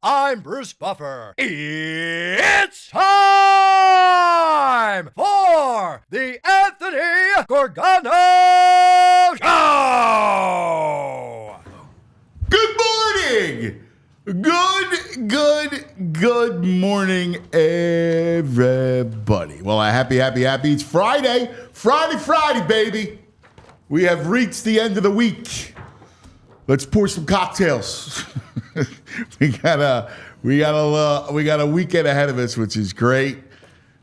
I'm Bruce Buffer. It's time for the Anthony Gorgano Show! Good morning! Good morning, everybody. Well, happy. It's Friday. Friday, baby. We have reached the end of the week. Let's pour some cocktails. we got a weekend ahead of us, which is great.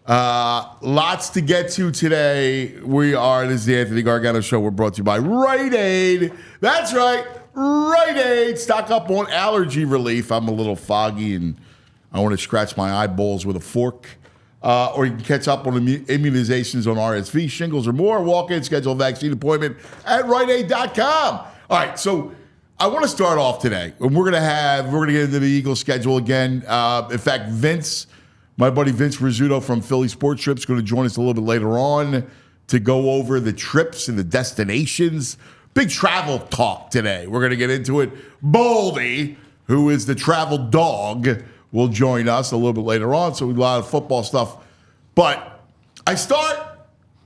Lots to get to today. This is the Anthony Gargano Show. We're brought to you by Rite Aid. That's right, Rite Aid. Stock up on allergy relief. I'm a little foggy and I want to scratch my eyeballs with a fork. Or you can catch up on immunizations on RSV, shingles, or more. Walk in, schedule a vaccine appointment at riteaid.com. All right, so I want to start off today, and we're gonna get into the Eagles schedule again. In fact, my buddy Vince Rizzuto from Philly Sports Trips, is going to join us a little bit later on to go over the trips and the destinations. Big travel talk today. We're going to get into it. Baldy, who is the travel dog, will join us a little bit later on. So a lot of football stuff, but I start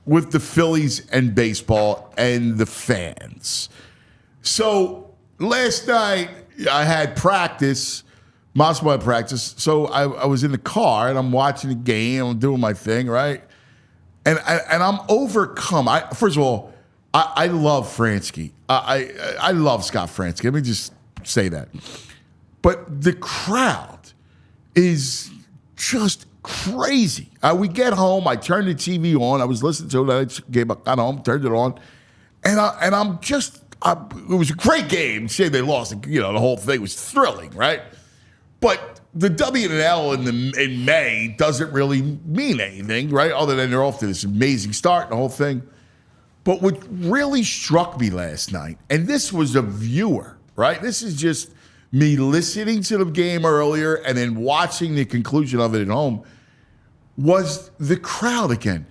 with the Phillies and baseball and the fans. So last night, I had practice, Moscow practice. So I was in the car, and I'm watching the game. I'm doing my thing, right? And I'm overcome. First of all, I love Fransky. I love Scott Fransky. Let me just say that. But the crowd is just crazy. We get home. I turned the TV on. I was listening to it. I got home, turned it on. And I'm just... it was a great game. Say they lost, the whole thing was thrilling, right? But the W and L in May doesn't really mean anything, right? Other than they're off to this amazing start and the whole thing. But what really struck me last night, and this was a viewer, right? This is just me listening to the game earlier and then watching the conclusion of it at home, was the crowd again.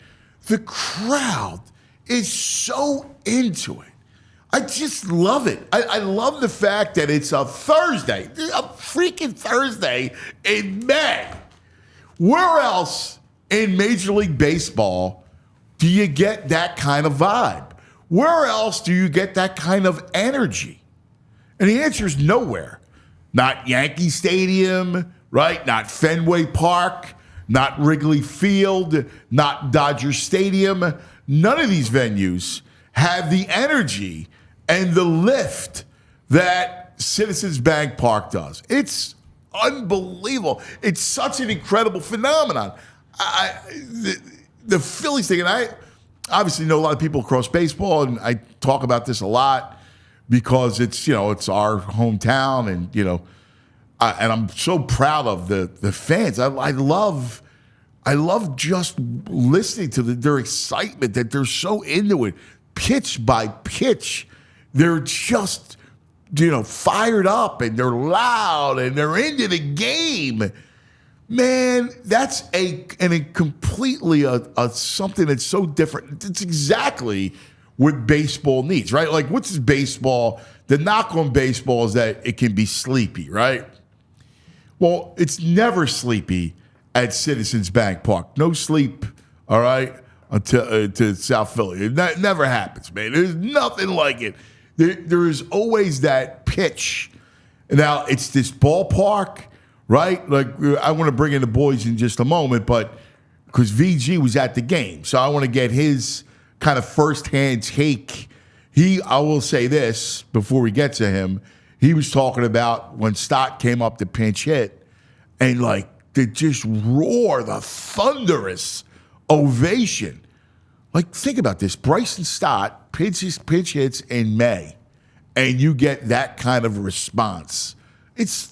The crowd is so into it. I just love it. I love the fact that it's a Thursday, a freaking Thursday in May. Where else in Major League Baseball do you get that kind of vibe? Where else do you get that kind of energy? And the answer is nowhere. Not Yankee Stadium, right? Not Fenway Park, not Wrigley Field, not Dodger Stadium. None of these venues have the energy and the lift that Citizens Bank Park does. It's unbelievable. It's such an incredible phenomenon. The Phillies thing, and I obviously know a lot of people across baseball, and I talk about this a lot because it's our hometown, and and I'm so proud of the fans. I love just listening to their excitement, that they're so into it, pitch by pitch. They're just, fired up, and they're loud, and they're into the game. Man, that's a completely something that's so different. It's exactly what baseball needs, right? Like, what's baseball? The knock on baseball is that it can be sleepy, right? Well, it's never sleepy at Citizens Bank Park. No sleep, all right, until to South Philly. It never happens, man. There's nothing like it. There is always that pitch. Now, it's this ballpark, right? Like, I want to bring in the boys in just a moment, but because VG was at the game, so I want to get his kind of firsthand take. I will say this before we get to him. He was talking about when Stott came up to pinch hit and like they just roar the thunderous ovation. Like, think about this. Bryson Stott pinch hits in May, and you get that kind of response. It's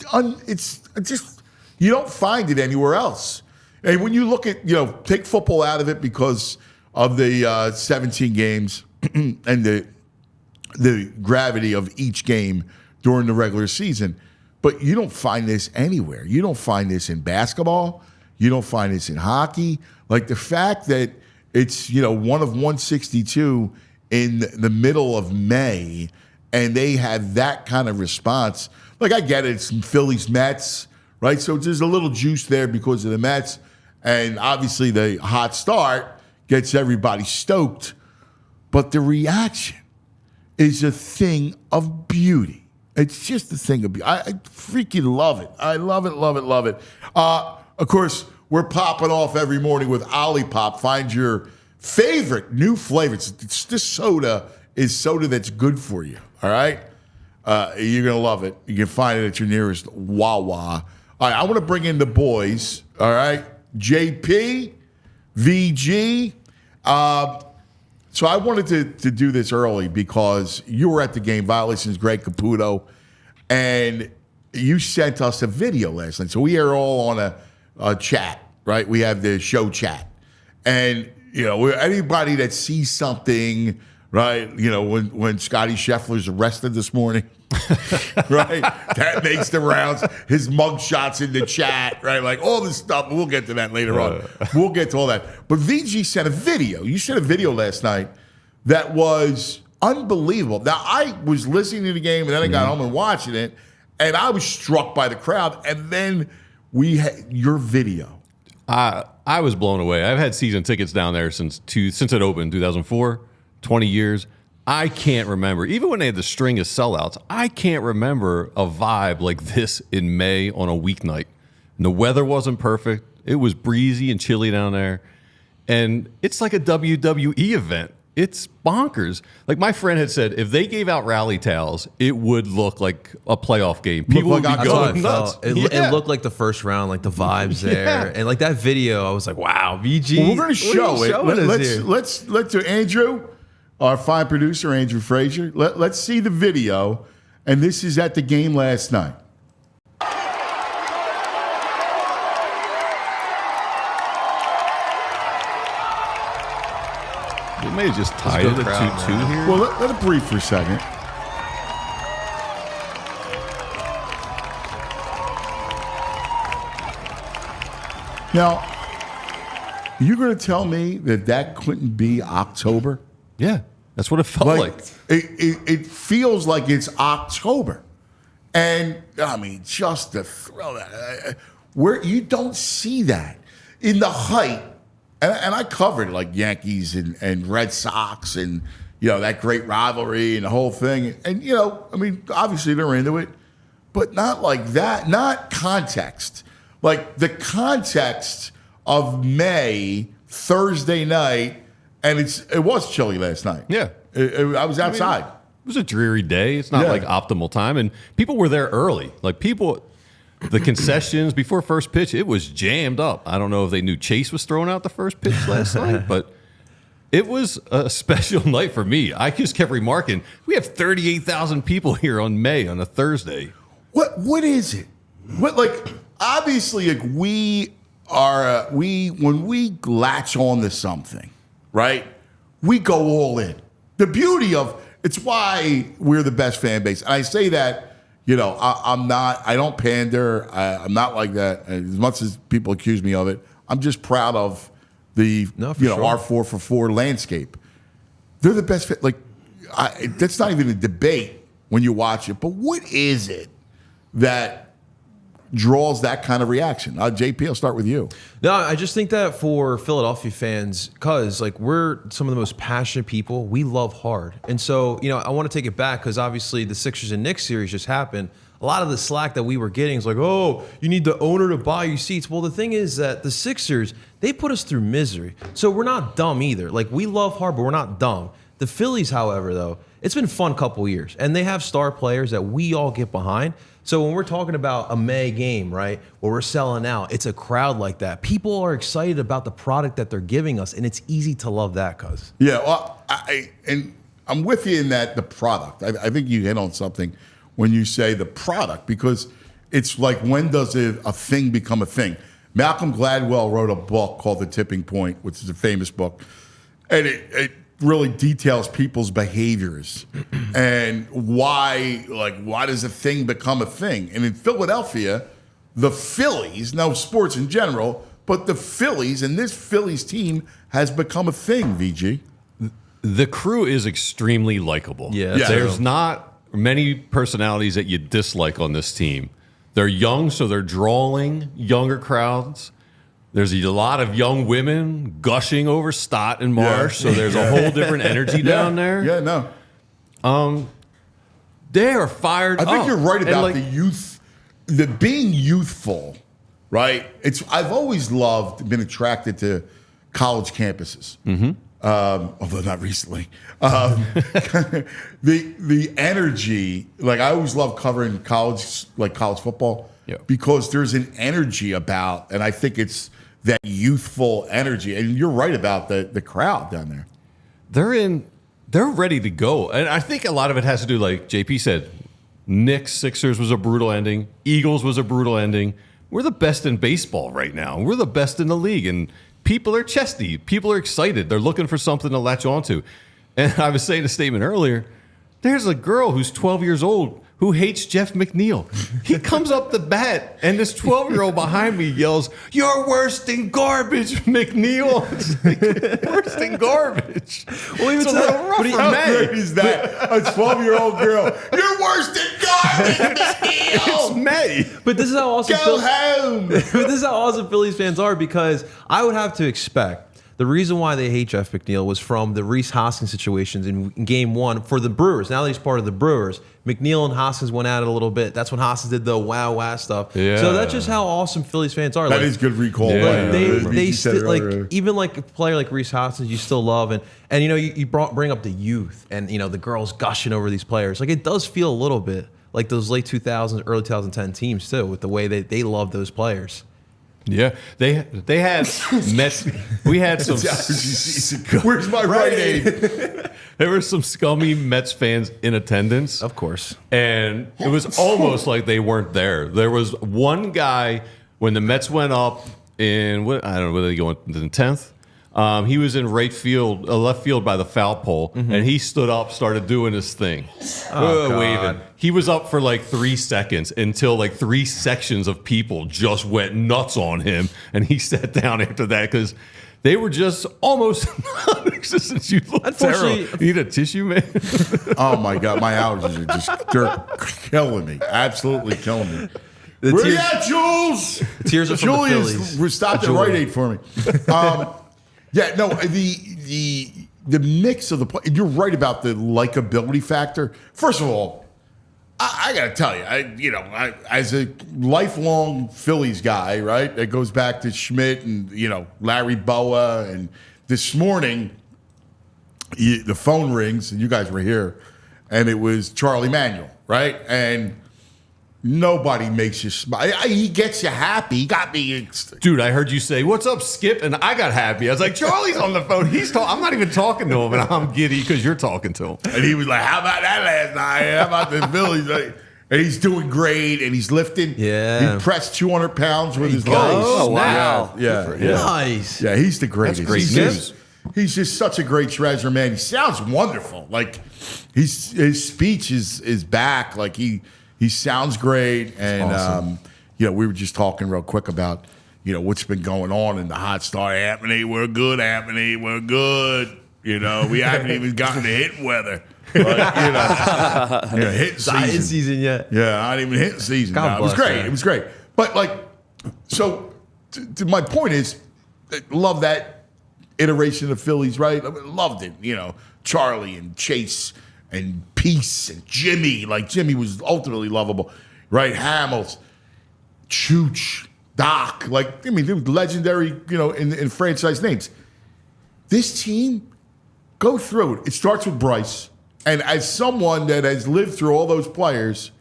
just, you don't find it anywhere else. And when you look at, take football out of it because of the 17 games and the gravity of each game during the regular season, but you don't find this anywhere. You don't find this in basketball. You don't find this in hockey. Like the fact that it's, one of 162 in the middle of May, and they had that kind of response. Like, I get it. It's Phillies, Mets, right? So there's a little juice there because of the Mets. And obviously the hot start gets everybody stoked. But the reaction is a thing of beauty. It's just a thing of beauty. I freaking love it. I love it, love it, love it. Of course, we're popping off every morning with Olipop. Find your favorite new flavors. This soda is soda that's good for you, all right? You're going to love it. You can find it at your nearest Wawa. All right, I want to bring in the boys, all right? JP, VG. So I wanted to do this early because you were at the game, Violations Greg Caputo, and you sent us a video last night. So we are all on a chat, right? We have the show chat. And, anybody that sees something, right, when Scotty Scheffler's arrested this morning, right? That makes the rounds. His mugshots in the chat, right? Like all this stuff. We'll get to that later on. We'll get to all that. But VG sent a video. You sent a video last night that was unbelievable. Now, I was listening to the game, and then I got home and watching it, and I was struck by the crowd. And then we had your video. I was blown away. I've had season tickets down there since it opened, 2004, 20 years. I can't remember, even when they had the string of sellouts, I can't remember a vibe like this in May on a weeknight. And the weather wasn't perfect. It was breezy and chilly down there. And it's like a WWE event. It's bonkers. Like my friend had said, if they gave out rally towels, it would look like a playoff game. People would be going nuts. It looked like the first round, like the vibes there. And like that video, I was like, wow, VG. Well, we're going to show it. Let's do Andrew. Our fine producer, Andrew Frazier. Let's see the video. And this is at the game last night. They may have just tied it at 2-2 here. Well, let it breathe for a second. Now, you're going to tell me that couldn't be October? Yeah, that's what it felt like. It feels like it's October. And, I mean, just to throw that, where you don't see that in the height. And I covered like Yankees and Red Sox and, that great rivalry and the whole thing. And, I mean, obviously they're into it, but not like that, not context. Like the context of May, Thursday night, and it was chilly last night. Yeah. I was outside. It was a dreary day. It's not like optimal time. And people were there early. Like the concessions before first pitch, it was jammed up. I don't know if they knew Chase was throwing out the first pitch last night, but it was a special night for me. I just kept remarking, we have 38,000 people here on May on a Thursday. What is it? Obviously, like when we latch on to something, right? We go all in. The beauty of it's why we're the best fan base. And I say that, I don't pander. I'm not like that. As much as people accuse me of it, I'm just proud of the our 4-for-4 landscape. They're the best. That's not even a debate when you watch it. But what is it that draws that kind of reaction? JP, I'll start with you. No, I just think that for Philadelphia fans, because we're some of the most passionate people, we love hard. And so, I want to take it back because obviously the Sixers and Knicks series just happened. A lot of the slack that we were getting is like, oh, you need the owner to buy you seats. Well, the thing is that the Sixers, they put us through misery. So we're not dumb either. Like, we love hard, but we're not dumb. The Phillies, however, though, it's been a fun couple of years, and they have star players that we all get behind. So when we're talking about a May game, right, where we're selling out, it's a crowd like that. People are excited about the product that they're giving us, and it's easy to love that, cuz. Yeah, well, I'm with you in that the product. I think you hit on something when you say the product, because it's like, when does a thing become a thing? Malcolm Gladwell wrote a book called The Tipping Point, which is a famous book, and it really details people's behaviors and why does a thing become a thing? And in Philadelphia, the Phillies, now sports in general, but the Phillies and this Phillies team has become a thing, VG. The crew is extremely likable. Yeah, There's not many personalities that you dislike on this team. They're young, so they're drawing younger crowds. There's a lot of young women gushing over Stott and Marsh, so there's a whole different energy down there. Yeah, no. They are fired up. I think you're right about the youth, the being youthful, right? I've always been attracted to college campuses. Although not recently. The energy, like I always love covering college football, because there's an energy about, and I think it's that youthful energy. And you're right about the crowd down there. They're ready to go. And I think a lot of it has to do, like JP said, Knicks, Sixers was a brutal ending. Eagles was a brutal ending. We're the best in baseball right now. We're the best in the league. And people are chesty. People are excited. They're looking for something to latch onto. And I was saying a statement earlier. There's a girl who's 12 years old who hates Jeff McNeil. He comes up the bat, and this 12-year-old behind me yells, "You're worse than garbage, McNeil." It's like, worse than garbage. Well, even How great is that? A 12-year-old girl. You're worse than garbage, McNeil. It's May. But this is how awesome Go home. This is how awesome Phillies fans are, because I would have to expect the reason why they hate Jeff McNeil was from the Rhys Hoskins situations in Game 1 for the Brewers. Now that he's part of the Brewers, McNeil and Hoskins went at it a little bit. That's when Hoskins did the wow stuff. Yeah. So that's just how awesome Phillies fans are. That is good recall. Yeah. They still, even like a player like Rhys Hoskins, you still love, and you know you bring up the youth and the girls gushing over these players. Like, it does feel a little bit like those late 2000s, early 2010 teams too, with the way they love those players. Yeah, they had Mets. We had some. Where's my right aid? There were some scummy Mets fans in attendance, Of course. and it was almost like they weren't there. There was one guy when the Mets went up in I don't know whether they go in the 10th. He was in left field by the foul pole, and he stood up, started doing his thing, waving. He was up for like 3 seconds until like 3 sections of people just went nuts on him, and he sat down after that because they were just almost non-existent. You look terrible. You need a tissue, man? Oh my God, my allergies are they're killing me. Absolutely killing me. The Where tears- you at, Jules? Tears are from the Julius, Phillies. stopped at Rite Aid for me. Yeah, no, the mix of the play. You're right about the likability factor. First of all, I got to tell you, as a lifelong Phillies guy, right? It goes back to Schmidt and Larry Boa, and this morning the phone rings and you guys were here, and it was Charlie Manuel, right? And nobody makes you smile. He gets you happy. He got me. Dude, I heard you say, "What's up, Skip?" And I got happy. I was like, Charlie's on the phone. I'm not even talking to him, and I'm giddy because you're talking to him. And he was like, "How about that last night? How about the Phillies?" And he's doing great, and he's lifting. Yeah. He pressed 200 pounds with his legs. Oh, wow. Yeah. Nice. Yeah, he's the greatest. That's great He's news. he's just such a great treasure, man. He sounds wonderful. Like his speech is back. Like he sounds great. And awesome. we were just talking real quick about what's been going on in the hot start. Anthony, we're good. Anthony, we're good. We haven't even gotten to hitting weather. But, hitting Not in season. season yet. Yeah, not even hitting season. God No, it was bless, great. man. It was great. But so my point is, love that iteration of Phillies, right? I loved it. Charlie and Chase and Peace and Jimmy. Like Jimmy was ultimately lovable, right? Hamels, Chooch, Doc. They were legendary, in franchise names. This team go through it. It starts with Bryce. And as someone that has lived through all those players,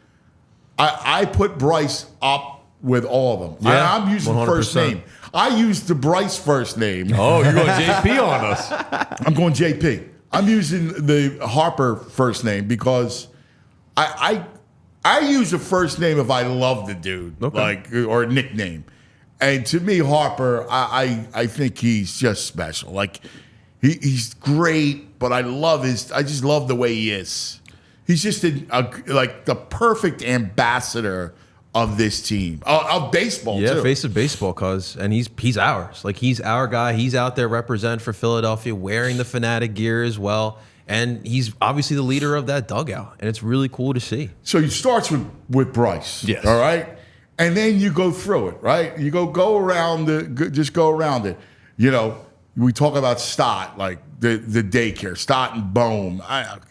I put Bryce up with all of them. Yeah, I'm using 100%. first name. I used the Bryce first name. Oh, you're going JP on us. I'm going JP. I'm using the Harper first name because I use a first name if I love the dude, like, or a nickname. And to me, Harper, I think he's just special. Like, he's great, but I just love the way he is. He's just like the perfect ambassador of this team, of baseball, Yeah, too. face of baseball, and he's ours. Like, he's our guy. He's out there representing for Philadelphia, wearing the Fanatic gear as well. And he's obviously the leader of that dugout, and it's really cool to see. So you starts with Bryce, Yes. all right? And then you go through it, right? You go around just go around it. You know, we talk about Stott, like the daycare, Stott and Bohm.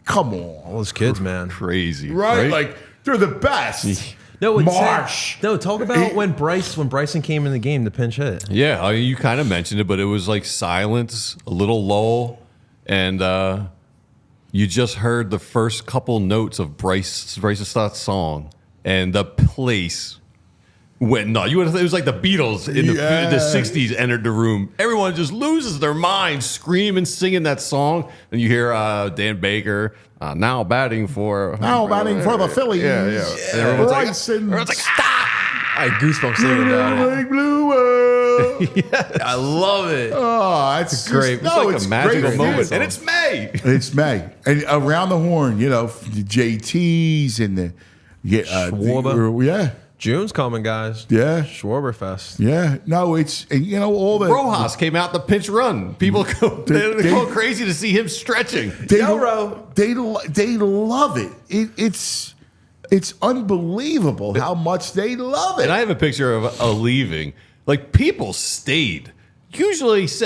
Come on. All those kids, man. Crazy. Right? Like, they're the best. No, it's Marsh. talk about when Bryson came in the game, the pinch hit. Yeah, I mean, you kind of mentioned it, but it was like silence, a little lull, and you just heard the first couple notes of Bryce Stott's song, and the place went nuts. It was like the Beatles in the 60s entered the room. Everyone just loses their mind, screaming, singing that song. And you hear Dan Baker now batting for the Phillies. Yeah. And everyone's like, I had goosebumps thinking about it. Blue world. I love it. Oh, that's great. it's like a magical great. moment. And it's May. It's May. And around the horn, you know, the JTs and the Schwarber. June's coming, guys. Yeah. Schwarberfest. Yeah. No, it's, and you know, all the Rojas came out the pinch run. People they're going crazy to see him stretching. They love it. It's unbelievable how much they love it. And I have a picture of a leaving. Like, people stayed. Usually eighth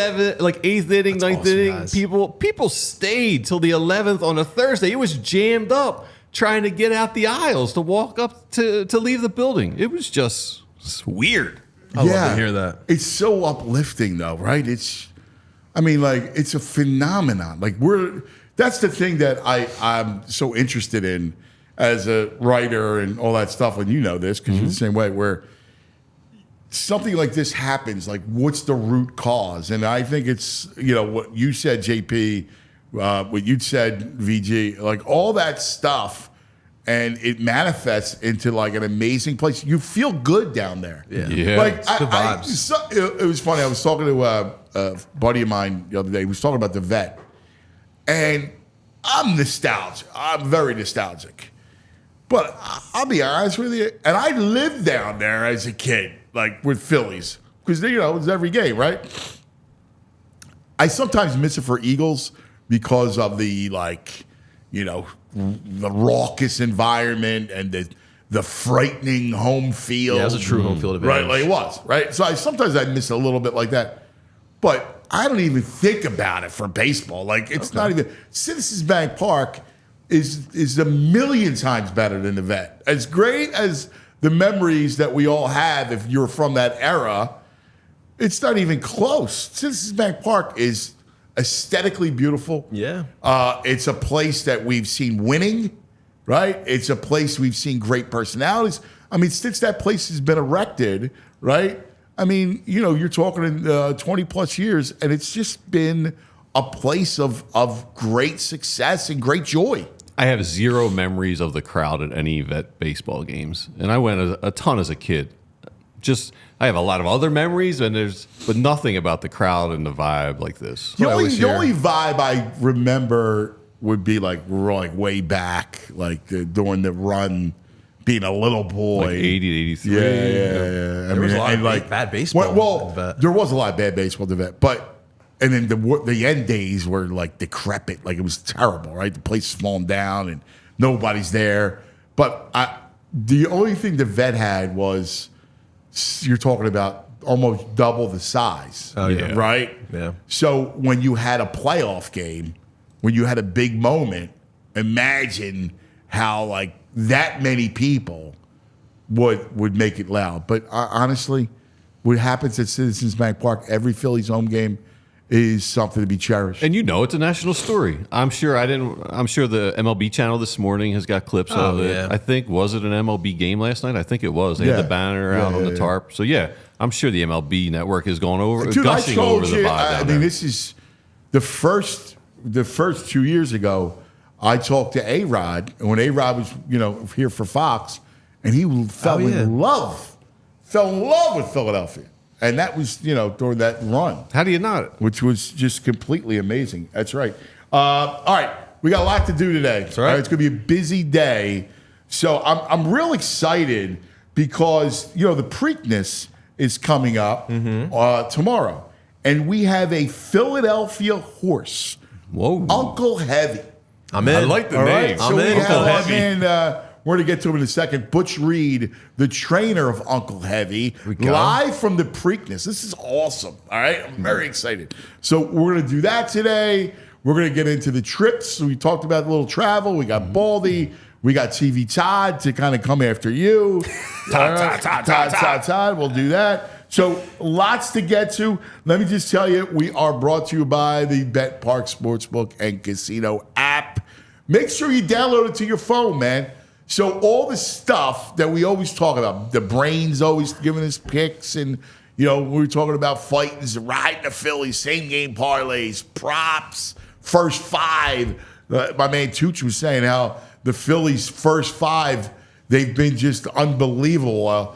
inning, ninth inning, guys. people stayed till the 11th on a Thursday. It was jammed up trying to get out the aisles to walk up to leave the building. It was just weird. I love to hear that. It's so uplifting, though, right? It's a phenomenon. Like, that's the thing that I'm so interested in as a writer and all that stuff. And you know this because you're the same way, where something like this happens, like, what's the root cause? And I think it's, you know, what you said, JP, what you said, VG, like all that stuff, and it manifests into like an amazing place. You feel good down there. Yeah. Like, It's good vibes. it was funny. I was talking to a buddy of mine the other day. He was talking about the vet. And I'm nostalgic. I'm very nostalgic. But I'll be honest with you, and I lived down there as a kid, like with Phillies, because, you know, it was every game, right? I sometimes miss it for Eagles because of the, like, you know, the raucous environment and the frightening home field. Yeah, it was a true home field advantage. Right, like it was, right? So sometimes I miss it a little bit like that. But I don't even think about it for baseball. Like, it's not even, Citizens Bank Park is a million times better than the vet. As great as the memories that we all have, if you're from that era, it's not even close. Citizens Bank Park is aesthetically beautiful. Yeah. It's a place that we've seen winning, right? It's a place we've seen great personalities. I mean, since that place has been erected, right? I mean, you know, you're talking in 20 plus years, and it's just been a place of great success and great joy. I have zero memories of the crowd at any vet baseball games, and I went a ton as a kid. I have a lot of other memories, but nothing about the crowd and the vibe like this. The only vibe I remember would be like we're like way back, like during the run, being a little boy, Like 80 to 83. Yeah. There was a lot of bad baseball. Well, there was a lot of bad baseball at the vet, but. And then the end days were like decrepit, like it was terrible, right? The place is falling down and nobody's there. But the only thing the vet had was, you're talking about almost double the size, right? Yeah. So when you had a playoff game, when you had a big moment, imagine how like that many people would make it loud. But honestly, what happens at Citizens Bank Park, every Phillies home game, is something to be cherished. And it's a national story. I'm sure the MLB channel this morning has got clips of it. Yeah. I think, was it an MLB game last night? I think it was. They had the banner out on the tarp. So I'm sure the MLB network has gone over, Dude, gushing over the vibe. I mean, this is the first 2 years ago. I talked to A-Rod when A-Rod was here for Fox, and he fell in love with Philadelphia. And that was, during that run. How do you not? Which was just completely amazing. That's right. All right. We got a lot to do today. That's right. It's going to be a busy day. So I'm real excited because, the Preakness is coming up tomorrow. And we have a Philadelphia horse. Whoa. Uncle Heavy. I'm in. I like the name. Right? So I'm in. we have Uncle our Heavy. man, we're going to get to him in a second. Butch Reed, the trainer of Uncle Heavy, live from the Preakness. This is awesome. All right. I'm very excited. So we're going to do that today. We're going to get into the trips. We talked about a little travel. We got Baldy. We got TV Todd to kind of come after you. Todd. We'll do that. So lots to get to. Let me just tell you, we are brought to you by the Bet Park Sportsbook and Casino app. Make sure you download it to your phone, man. So all the stuff that we always talk about, the brain's always giving us picks, and we were talking about fighting, riding the Phillies, same game parlays, props, first five. My man Tooch was saying how the Phillies' first five, they've been just unbelievable,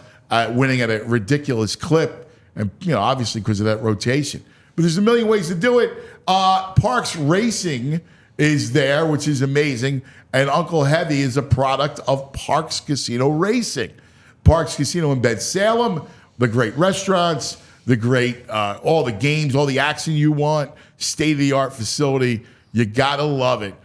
winning at a ridiculous clip, and obviously because of that rotation. But there's a million ways to do it. Parks Racing is there, which is amazing. And Uncle Heavy is a product of Parks Casino Racing. Parks Casino in Salem, the great restaurants, the great, all the games, all the action you want, state-of-the-art facility. You got to love it.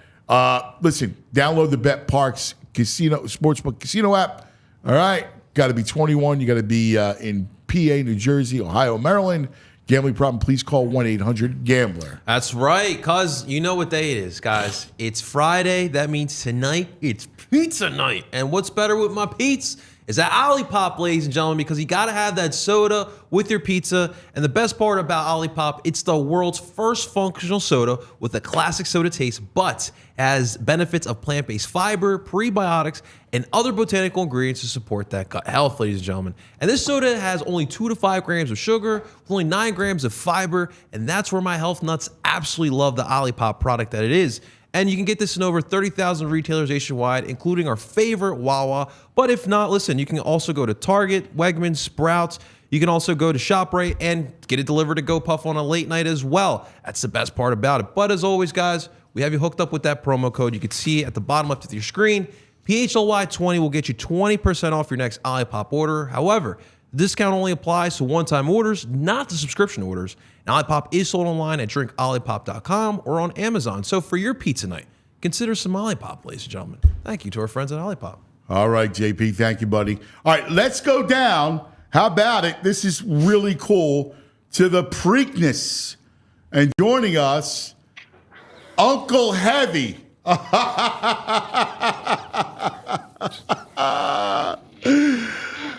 Listen, download the Bet Parks Casino Sportsbook Casino app. All right? Got to be 21. You got to be in PA, New Jersey, Ohio, Maryland. Gambling problem, please call 1-800-GAMBLER. That's right, cuz you know what day it is, guys. It's Friday. That means tonight it's pizza night. And what's better with my pizza is that Olipop, ladies and gentlemen, because you got to have that soda with your pizza. And the best part about Olipop, it's the world's first functional soda with a classic soda taste, but has benefits of plant-based fiber, prebiotics, and other botanical ingredients to support that gut health, ladies and gentlemen. And this soda has only 2 to 5 grams of sugar, with only 9 grams of fiber, and that's where my health nuts absolutely love the Olipop product that it is. And you can get this in over 30,000 retailers nationwide, including our favorite Wawa. But if not, listen, you can also go to Target, Wegmans, Sprouts. You can also go to ShopRite and get it delivered to GoPuff on a late night as well. That's the best part about it. But as always, guys, we have you hooked up with that promo code. You can see it at the bottom left of your screen. PHLY20 will get you 20% off your next Olipop order. However, the discount only applies to one-time orders, not to subscription orders. And Olipop is sold online at drinkolipop.com or on Amazon. So for your pizza night, consider some Olipop, ladies and gentlemen. Thank you to our friends at Olipop. All right, JP. Thank you, buddy. All right, let's go down. How about it? This is really cool. To the Preakness. And joining us, Uncle Heavy.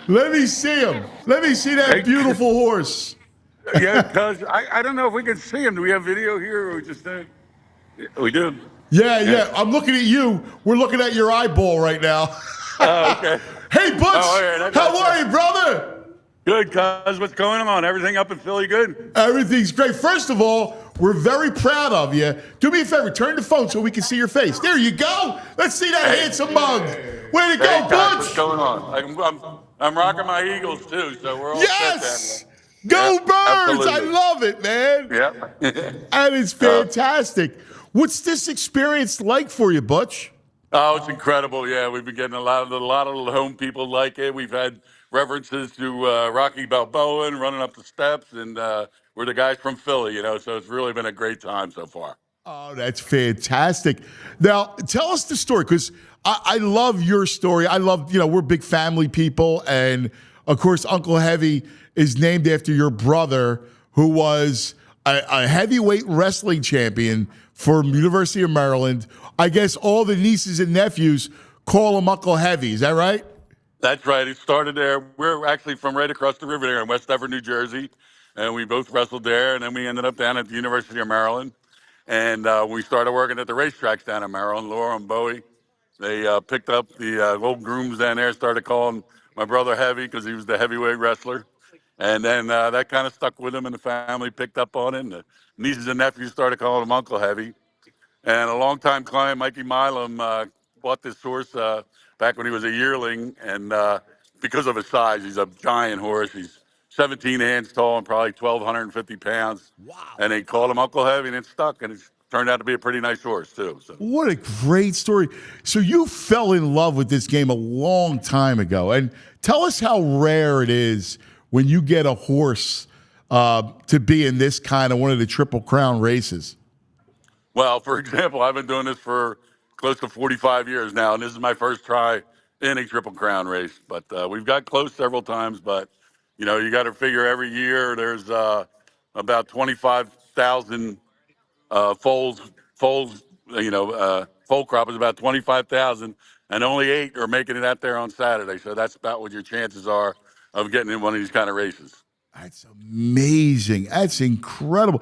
Let me see him. Let me see that beautiful horse. Yeah, because I don't know if we can see him. Do we have video here or we just we do? Yeah. I'm looking at you. We're looking at your eyeball right now. Oh, okay. Hey, Butch. Right, how are you, brother? Good, cuz. What's going on? Everything up in Philly good? Everything's great. First of all, we're very proud of you. Do me a favor. Turn the phone so we can see your face. There you go. Let's see that handsome mug. Way to go, Butch. What's going on? I'm rocking my Eagles, too, so we're all yes! set. Go Yep, Birds! absolutely. I love it, man. Yep. And it's fantastic. What's this experience like for you, Butch? Oh, it's incredible. Yeah, we've been getting a lot of the home people like it. We've had references to Rocky Balboa and running up the steps, and we're the guys from Philly, so it's really been a great time so far. Oh, that's fantastic. Now, tell us the story, because I love your story. I love, we're big family people, and of course, Uncle Heavy is named after your brother, who was a heavyweight wrestling champion for University of Maryland. I guess all the nieces and nephews call him Uncle Heavy. Is that right? That's right. It started there. We're actually from right across the river there in West Everett, New Jersey. and we both wrestled there. And then we ended up down at the University of Maryland, and we started working at the racetracks down in Maryland. Laura and Bowie, they picked up the old grooms down there, started calling my brother Heavy because he was the heavyweight wrestler. And then that kind of stuck with him, and the family picked up on it. And the nieces and nephews started calling him Uncle Heavy. And a longtime client, Mikey Milam, bought this horse back when he was a yearling. And because of his size, he's a giant horse. He's 17 hands tall and probably 1,250 pounds. Wow. And they called him Uncle Heavy, and it stuck. And it's turned out to be a pretty nice horse, too. So. What a great story. So you fell in love with this game a long time ago. And tell us how rare it is when you get a horse to be in this kind of one of the Triple Crown races. Well, for example, I've been doing this for close to 45 years now, and this is my first try in a Triple Crown race. But we've got close several times, but, you know, you got to figure every year there's about 25,000 foals, foal crop is about 25,000, and only 8 are making it out there on Saturday. So that's about what your chances are of getting in one of these kind of races. That's amazing. That's incredible.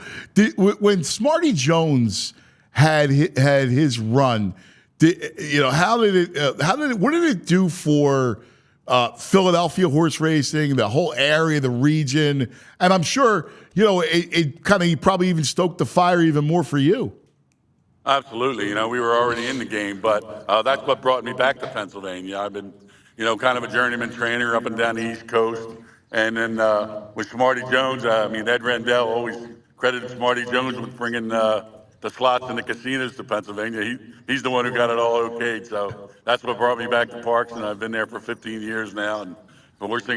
When Smarty Jones had his run, what did it do for Philadelphia horse racing, the whole area, the region? And I'm sure, it kind of probably even stoked the fire even more for you. Absolutely. We were already in the game, but that's what brought me back to Pennsylvania. I've been, kind of a journeyman trainer up and down the East Coast. And then with Smarty Jones, Ed Rendell always credited Smarty Jones with bringing the slots and the casinos to Pennsylvania. He's the one who got it all okayed. So that's what brought me back to Parks, and I've been there for 15 years now. And horse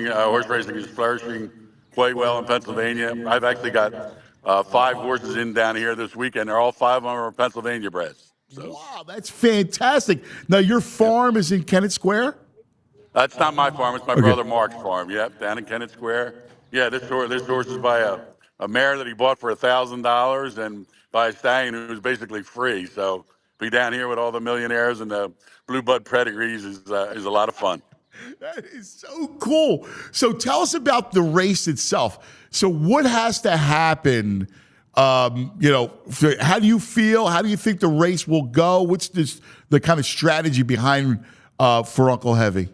racing is flourishing quite well in Pennsylvania. I've actually got 5 horses in down here this weekend. They're all 5 of them are Pennsylvania breds. So. Wow, that's fantastic. Now, your farm is in Kennett Square? That's not my farm. It's my brother Mark's farm. Yep, down in Kennett Square. Yeah, this horse is by a mare that he bought for $1,000 and by a stallion who was basically free. So be down here with all the millionaires and the blue blood pedigrees is a lot of fun. That is so cool. So tell us about the race itself. So what has to happen? How do you feel? How do you think the race will go? What's the kind of strategy behind for Uncle Heavy?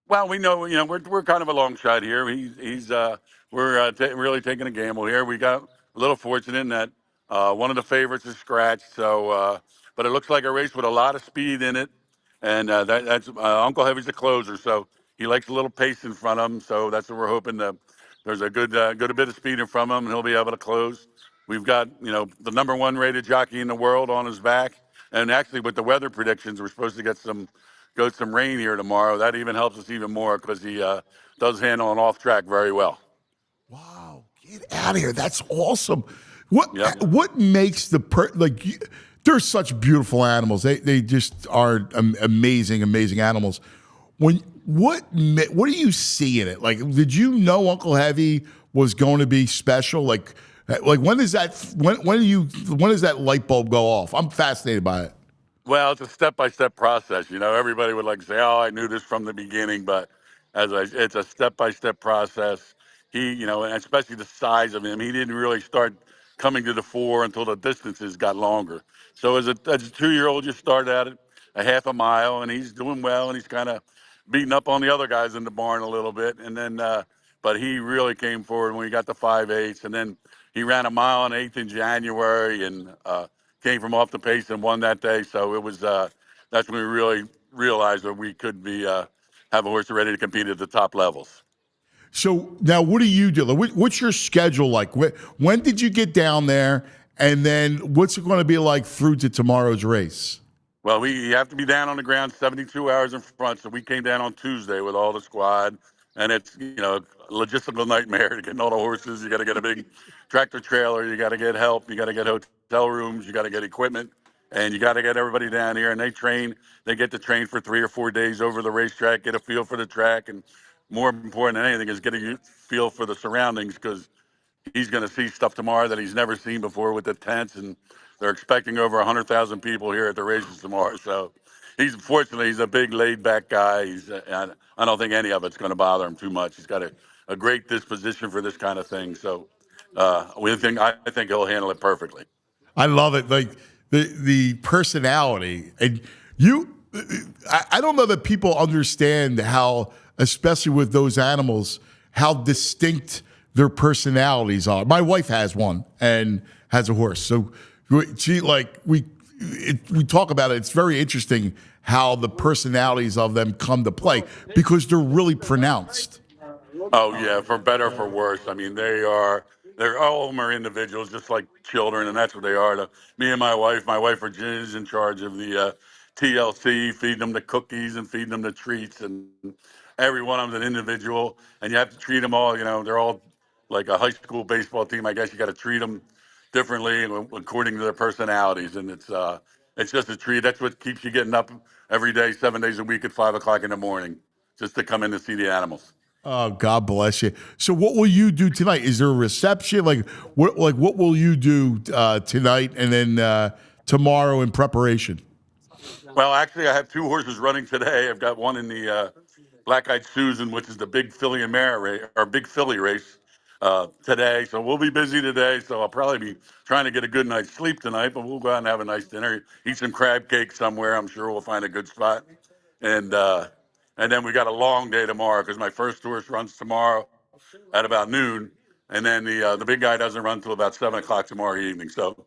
Well, we know, we're kind of a long shot here. We're really taking a gamble here. We got a little fortunate in that one of the favorites is scratched. So, but it looks like a race with a lot of speed in it, and that's Uncle Heavy's the closer, so he likes a little pace in front of him. So that's what we're hoping. There's a good bit of speed in front of him, and he'll be able to close. We've got the number 1 rated jockey in the world on his back, and actually with the weather predictions, we're supposed to get some rain here tomorrow. That even helps us even more because he does handle an off track very well. Wow, get out of here! That's awesome. What makes there's such beautiful animals. They just are amazing animals. What do you see in it? Like, did you know Uncle Heavy was going to be special? Like when does that light bulb go off? I'm fascinated by it. Well, it's a step-by-step process. Everybody would say, "Oh, I knew this from the beginning," but it's a step-by-step process. He, and especially the size of him, he didn't really start coming to the fore until the distances got longer. So as a 2-year-old, you start at it a half a mile, and he's doing well, and he's kind of beating up on the other guys in the barn a little bit. And then, but he really came forward when he got to 5/8, and then he ran a mile and 1/8 in January, and came from off the pace and won that day. So it was that's when we really realized that we could have a horse ready to compete at the top levels. So now, what do you do? What's your schedule like? When did you get down there, and then what's it going to be like through to tomorrow's race? Well, we have to be down on the ground 72 hours in front. So we came down on Tuesday with all the squad, and it's a logistical nightmare to get all the horses. You got to get a big tractor trailer. You got to get help. You got to get hotel rooms. You got to get equipment, and you got to get everybody down here. And they train. They get to train for 3 or 4 days over the racetrack, get a feel for the track, and more important than anything is getting a feel for the surroundings, because he's going to see stuff tomorrow that he's never seen before with the tents, and they're expecting over 100,000 people here at the races tomorrow. So he's a big laid-back guy. I don't think any of it's going to bother him too much. He's got a great disposition for this kind of thing. So I think he'll handle it perfectly. I love it. Like the personality. And I don't know that people understand how, especially with those animals, how distinct their personalities are. My wife has one and has a horse. So we talk about it. It's very interesting how the personalities of them come to play because they're really pronounced. Oh yeah, for better or for worse. I mean, they're all of them are individuals, just like children, and that's what they are. To me and my wife is in charge of the TLC, feeding them the cookies and feeding them the treats, and every one of them's an individual, and you have to treat them all. You know, they're all like a high school baseball team. I guess you got to treat them differently according to their personalities, and it's just a treat. That's what keeps you getting up every day, 7 days a week at 5 o'clock in the morning, just to come in to see the animals. Oh, God bless you. So, what will you do tonight? Is there a reception? What will you do tonight and then tomorrow in preparation? Well, actually, I have two horses running today. I've got one in the Black Eyed Susan, which is the big filly and mare race, or big filly race today. So we'll be busy today. So I'll probably be trying to get a good night's sleep tonight. But we'll go out and have a nice dinner, eat some crab cake somewhere. I'm sure we'll find a good spot, and then we got a long day tomorrow because my first horse runs tomorrow at about noon, and then the big guy doesn't run till about 7 o'clock tomorrow evening. So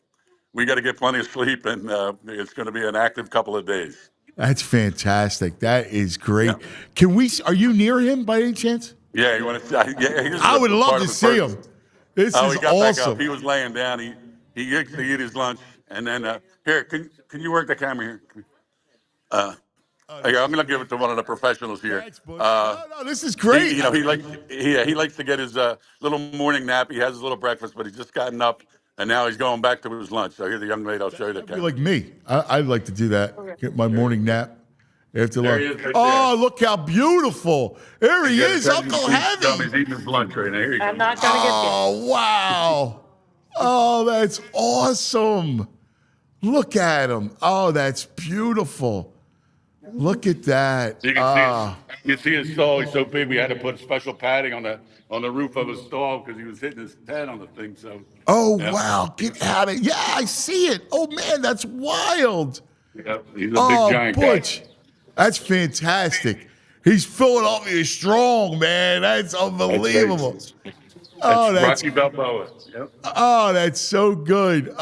we got to get plenty of sleep, and it's going to be an active couple of days. That's fantastic. That is great. Yeah. Are you near him by any chance? Yeah, you want to? Yeah, I would love to see him. This is he got awesome. back up. He was laying down. He gets to eat his lunch, and then here, can you work the camera here? I'm going to give it to one of the professionals here. Thanks, Bush. No, this is great. He likes to get his little morning nap. He has his little breakfast, but he's just gotten up, and now he's going back to his lunch. So here's the young lady. I'll show you the camera. Like me. I'd like to do that. Get my morning nap after There lunch. he is right oh, there. look how beautiful. There he is, Uncle Heavy. He's eating his lunch right now. Here he I'm goes. not going to get you. Oh, wow. Oh, that's awesome. Look at him. Oh, that's beautiful. Look at that. You can see his stall. He's so big, we had to put special padding on the roof of his stall because he was hitting his head on the thing. So. Oh, wow. Get out of it. Yeah, I see it. Oh, man, that's wild. Yep, he's a big giant Butch. guy. That's fantastic. He's Philadelphia strong, man. That's unbelievable. That's Rocky Balboa. Yep. Oh, that's so good.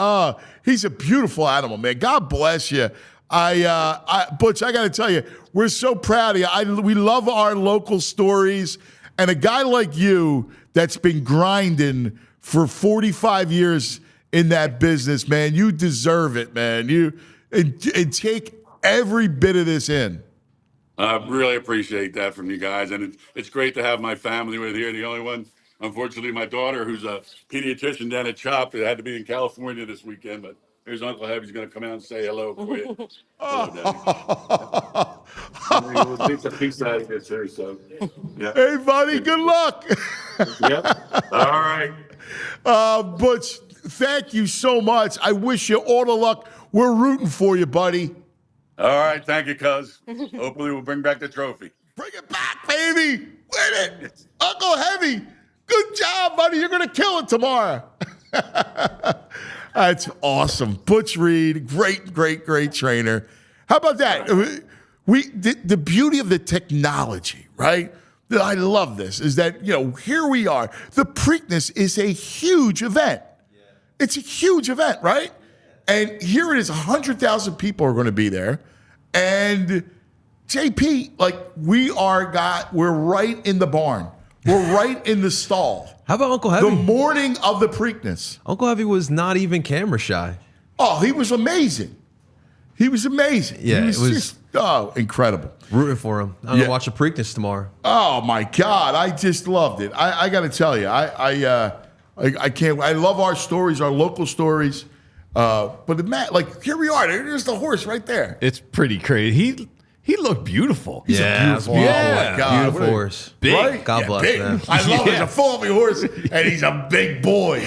He's a beautiful animal, man. God bless you. Butch, I got to tell you, we're so proud of you. We love our local stories, and a guy like you that's been grinding for 45 years in that business, man. You deserve it, man. And take every bit of this in. I really appreciate that from you guys, and it's great to have my family with here. The only one, unfortunately, my daughter, who's a pediatrician down at CHOP, had to be in California this weekend, but here's Uncle Heavy's going to come out and say hello for you. Hello, Daddy. We'll take a piece out of this here, so. Yeah. Hey, buddy, good luck. Yep. All right. Butch, thank you so much. I wish you all the luck. We're rooting for you, buddy. All right, thank you, cuz. Hopefully we'll bring back the trophy. Bring it back, baby. Win it. Uncle Heavy, good job, buddy. You're going to kill it tomorrow. That's awesome. Butch Reed, great trainer. How about that? The beauty of the technology, right? I love this, is that, here we are. The Preakness is a huge event. It's a huge event, right? And here it is, 100,000 people are going to be there. And JP, we're right in the barn. We're right in the stall. How about Uncle Heavy? The morning of the Preakness. Uncle Heavy was not even camera shy. Oh, he was amazing. He was amazing. Yeah, it was just incredible. Rooting for him. I'm gonna watch the Preakness tomorrow. Oh my God, I just loved it. I got to tell you, I can't. I love our stories, our local stories. But here we are. There's the horse right there. It's pretty crazy. He looked beautiful. He's a beautiful. Yeah. Oh my God. Beautiful horse. Big. Right? God bless, big. man. I love it. He's a full horse, and he's a big boy.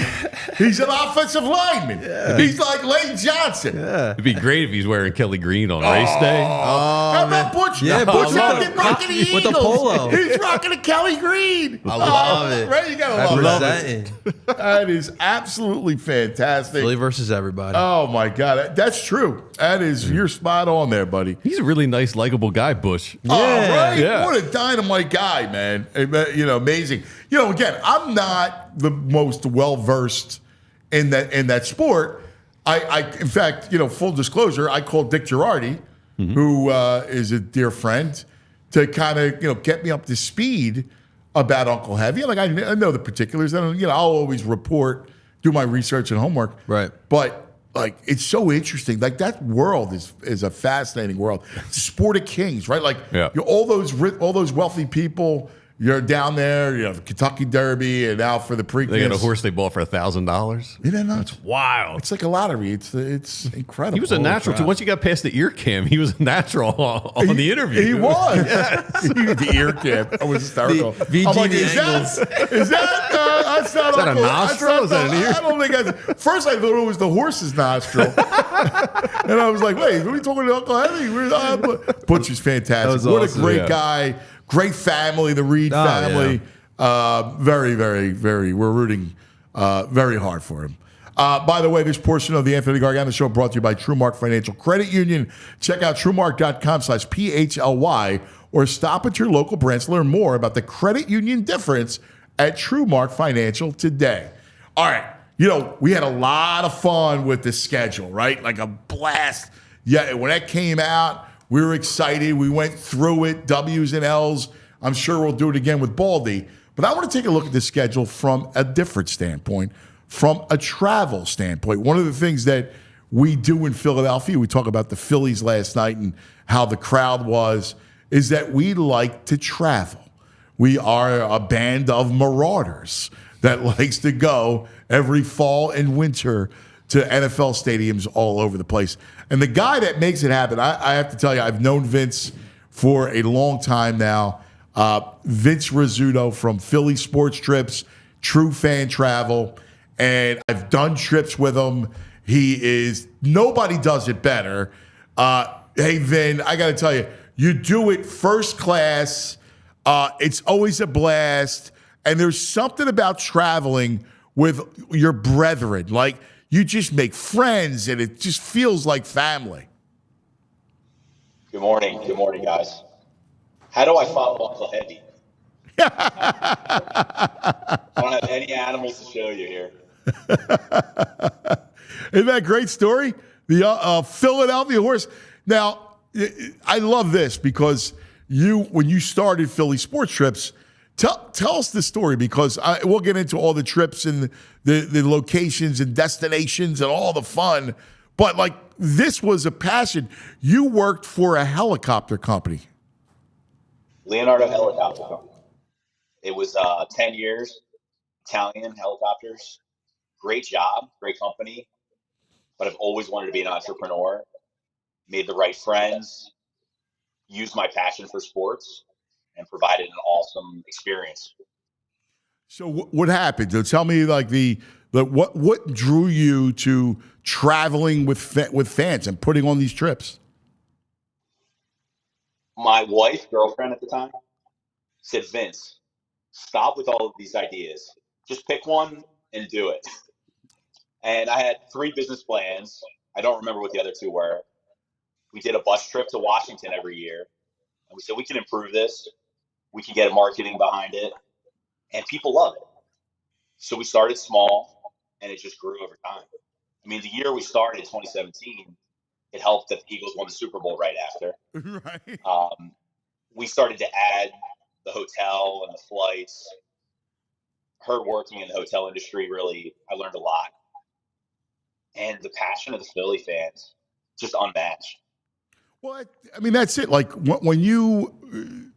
He's an offensive lineman. He's like Lane Johnson. It'd be great if he's wearing Kelly Green on race day. How about Butch? Yeah, Butch Butch rocking the Eagles. with the polo. He's rocking a Kelly Green. I love it. Right? You gotta love it. Representing. That is absolutely fantastic. Philly versus everybody. Oh my God, that's true. That is, you're spot on there, buddy. He's a really nice, likable guy, Bush. Oh, right? Yeah. What a dynamite guy, man. Amazing. Again, I'm not the most well-versed in that sport. In fact, full disclosure, I called Dick Girardi, who is a dear friend, to kind of, get me up to speed about Uncle Heavy. Like, I know the particulars. I'll always report, do my research and homework. Right. But like, it's so interesting. Like, that world is a fascinating world. It's a sport of kings, right? Like, all those wealthy people, you're down there, the Kentucky Derby, and out for the Preakness. They got a horse they bought for $1,000. You know, it's Wild. It's like a lottery. It's incredible. He was a natural too. Once you got past the ear cam, he was a natural on the interview. He was. The ear cam. I was hysterical. VG I'm like, the is angles. that's not Is that a nostril? Is that an ear? I don't think that's. First, I thought it was the horse's nostril. And I was like, wait, are we talking to Uncle Heavy? Butcher's fantastic. What awesome. a great guy. Great family, the Reed family. Very, very, very. We're rooting very hard for him. By the way, this portion of the Anthony Gargano Show brought to you by TrueMark Financial Credit Union. Check out TrueMark.com/PHLY or stop at your local branch to learn more about the credit union difference at TrueMark Financial today. All right. We had a lot of fun with the schedule, right? Like a blast. Yeah, when that came out, we were excited. We went through it, W's and L's. I'm sure we'll do it again with Baldy. But I want to take a look at the schedule from a different standpoint, from a travel standpoint. One of the things that we do in Philadelphia, we talk about the Phillies last night and how the crowd was, is that we like to travel. We are a band of marauders that likes to go every fall and winter to NFL stadiums all over the place. And the guy that makes it happen, I have to tell you, I've known Vince for a long time now. Vince Rizzuto from Philly Sports Trips, Truefan Travel, and I've done trips with him. Nobody does it better. Hey, Vin, I got to tell you, you do it first class. It's always a blast. And there's something about traveling with your brethren. Like, you just make friends, and it just feels like family. Good morning. Good morning, guys. How do I follow Uncle Heavy? I don't have any animals to show you here. Isn't that a great story? The Philadelphia horse. Now, I love this because when you started Philly Sports Trips, tell us the story, because we'll get into all the trips and the locations and destinations and all the fun. But, like, this was a passion. You worked for a helicopter company. Leonardo Helicopter Company. It was 10 years, Italian helicopters. Great job, great company. But I've always wanted to be an entrepreneur. Made the right friends, used my passion for sports, and provided an awesome experience. So what happened? So tell me, like, what drew you to traveling with fans and putting on these trips? My wife, girlfriend at the time, said, Vince, stop with all of these ideas. Just pick one and do it. And I had 3 business plans. I don't remember what the other 2 were. We did a bus trip to Washington every year. And we said, we can improve this. We can get marketing behind it. And people love it. So we started small, and it just grew over time. I mean, the year we started, 2017, it helped that the Eagles won the Super Bowl right after. Right. We started to add the hotel and the flights. Her working in the hotel industry, really, I learned a lot. And the passion of the Philly fans, just unmatched. Well, I mean, that's it. Like, when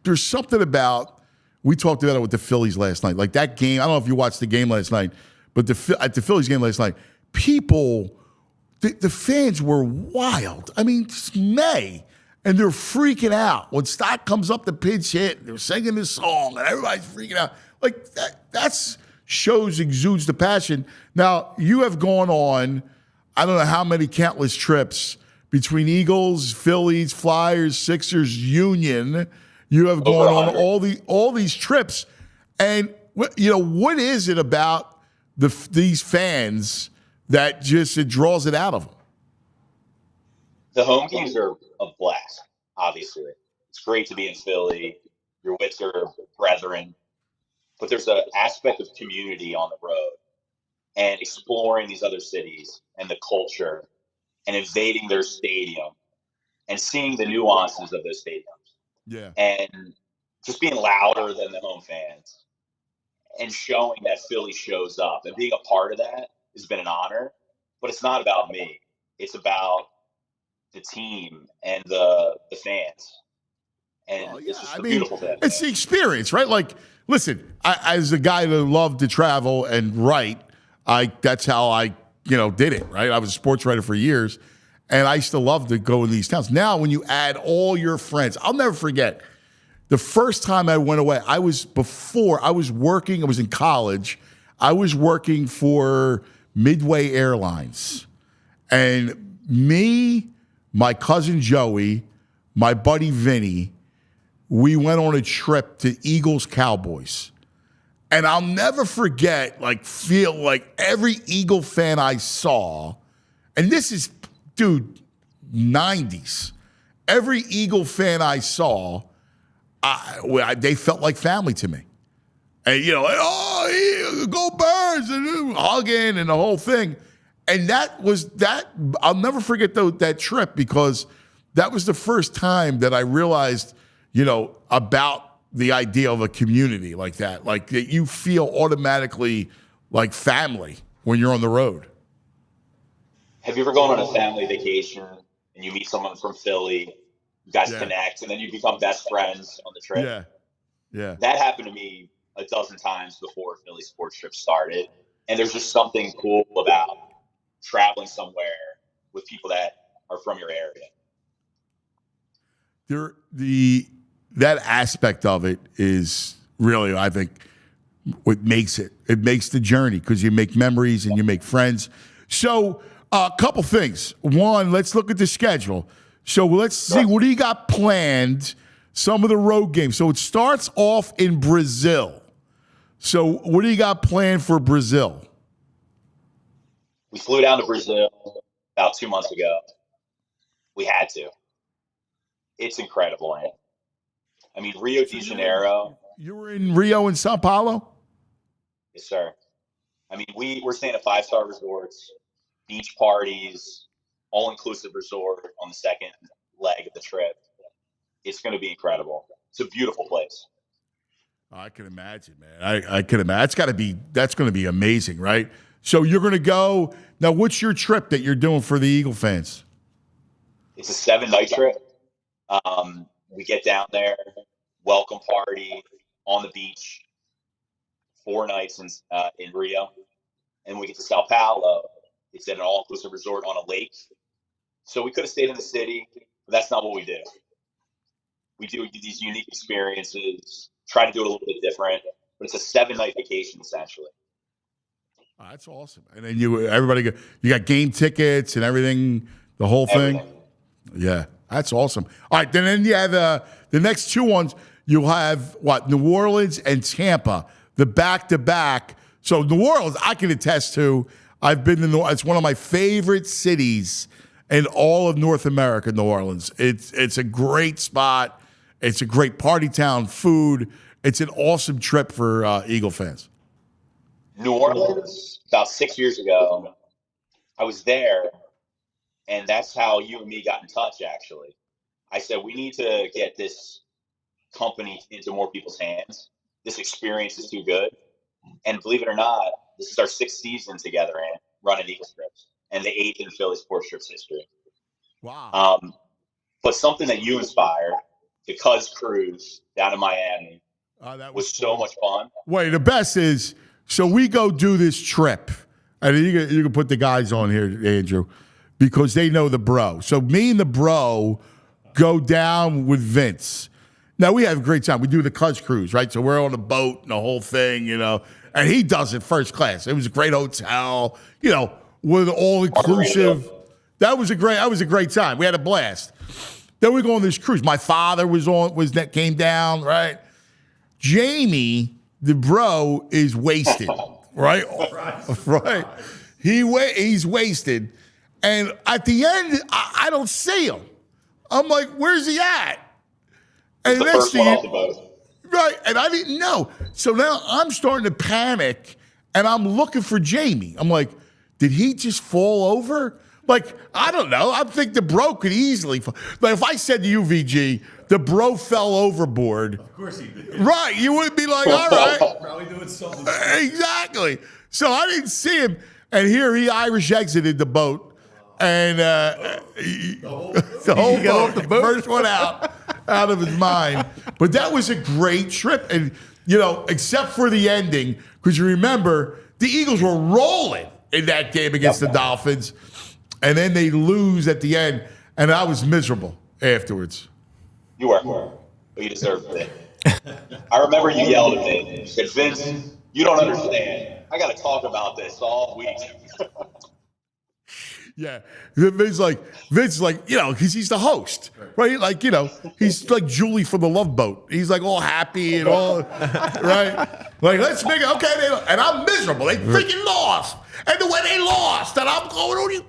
there's something about, we talked about it with the Phillies last night. Like, that game, I don't know if you watched the game last night, but at the Phillies game last night, the fans were wild. I mean, it's May. and they're freaking out. When Stott comes up the pinch hit, they're singing this song, and everybody's freaking out. Like, that's exudes the passion. Now, you have gone on, I don't know how many countless trips between Eagles, Phillies, Flyers, Sixers, Union. You have gone on all these trips. And, what is it about these fans that just it draws it out of them? The home games are a blast, obviously. It's great to be in Philly. You're with your brethren. But there's an aspect of community on the road and exploring these other cities and the culture and invading their stadium and seeing the nuances of those stadiums. Yeah. And just being louder than the home fans and showing that Philly shows up and being a part of that has been an honor. But it's not about me. It's about the team and the fans. And it's just a beautiful thing. It's the experience, right? Like, listen, I, as a guy that loved to travel and write, that's how I, did it, right? I was a sports writer for years, and I used to love to go in these towns. Now, when you add all your friends, I'll never forget the first time I went away. I was working, I was in college. I was working for Midway Airlines. And me, my cousin Joey, my buddy Vinny, we went on a trip to Eagles Cowboys. And I'll never forget, feel like every Eagle fan I saw, and this is, dude, 90s. Every Eagle fan I saw, they felt like family to me. And, go Birds, and hugging and the whole thing. And I'll never forget that trip, because that was the first time that I realized, about the idea of a community like that. Like, that you feel automatically like family when you're on the road. Have you ever gone on a family vacation and you meet someone from Philly, you guys connect, and then you become best friends on the trip? Yeah. That happened to me a dozen times before Philly sports trips started. And there's just something cool about traveling somewhere with people that are from your area. That aspect of it is really, I think, what makes it. It makes the journey, because you make memories and you make friends. So a couple things. One, let's look at the schedule. So let's see, what do you got planned? Some of the road games. So it starts off in Brazil. So what do you got planned for Brazil? We flew down to Brazil about 2 months ago. We had to. It's incredible, man. I mean, Rio de Janeiro. You were in Rio and Sao Paulo? Yes, sir. I mean, we're staying at 5-star resorts, beach parties, all-inclusive resort on the second leg of the trip. It's going to be incredible. It's a beautiful place. I can imagine, man. I can imagine. That's going to be amazing, right? So you're going to go. Now, what's your trip that you're doing for the Eagle fans? It's a 7-night trip. We get down there, welcome party on the beach, 4 nights in Rio. And we get to Sao Paulo. It's at an all-inclusive resort on a lake. So we could have stayed in the city, but that's not what we do. We do these unique experiences, try to do it a little bit different, but it's a 7-night vacation, essentially. Oh, that's awesome. And then you got game tickets and everything, the whole thing? Everything. Yeah, that's awesome. All right, then you have the next 2 ones. You'll have, New Orleans and Tampa, the back-to-back. So New Orleans, I can attest to. I've been to it's one of my favorite cities in all of North America, New Orleans. It's a great spot. It's a great party town, food. It's an awesome trip for Eagle fans. New Orleans, about 6 years ago, I was there, and that's how you and me got in touch, actually. I said, we need to get this company into more people's hands. This experience is too good. And believe it or not, this is our 6th season together and running Eagle Strips, and the 8th in Philly Sports Strips history. Wow. But something that you inspired, the Cuz Cruise down in Miami, that was so much fun. Wait, the best is, so we go do this trip, and you can put the guys on here, Andrew, because they know the bro. So me and the bro go down with Vince. Now, we have a great time. We do the Cuz Cruise, right? So we're on a boat and the whole thing, and he does it first class. It was a great hotel, with all inclusive. That was a great time. We had a blast. Then we go on this cruise. My father came down, right? Jamie, the bro, is wasted, right? Right. He's wasted. And at the end, I don't see him. I'm like, where's he at? And the first one off the boat. Right, and I didn't know. So now I'm starting to panic, and I'm looking for Jamie. I'm like, did he just fall over? Like, I don't know. I think the bro could easily fall. Like, if I said to you, VG, the bro fell overboard. Of course he did. Right, you would be like, all right. Probably doing something. Exactly. So I didn't see him, and here he Irish exited the boat. And the whole boat, the first one out of his mind. But that was a great trip. And, except for the ending, because you remember, the Eagles were rolling in that game against the Dolphins. And then they lose at the end. And I was miserable afterwards. You were. But you deserved it. I remember you yelled at me. You said, Vince, you don't understand. I got to talk about this all week. Yeah, Vince like, because he's the host, right? Like, he's like Julie from the Love Boat. He's like all happy and all, right? Like, let's make it, okay. And I'm miserable. They freaking lost. And the way they lost, and I'm going,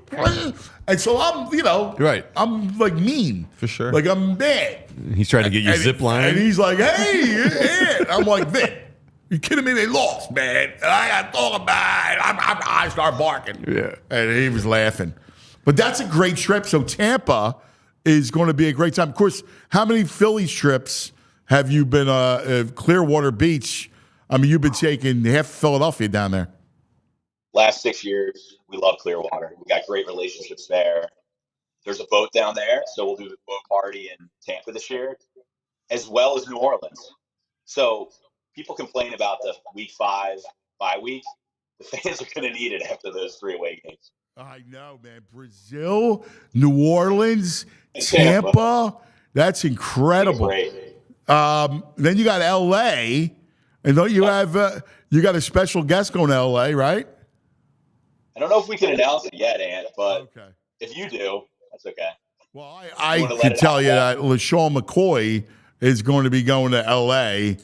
and so I'm, right. I'm like mean. For sure. Like, I'm mad. He's trying to get you zip line. And he's like, hey, yeah. I'm like, Vince. You kidding me? They lost, man. And I got to talk about it. I start barking. Yeah. And he was laughing. But that's a great trip. So Tampa is going to be a great time. Of course, how many Phillies trips have you been, Clearwater Beach? I mean, you've been taking half Philadelphia down there. Last 6 years, we love Clearwater. We got great relationships there. There's a boat down there, so we'll do the boat party in Tampa this year, as well as New Orleans. So people complain about the week 5 bye week. The fans are going to need it after those 3 away games. I know, man. Brazil, New Orleans, Tampa. That's incredible. Then you got L.A., and don't you have you got a special guest going to L.A., right? I don't know if we can announce it yet, Ant, but if you do, that's okay. Well, I can tell you that LaShawn McCoy is going to be going to L.A.,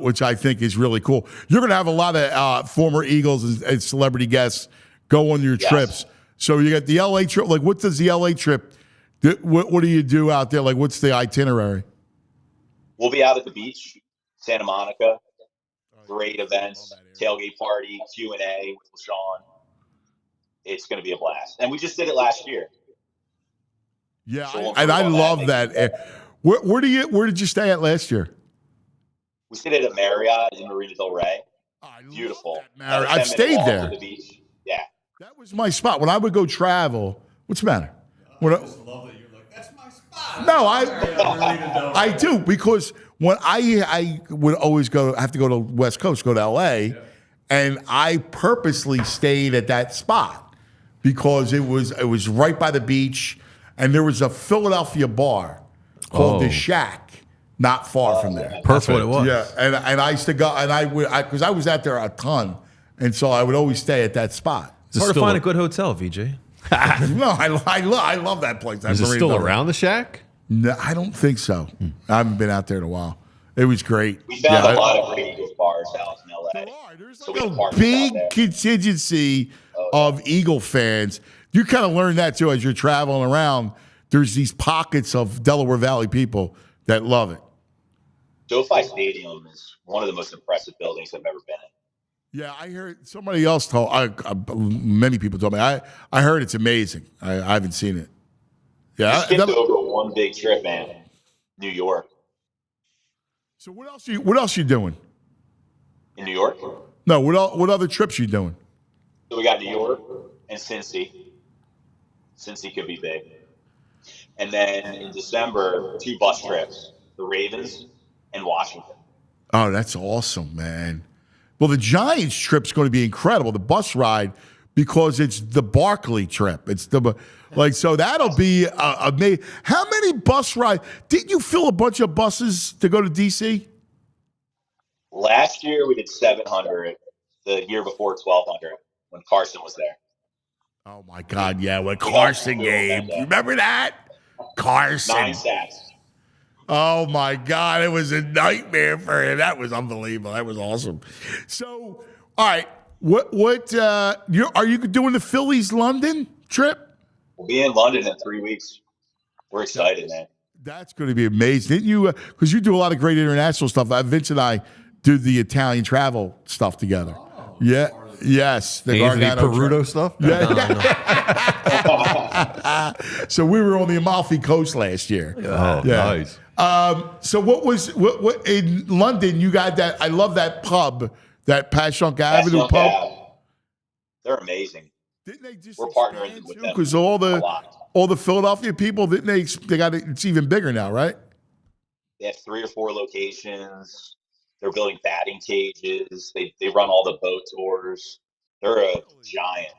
which I think is really cool. You're going to have a lot of former Eagles and celebrity guests go on your trips. So you got the L.A. trip. Like, what does the L.A. trip, what do you do out there? Like, what's the itinerary? We'll be out at the beach, Santa Monica. Great events, tailgate party, Q&A with LaShawn. It's going to be a blast. And we just did it last year. Yeah, so I love that. Where did you stay at last year? We stayed at a Marriott in Marina del Rey. Beautiful. I've stayed there. The beach. Yeah. That was my spot. When I would go travel, what's the matter? I just love that you're like, that's my spot. No, I do, because when I would always have to go to West Coast, go to L.A., and I purposely stayed at that spot because it was right by the beach, and there was a Philadelphia bar called The Shack not far from there. That's what it was. Yeah, and I used to go, and because I was out there a ton, and so I would always stay at that spot. It's hard to find a good hotel, VJ. No, I love that place. Is it still around the Shack? No, I don't think so. I haven't been out there in a while. It was great. We found a lot of great Eagles bars out in LA. There's like a big contingency of Eagle fans. You kind of learn that too as you're traveling around. There's these pockets of Delaware Valley people that love it. SoFi Stadium is one of the most impressive buildings I've ever been in. Yeah, I heard somebody else told. Many people told me. I heard it's amazing. I haven't seen it. Yeah, I skipped over one big trip in New York. So what else you doing? In New York? No, what other trips you doing? So we got New York and Cincy. Cincy could be big. And then in December, 2 bus trips, the Ravens and Washington. Oh, that's awesome, man. Well, the Giants trip's going to be incredible. The bus ride, because it's the Barkley trip. It's the so that'll be amazing. How many bus rides? Didn't you fill a bunch of buses to go to DC? Last year we did 700. The year before 1,200 when Carson was there. Oh my God! Yeah, when Carson game, you remember that? Carson 9 sacks. Oh my God, it was a nightmare for him. That was unbelievable. That was awesome. So, all right, are you doing the Phillies London trip? We'll be in London in 3 weeks. We're excited, man. That's going to be amazing. Didn't you? Because you do a lot of great international stuff. Vince and I do the Italian travel stuff together. Yeah. Yes. The Anthony Gargano Peruto stuff? Yeah. So we were on the Amalfi Coast last year. Oh, yeah. Nice. So what in London, you got that, I love that pub, that Passyunk Avenue pub. Ave. They're amazing. Didn't they just We're partnering with them because all the Philadelphia people, didn't they got it, it's even bigger now, right? They have 3 or 4 locations. They're building batting cages. They run all the boat tours. They're a giant.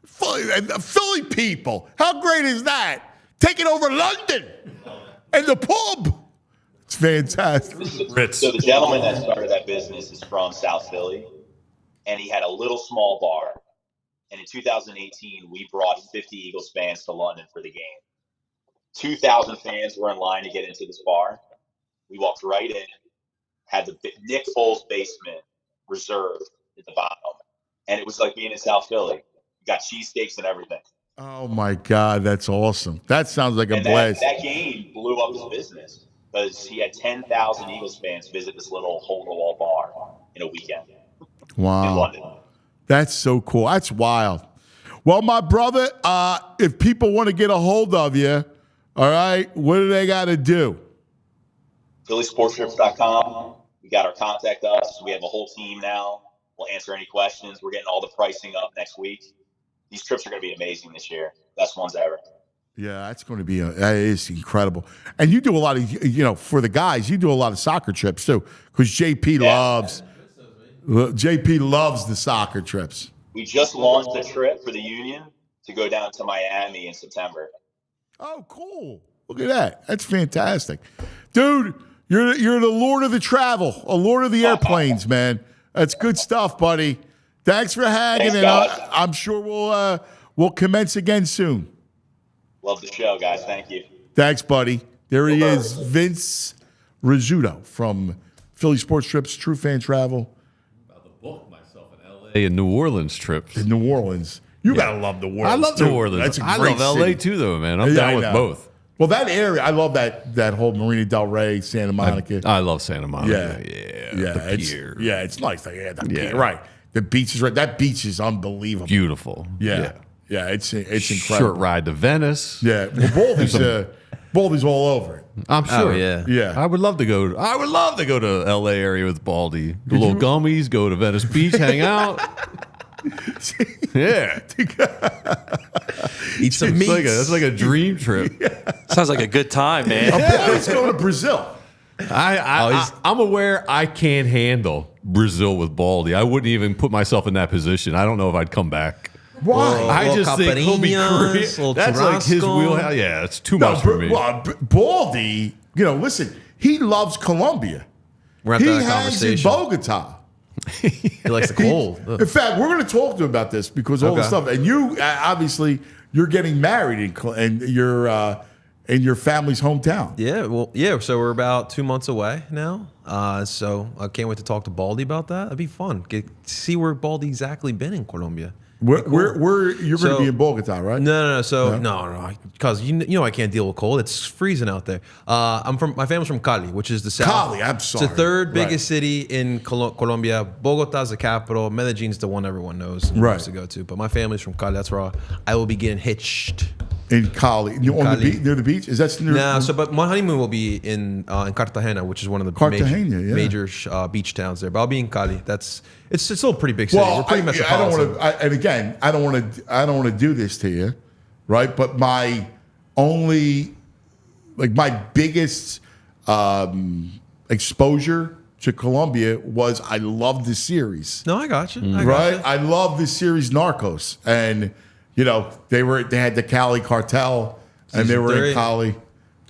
Philly people, how great is that? Taking over London and the pub. It's fantastic. So the gentleman that started that business is from South Philly, and he had a little small bar. And in 2018, we brought 50 Eagles fans to London for the game. 2,000 fans were in line to get into this bar. We walked right in, had the Nick Foles basement reserved at the bottom. And it was like being in South Philly. You got cheesesteaks and everything. Oh, my God. That's awesome. That sounds like a and blast. That game blew up his business because he had 10,000 Eagles fans visit this little hole-in-the-wall bar in a weekend. Wow. In London. That's so cool. That's wild. Well, my brother, if people want to get a hold of you, all right, what do they got to do? PhillySportsTrips.com. We got our contact us. We have a whole team now. We'll answer any questions. We're getting all the pricing up next week. These trips are going to be amazing this year. Best ones ever. Yeah, that's going to be that is incredible. And you do a lot of, for the guys, you do a lot of soccer trips too, because JP loves the soccer trips. We just launched a trip for the Union to go down to Miami in September. Oh, cool. Look at that. That's fantastic. Dude, you're the Lord of the travel, a Lord of the airplanes, man. That's good stuff, buddy. Thanks for hanging, and I'm sure we'll commence again soon. Love the show, guys. Thank you. Thanks, buddy. There he is, Vince Rizzuto from Philly Sports Trips, Truefan Travel. About to book myself an LA and New Orleans trips. In New Orleans. You gotta love New Orleans. I love too. New Orleans. That's a I great love LA city. too, though, man. I'm down with both. Well, that area, I love that whole Marina Del Rey, Santa Monica. I love Santa Monica. The pier. It's nice. The pier, right. The beach is right. That beach is unbelievable. Beautiful. Yeah, it's incredible. Short ride to Venice. Yeah, well, Baldy's all over it. I'm sure. Oh, yeah. I would love to go. I would love to go to L.A. area with Baldy. The little gummies. Go to Venice Beach. Hang out. Yeah. Eat some meats. That's like a dream trip. Sounds like a good time, man. Baldy's going to Brazil. I'm aware I can't handle Brazil with Baldy. I wouldn't even put myself in that position. I don't know if I'd come back. Why? I just think he'll be caipirinhas, great. That's like his wheelhouse. Yeah, it's too much for me. Well, Baldy, listen, he loves Colombia. We're at He that hangs in conversation. Bogota. He likes the cold. In fact, we're going to talk to him about this because all the stuff. And you, obviously, you're getting married in your family's hometown. Yeah. So we're about 2 months away now. So I can't wait to talk to Baldy about that. That'd be fun. See where Baldy exactly been in Colombia. You're going to be in Bogota, right? No. So no, because you know I can't deal with cold. It's freezing out there. My family's from Cali, which is the south. Cali, I'm sorry. It's the third biggest city in Colombia. Bogota's the capital. Medellin's the one everyone knows and wants to go to. But my family's from Cali. That's where I will be getting hitched. In Cali, near the beach. Is that near? No, but my honeymoon will be in Cartagena, which is one of the major beach towns there. But I'll be in Cali. It's still a pretty big city. We're pretty metropolitan. I don't want to do this to you, right? But my biggest exposure to Colombia was I loved the series. No, I got you. I love the series Narcos, and they had the Cali cartel, and they were in Cali.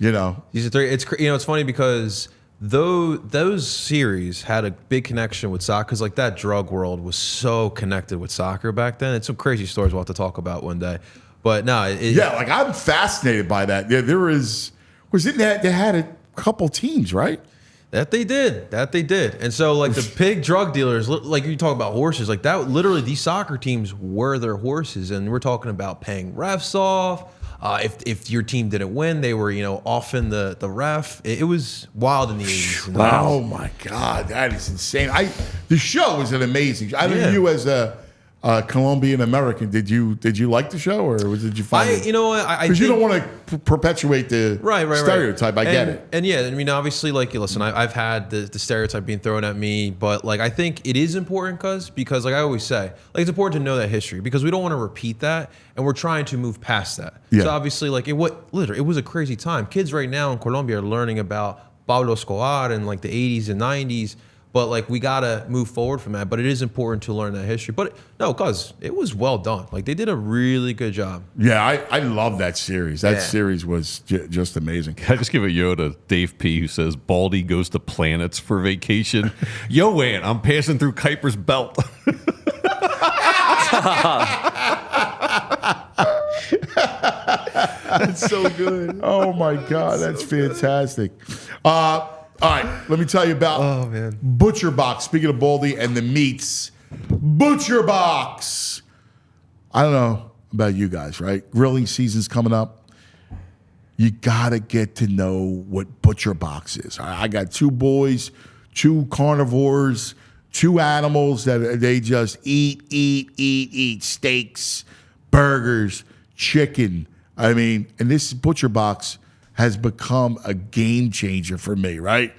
Season 3. It's funny because those series had a big connection with soccer, because like that drug world was so connected with soccer back then. It's some crazy stories we'll have to talk about one day. But no, like I'm fascinated by that. They had a couple teams, right? That they did. And so like the big drug dealers, like you talk about horses, like that, literally these soccer teams were their horses. And we're talking about paying refs off. If your team didn't win, they were, offing the ref. It was wild in the 80s. Oh my God, that is insane. The show was an amazing show. I don't know, you as a Colombian American, did you like the show, or did you find it? Because you don't want to perpetuate the stereotype. I get it. And yeah, I mean, obviously, like, listen, I've had the stereotype being thrown at me, but like, I think it is important because like I always say, like, it's important to know that history, because we don't want to repeat that, and we're trying to move past that. Yeah. So obviously, like, it was a crazy time. Kids right now in Colombia are learning about Pablo Escobar and like the 80s and 90s. But like, we gotta move forward from that. But it is important to learn that history. But no, cause it was well done. Like, they did a really good job. Yeah, I love that series. That series was just amazing. I just give a yo to Dave P, who says Baldy goes to planets for vacation. Yo, Ant, I'm passing through Kuiper's belt. That's so good. Oh my God, that's fantastic. All right, let me tell you about Butcher Box. Speaking of Baldy and the meats, Butcher Box. I don't know about you guys, right? Grilling season's coming up. You got to get to know what Butcher Box is. I got two boys, two carnivores, two animals that they just eat steaks, burgers, chicken. I mean, and this Butcher Box has become a game changer for me, right?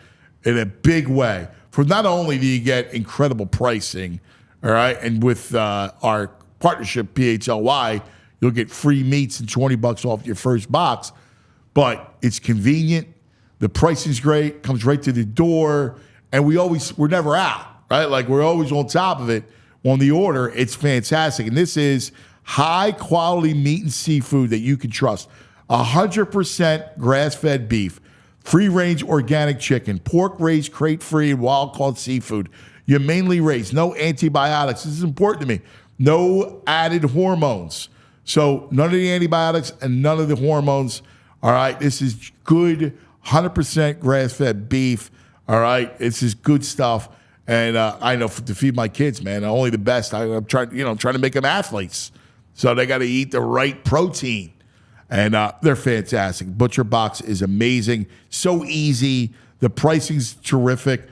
In a big way. For not only do you get incredible pricing, all right, and with our partnership, PHLY, you'll get free meats and $20 off your first box, but it's convenient. The pricing's great, comes right to the door, and we're never out, right? Like, we're always on top of it on the order. It's fantastic. And this is high quality meat and seafood that you can trust. 100% grass-fed beef, free-range organic chicken, pork-raised, crate-free, and wild-caught seafood. You mainly raise. No antibiotics. This is important to me. No added hormones. So none of the antibiotics and none of the hormones. All right, this is good 100% grass-fed beef. All right, this is good stuff. And I know to feed my kids, man, only the best. I'm trying to make them athletes. So they got to eat the right protein. And they're fantastic. Butcher Box is amazing. So easy. The pricing's terrific.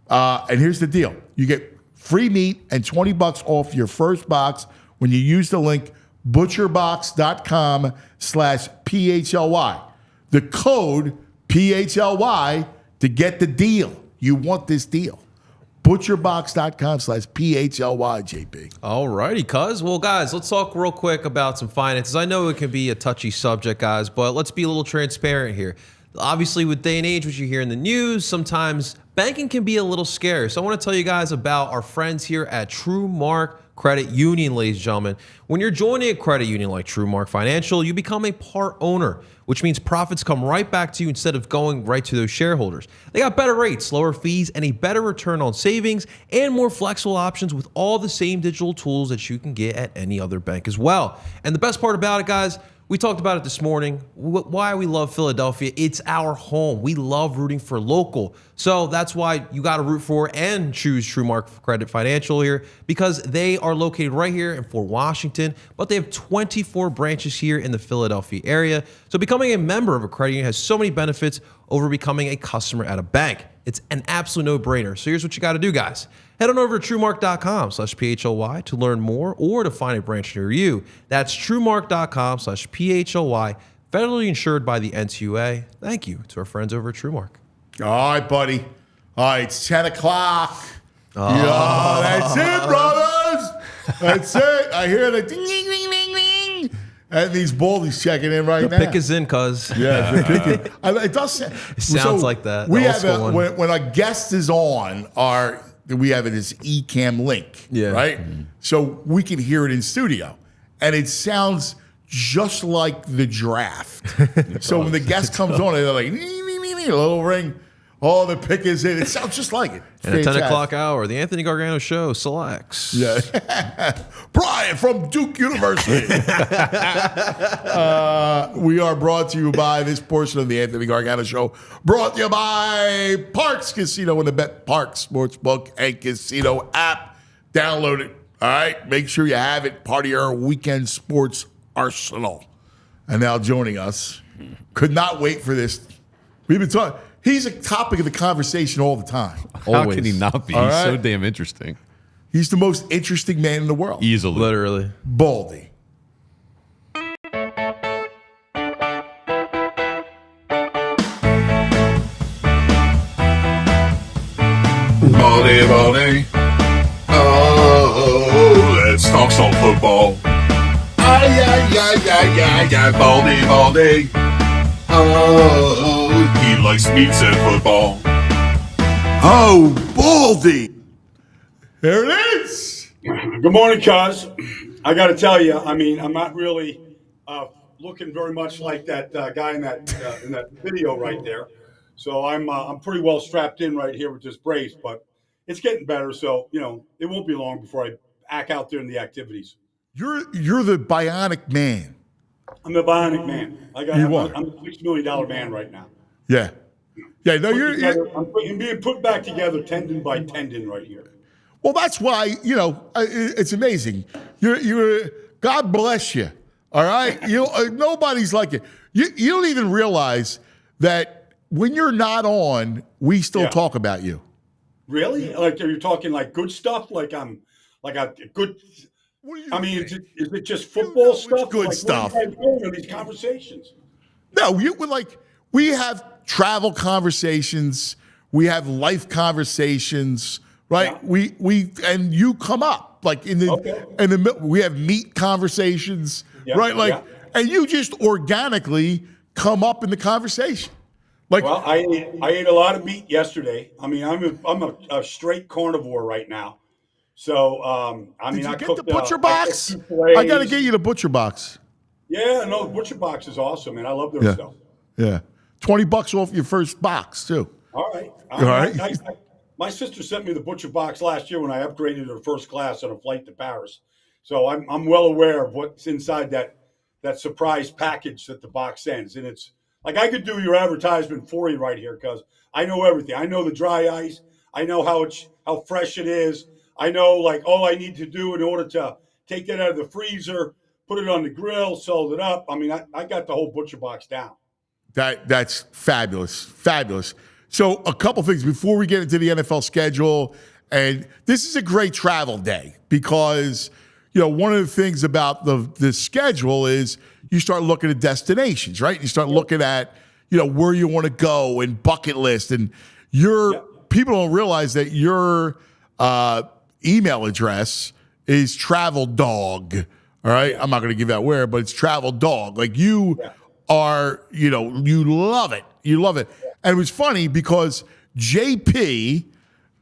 And here's the deal. You get free meat and $20 off your first box when you use the link butcherbox.com/PHLY. The code PHLY to get the deal. You want this deal. Butcherbox.com/PHLY, JP. All righty, cuz. Well, guys, let's talk real quick about some finances. I know it can be a touchy subject, guys, but let's be a little transparent here. Obviously, with day and age, what you hear in the news, sometimes banking can be a little scary. So I want to tell you guys about our friends here at TrueMark Credit Union, ladies and gentlemen. When you're joining a credit union like TrueMark Financial, you become a part owner, which means profits come right back to you instead of going right to those shareholders. They got better rates, lower fees, and a better return on savings, and more flexible options with all the same digital tools that you can get at any other bank as well. And the best part about it, guys, we talked about it this morning, why we love Philadelphia. It's our home. We love rooting for local. So that's why you got to root for and choose TrueMark Credit Financial here, because they are located right here in Fort Washington, but they have 24 branches here in the Philadelphia area. So becoming a member of a credit union has so many benefits over becoming a customer at a bank. It's an absolute no-brainer. So here's what you got to do, guys. Head on over to TrueMark.com/PHLY to learn more or to find a branch near you. That's TrueMark.com/PHLY, federally insured by the NCUA. Thank you to our friends over at TrueMark. All right, buddy. All right, it's 10 o'clock. Oh. Yeah, that's it, brothers. That's it. I hear the ding, ding, ding, ding, ding. And these Baldy's checking in right The now. pick is in, cuz. Yeah, the pick is, it does. It sounds like that. We The old have school one. when a guest is on, we have this eCam link, Yeah. right? So we can hear it in studio, and it sounds just like the draft. So when the guest comes on, they're like, nee, nee, nee, nee, a little ring. Oh, the pick is in. It sounds just like it. And at 10 o'clock hour, the Anthony Gargano Show selects. Yeah. Brian from Duke University. We are brought to you by this portion of the Anthony Gargano Show. Brought to you by Parks Casino and the Bet Parks Sportsbook and Casino app. Download it. All right. Make sure you have it. Part of your weekend sports arsenal. And now joining us. Could not wait for this. We've been talking. He's a topic of the conversation all the time. How can he not be? All He's right. so damn interesting. He's the most interesting man in the world. Easily. Literally. Baldy. Baldy, Baldy. Oh, let's talk some football. Ay, ay, ay, ay, ay, ay, Baldy, Baldy. Oh, he likes meats and football. Oh, Baldy. There it is. Good morning, cuz. I got to tell you, I mean, I'm not really looking very much like that guy in that video right there. So I'm pretty well strapped in right here with this brace, but it's getting better. So it won't be long before I act out there in the activities. You're the bionic man. I'm the bionic man. I'm a $6 million man right now. Yeah. Yeah. No, you're I'm being put back together tendon by tendon right here. well, that's why, it's amazing. You're God bless you. All right. Nobody's like you. You don't even realize that when you're not on, we still talk about you. Really? Like, are you talking like good stuff? Like I'm like a good. What do you I mean, think? is it just football it's stuff? good Like, stuff. What are you guys doing in these conversations? No, we have travel conversations, we have life conversations, right? Yeah. We and you come up like in the middle. We have meat conversations, right? Like, and you just organically come up in the conversation. Like, Well, I ate a lot of meat yesterday. I mean, I'm a straight carnivore right now. So I mean, did you I get cooked the butcher I box? cooked fillets. I got to get you the butcher box. Yeah, no, the butcher box is awesome, man. I love their stuff. Yeah, $20 off your first box too. All right. All right. My sister sent me the butcher box last year when I upgraded her first class on a flight to Paris. So I'm well aware of what's inside that surprise package that the box sends. And it's like I could do your advertisement for you right here because I know everything. I know the dry ice. I know how fresh it is. I know like all I need to do in order to take it out of the freezer, put it on the grill, salt it up. I mean, I got the whole butcher box down. That's fabulous. Fabulous. So a couple things before we get into the NFL schedule, and this is a great travel day because, one of the things about the schedule is you start looking at destinations, right? You start looking at, where you want to go and bucket list. And people don't realize that your email address is Travel Dog. All right. I'm not going to give out where, but it's Travel Dog. Like you are, you love it. You love it. And it was funny because JP,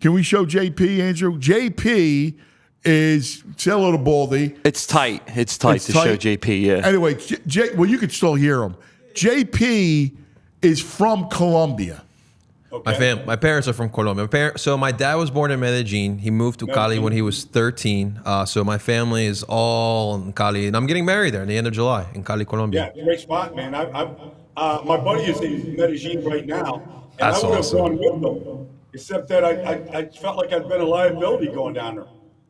can we show JP, Andrew? JP is, say hello to Baldy. It's tight. It's tight to show JP, yeah. Anyway, well, you could still hear him. JP is from Colombia. Okay. My parents are from Colombia. So my dad was born in Medellin. He moved to Cali when he was 13. So my family is all in Cali, and I'm getting married there at the end of July in Cali, Colombia. Yeah, great spot, man. My buddy is in Medellin right now, and That's I would have awesome. gone with them, except that I felt like I'd been a liability going down there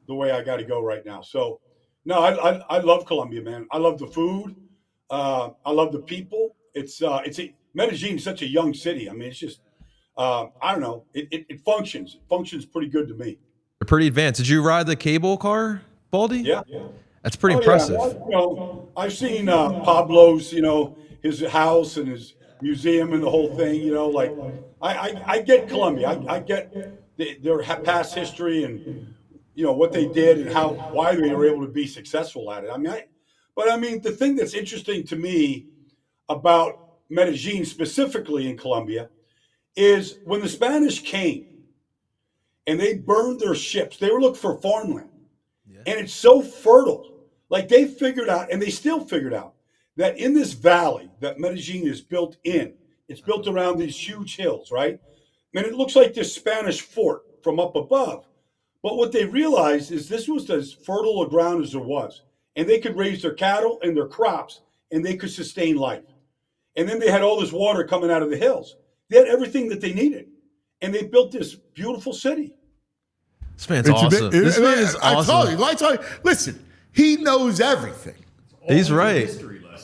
the way I got to go right now. So, no, I love Colombia, man. I love the food. I love the people. Medellin is such a young city. I mean, it's just I don't know. It functions. It functions pretty good to me. They're pretty advanced. Did you ride the cable car, Baldy? Yeah. That's pretty Oh, impressive. Yeah. Well, I've seen Pablo's, his house and his museum and the whole thing. Like I get Colombia. I get their past history and what they did and why they were able to be successful at it. I mean, But I mean, the thing that's interesting to me about Medellin, specifically in Colombia, is when the Spanish came and they burned their ships, they were looking for farmland. Yeah. And it's so fertile. Like they figured out, and they still figured out, that in this valley that Medellin is built in, it's built around these huge hills, right? And it looks like this Spanish fort from up above. But what they realized is this was as fertile a ground as there was. And they could raise their cattle and their crops, and they could sustain life. And then they had all this water coming out of the hills. They had everything that they needed. And they built this beautiful city. This man's awesome. This man is awesome. I tell you, listen, he knows everything. He's right.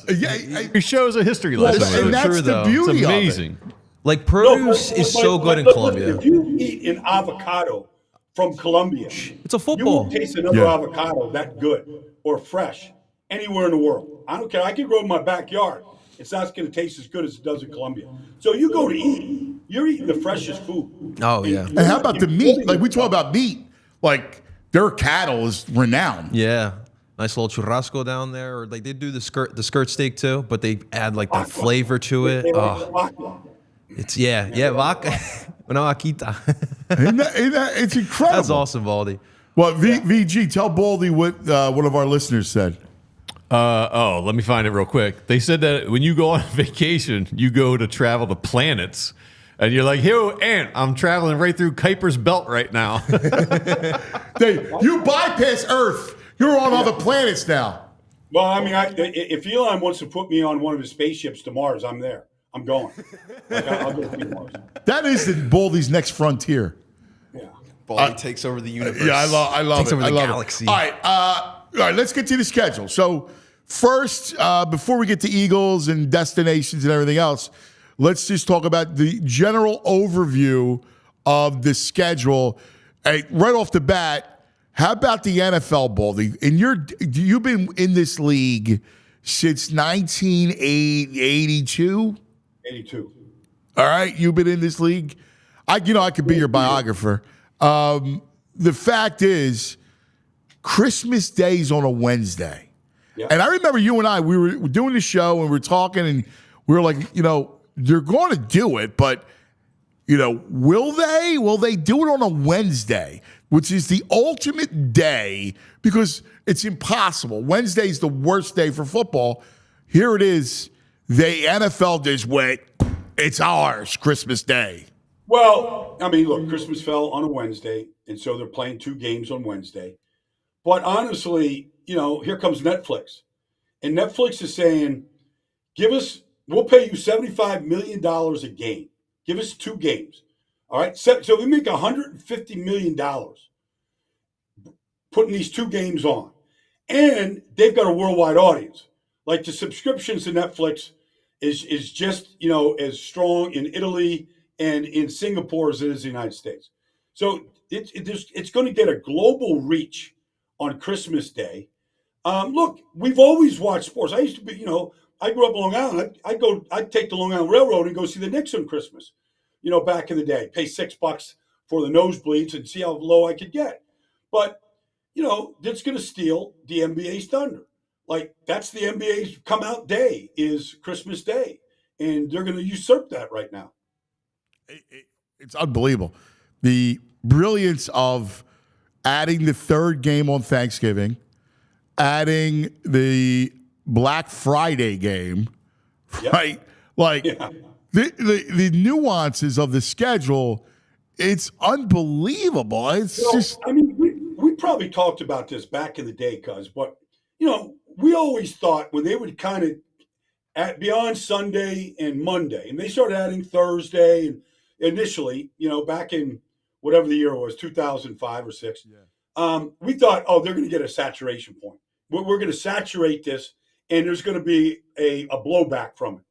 He shows a history lesson. And that's the beauty it's amazing. of it. Like produce is so good in Colombia. If you eat an avocado from Colombia, it's a football. You won't taste another avocado that good or fresh anywhere in the world. I don't care. I can grow in my backyard. It's not going to taste as good as it does in Colombia. So you go to eat, you're eating the freshest food. Oh, yeah. And how about the meat? Like we talk about meat, like their cattle is renowned. Yeah. Nice little churrasco down there. Or like they do the skirt steak too, but they add like that flavor to it. It's vaca. Una vaquita. It's incredible. That's awesome, Baldy. Well, VG, tell Baldy what one of our listeners said. Let me find it real quick. They said that when you go on vacation, you go to travel to planets. And you're like, hey, Ant, I'm traveling right through Kuiper's Belt right now. You bypass Earth. You're on other planets now. Well, I mean, if Elon wants to put me on one of his spaceships to Mars, I'm there. I'm going. I'll go to Mars. That is Baldy's next frontier. Yeah. Baldy takes over the universe. Yeah, I love takes it. over the galaxy. All right, let's get to the schedule. So first, before we get to Eagles and destinations and everything else, let's just talk about the general overview of the schedule. Hey, right off the bat, how about the NFL, Baldy? And you've been in this league since 1982? 82. All right, you've been in this league. I could be your biographer. The fact is, Christmas Day is on a Wednesday. Yeah. And I remember you and I, we were doing the show and we were talking and we were like, they're going to do it, but, will they? Will they do it on a Wednesday, which is the ultimate day because it's impossible. Wednesday is the worst day for football. Here it is. The NFL just went, it's ours, Christmas Day. Well, I mean, look, Christmas fell on a Wednesday, and so they're playing 2 games on Wednesday. But honestly, here comes Netflix. And Netflix is saying, we'll pay you $75 million a game. Give us 2 games. All right? So we make $150 million putting these 2 games on. And they've got a worldwide audience. Like the subscriptions to Netflix is just, as strong in Italy and in Singapore as it is in the United States. So it's going to get a global reach on Christmas Day. Look, we've always watched sports. I used to be, I grew up in Long Island. I'd take the Long Island Railroad and go see the Knicks on Christmas, back in the day. Pay $6 for the nosebleeds and see how low I could get. But, that's going to steal the NBA's thunder. Like, that's the NBA's come out day is Christmas Day. And they're going to usurp that right now. It's unbelievable. The brilliance of adding the 3rd game on Thanksgiving, adding the Black Friday game, right? Like the nuances of the schedule, it's unbelievable. It's just. I mean, we probably talked about this back in the day, cuz, but we always thought when they would kind of beyond Sunday and Monday, and they started adding Thursday, and initially, back in whatever the year was, 2005 or 6, we thought, they're going to get a saturation point. We're going to saturate this, and there's going to be a blowback from it.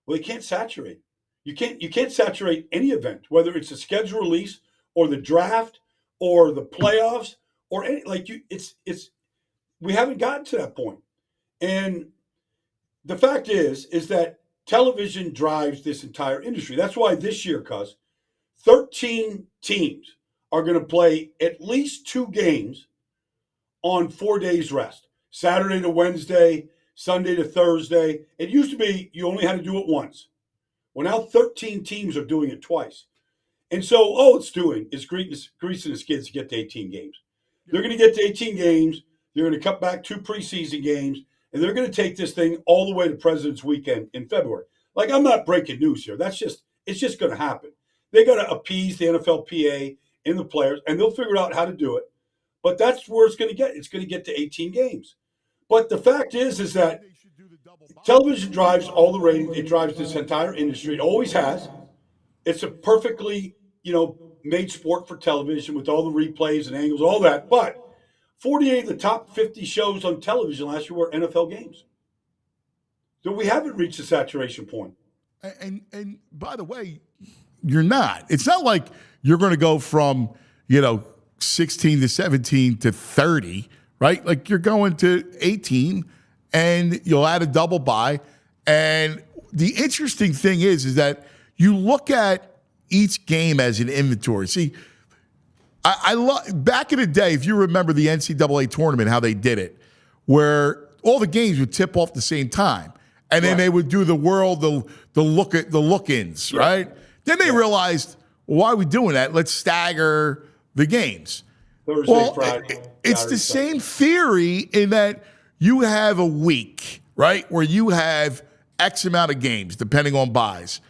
Well, they can't saturate. You can't saturate any event, whether it's a schedule release or the draft or the playoffs or any, we haven't gotten to that point. And the fact is that television drives this entire industry. That's why this year, 13 teams are going to play at least 2 games on 4 days rest. Saturday to Wednesday, Sunday to Thursday. It used to be you only had to do it once. Well, now 13 teams are doing it twice. And so all it's doing is greasing the skids to get to 18 games. They're going to get to 18 games. They're going to cut back 2 preseason games, and they're going to take this thing all the way to President's Weekend in February. Like, I'm not breaking news here. It's just going to happen. They got to appease the NFLPA and the players, and they'll figure out how to do it. But that's where it's going to get. It's going to get to 18 games. But the fact is that television drives all the ratings. It drives this entire industry. It always has. It's a perfectly, made sport for television with all the replays and angles, all that. But 48 of the top 50 shows on television last year were NFL games. So we haven't reached a saturation point. And by the way, you're not. It's not like you're going to go from, 16 to 17 to 30, right? Like you're going to 18 and you'll add a double bye. And the interesting thing is that you look at each game as an inventory. See, I love back in the day, if you remember the NCAA tournament, how they did it, where all the games would tip off the same time. And then they would do the look-ins, right? Then they realized, well, why are we doing that? Let's stagger the games. Thursday, Friday. It's the same theory in that you have a week, right, where you have X amount of games, depending on buys.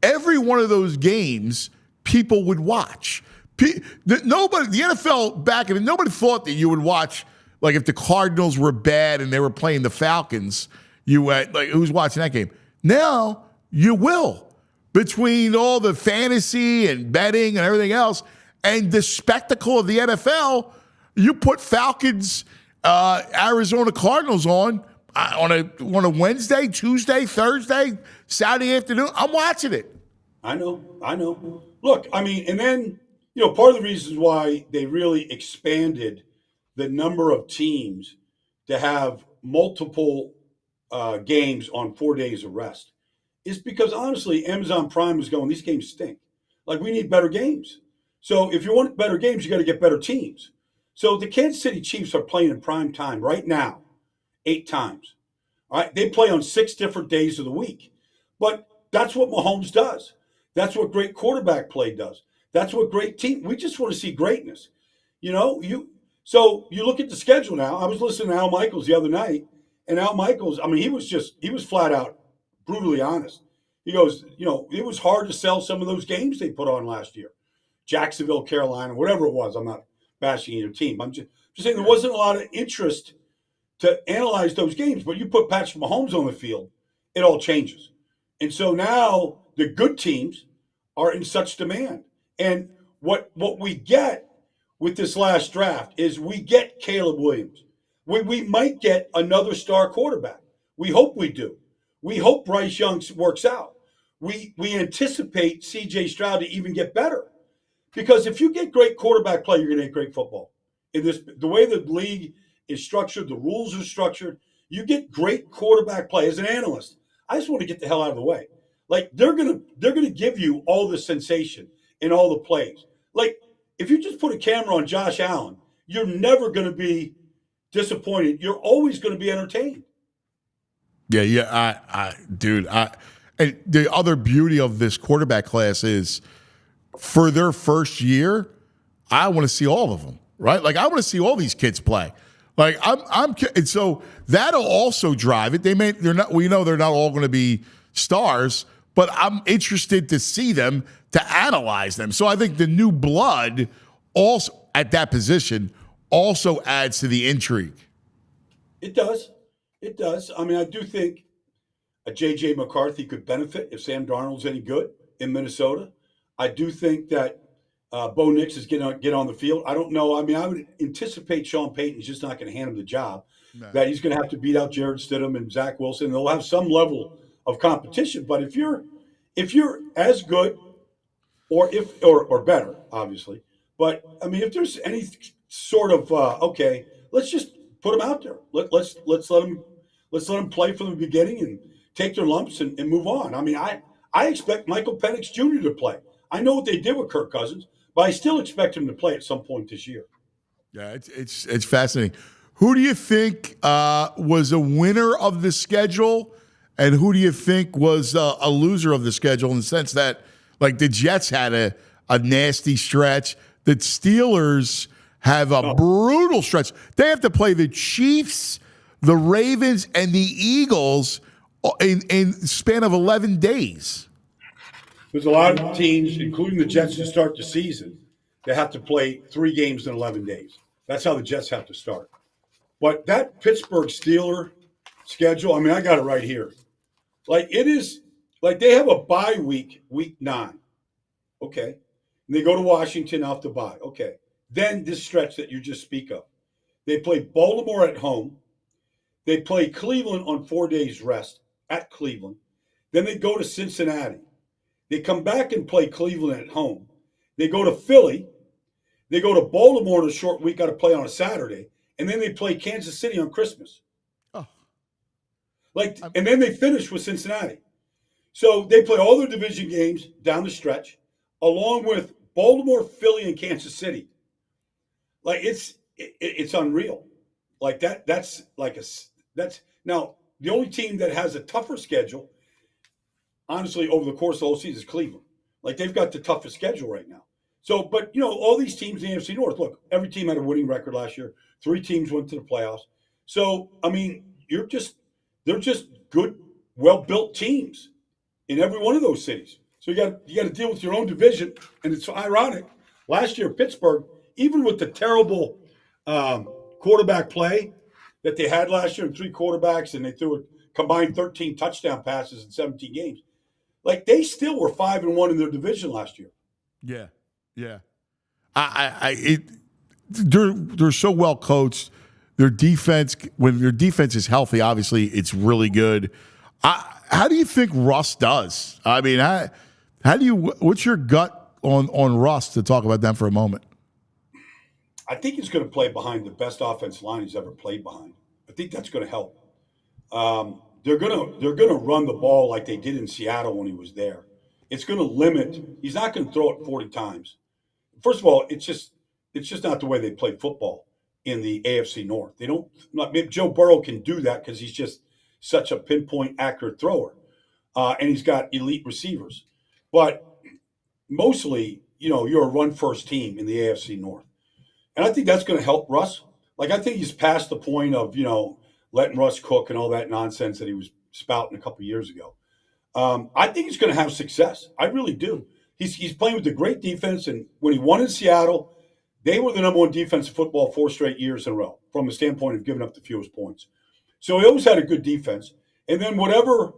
Every one of those games, people would watch. The NFL back in nobody thought that you would watch, like if the Cardinals were bad and they were playing the Falcons, you went, like, who's watching that game? Now you will. Between all the fantasy and betting and everything else, and the spectacle of the NFL, you put Falcons, Arizona Cardinals on a Wednesday, Tuesday, Thursday, Saturday afternoon. I'm watching it. I know. Look, and then, part of the reasons why they really expanded the number of teams to have multiple games on 4 days of rest is because, honestly, Amazon Prime is going, these games stink. Like, we need better games. So if you want better games, you got to get better teams. So the Kansas City Chiefs are playing in prime time right now, 8 times. All right, they play on 6 different days of the week. But that's what Mahomes does. That's what great quarterback play does. That's what great team. We just want to see greatness. So you look at the schedule now. I was listening to Al Michaels the other night, and Al Michaels, he was flat out brutally honest. He goes, it was hard to sell some of those games they put on last year. Jacksonville, Carolina, whatever it was. I'm not bashing either team. I'm just saying there wasn't a lot of interest to analyze those games. But you put Patrick Mahomes on the field, it all changes. And so now the good teams are in such demand. And what we get with this last draft is we get Caleb Williams. We might get another star quarterback. We hope we do. We hope Bryce Young works out. We anticipate C.J. Stroud to even get better. Because if you get great quarterback play, you're going to get great football. The way the league is structured, the rules are structured, you get great quarterback play. As an analyst, I just want to get the hell out of the way. Like, they're gonna give you all the sensation and all the plays. Like, if you just put a camera on Josh Allen, you're never going to be disappointed. You're always going to be entertained. Yeah. And the other beauty of this quarterback class is, for their first year, I want to see all of them, right? Like, I want to see all these kids play. Like, and so that'll also drive it. We know they're not all going to be stars, but I'm interested to see them, to analyze them. So I think the new blood also at that position also adds to the intrigue. It does. I do think a J.J. McCarthy could benefit if Sam Darnold's any good in Minnesota. I do think that Bo Nix is get on the field. I don't know. I would anticipate Sean Payton's just not going to hand him the job. No. That he's going to have to beat out Jared Stidham and Zach Wilson. They'll have some level of competition. But if you're as good or better, obviously. But if there's any sort of okay, let's just put them out there. Let's let them play from the beginning and take their lumps and move on. I expect Michael Penix Jr. to play. I know what they did with Kirk Cousins, but I still expect him to play at some point this year. Yeah, it's fascinating. Who do you think was a winner of the schedule, and who do you think was a loser of the schedule in the sense that, like, the Jets had a nasty stretch, the Steelers have a brutal stretch. They have to play the Chiefs, the Ravens, and the Eagles in span of 11 days. There's a lot of teams, including the Jets, to start the season, that have to play 3 games in 11 days. That's how the Jets have to start. But that Pittsburgh Steeler schedule, I mean, I got it right here. Like, it is, like, they have a bye week 9. Okay. And they go to Washington off the bye. Okay. Then this stretch that you just speak of. They play Baltimore at home. They play Cleveland on 4 days rest at Cleveland. Then they go to Cincinnati. They come back and play Cleveland at home. They go to Philly. They go to Baltimore in a short week, got to play on a Saturday. And then they play Kansas City on Christmas. Oh. And then they finish with Cincinnati. So they play all their division games down the stretch, along with Baltimore, Philly, and Kansas City. Like, it's unreal. Like that's now the only team that has a tougher schedule, honestly, over the course of the whole season is Cleveland. Like, they've got the toughest schedule right now. So, but all these teams in the AFC North, look, every team had a winning record last year. 3 teams went to the playoffs. So, I mean, they're just good, well-built teams in every one of those cities. So you got to deal with your own division, and it's ironic. Last year, Pittsburgh, even with the terrible quarterback play that they had last year, and 3 quarterbacks, and they threw a combined 13 touchdown passes in 17 games. Like, they still were 5-1 in their division last year. Yeah. They're so well coached. Their defense, when their defense is healthy, obviously it's really good. How do you think Russ does? I mean, what's your gut on Russ, to talk about them for a moment? I think he's going to play behind the best offensive line he's ever played behind. I think that's going to help. They're going to run the ball like they did in Seattle when he was there. It's going to limit. He's not going to throw it 40 times. First of all, it's just not the way they play football in the AFC North. They don't. Maybe Joe Burrow can do that because he's just such a pinpoint accurate thrower, and he's got elite receivers. But mostly, you're a run-first team in the AFC North. And I think that's going to help Russ. Like, I think he's past the point of, letting Russ cook and all that nonsense that he was spouting a couple of years ago. I think he's going to have success. I really do. He's playing with a great defense, and when he won in Seattle, they were the number 1 defense in football 4 straight years in a row from the standpoint of giving up the fewest points. So he always had a good defense. And then whatever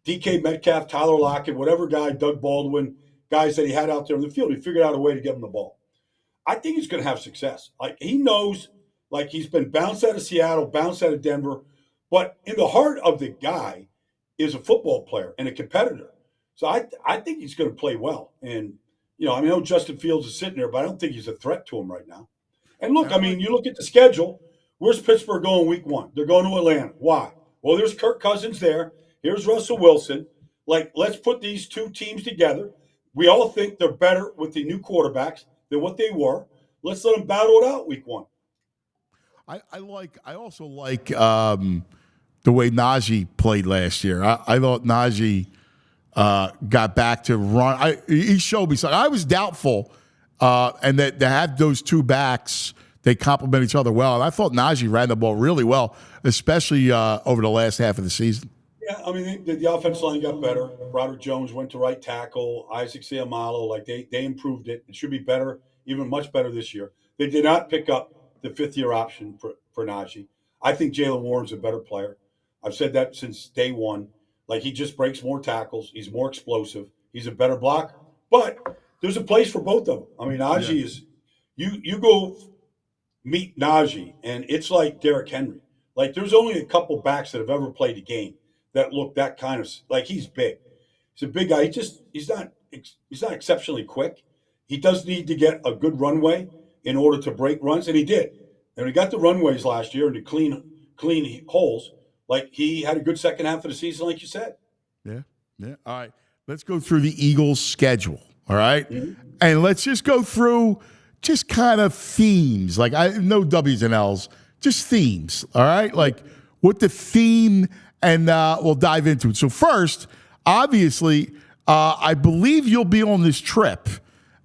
DK Metcalf, Tyler Lockett, whatever guy, Doug Baldwin, guys that he had out there in the field, he figured out a way to give him the ball. I think he's going to have success. Like, he knows, like, he's been bounced out of Seattle, bounced out of Denver, but in the heart of the guy is a football player and a competitor. So I think he's going to play well. And, I know Justin Fields is sitting there, but I don't think he's a threat to him right now. And look, I mean, you look at the schedule. Where's Pittsburgh going week 1? They're going to Atlanta. Why? Well, there's Kirk Cousins there. Here's Russell Wilson. Like, let's put these 2 teams together. We all think they're better with the new quarterbacks than what they were. Let's let them battle it out week 1. I also like the way Najee played last year. I thought Najee got back to run. He showed me something. I was doubtful, and that to have those 2 backs, they complement each other well. And I thought Najee ran the ball really well, especially over the last half of the season. Yeah, I mean, the offensive line got better. Broderick Jones went to right tackle. Isaac Seumalo, like they improved it. It should be better, even much better this year. They did not pick up the 5th-year option for Najee. I think Jalen Warren's a better player. I've said that since day one. Like, he just breaks more tackles. He's more explosive. He's a better blocker. But there's a place for both of them. I mean, Najee is – you go meet Najee, and it's like Derrick Henry. Like, there's only a couple backs that have ever played a game that look that kind of – like, he's big. He's a big guy. He's not exceptionally quick. He does need to get a good runway in order to break runs, and he did. And he got the runways last year and the clean holes. Like, he had a good second half of the season, like you said. Yeah. All right. Let's go through the Eagles' schedule, all right? Mm-hmm. And let's just go through just kind of themes. Like, I know W's and L's, just themes, all right? Like what the theme, and we'll dive into it. So first, obviously, I believe you'll be on this trip,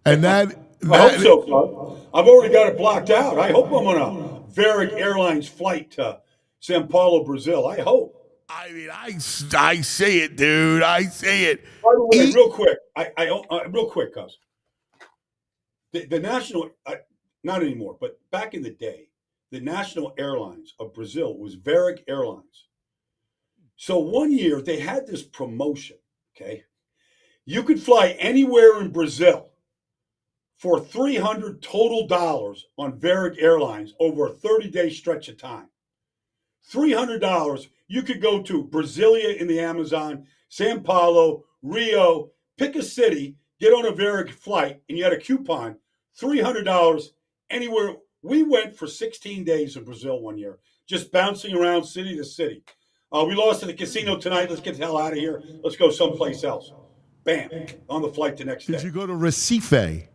and I hope so, bud. I've already got it blocked out. I hope I'm on a Varig Airlines flight to Sao Paulo, Brazil. I hope. I mean, I say it, dude. I say it. By the way, real quick, real quick, cuz the national, not anymore, but back in the day, the national airlines of Brazil was Varig Airlines. So one year they had this promotion. Okay, you could fly anywhere in Brazil for $300 total on Varig Airlines over a 30-day stretch of time. $300, you could go to Brasilia in the Amazon, Sao Paulo, Rio, pick a city, get on a Varig flight, and you had a coupon, $300 anywhere. We went for 16 days in Brazil one year, just bouncing around city to city. We lost at the casino tonight. Let's get the hell out of here. Let's go someplace else. Bam, on the flight the next day. Did you go to Recife?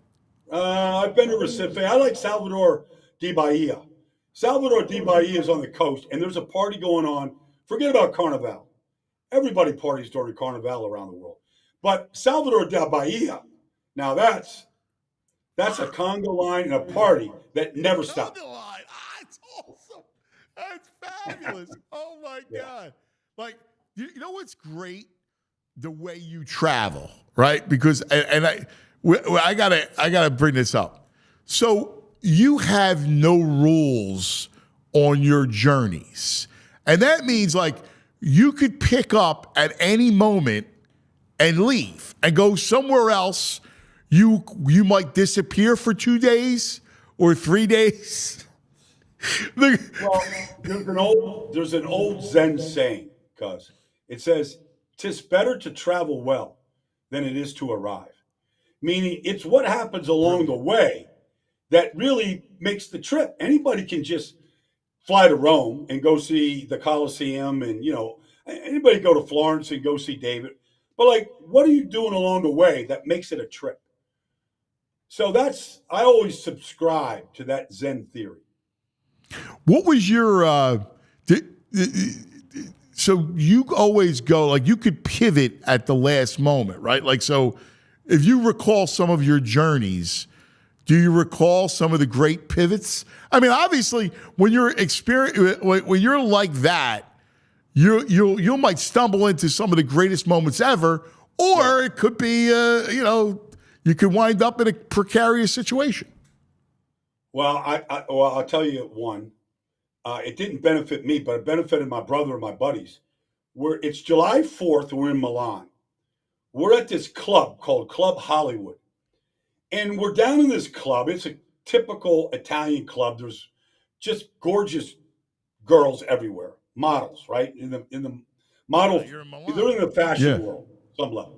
I've been to Recife. I like Salvador de Bahia. Salvador de Bahia is on the coast, and there's a party going on. Forget about Carnival. Everybody parties during Carnival around the world. But Salvador de Bahia, now that's a conga line and a party that never stops. Conga line. It's awesome. That's fabulous. Oh, my God. Like, you know what's great? The way you travel, right? Because, and I gotta bring this up. So you have no rules on your journeys, and that means like you could pick up at any moment and leave and go somewhere else. You might disappear for 2 days or 3 days. Well, there's an old Zen saying, cuz it says, "'Tis better to travel well than it is to arrive." Meaning it's what happens along the way that really makes the trip. Anybody can just fly to Rome and go see the Colosseum, and, anybody go to Florence and go see David. But, like, what are you doing along the way that makes it a trip? So I always subscribe to that Zen theory. What was your, so you always go, like you could pivot at the last moment, right? Like, so if you recall some of your journeys, do you recall some of the great pivots? I mean, obviously, when you're when you're like that, you might stumble into some of the greatest moments ever, or it could be, you could wind up in a precarious situation. Well, I'll tell you one. It didn't benefit me, but it benefited my brother and my buddies. It's July 4th. We're in Milan. We're at this club called Club Hollywood. And we're down in this club. It's a typical Italian club. There's just gorgeous girls everywhere, models, right? In the model, they're in the fashion world, some level.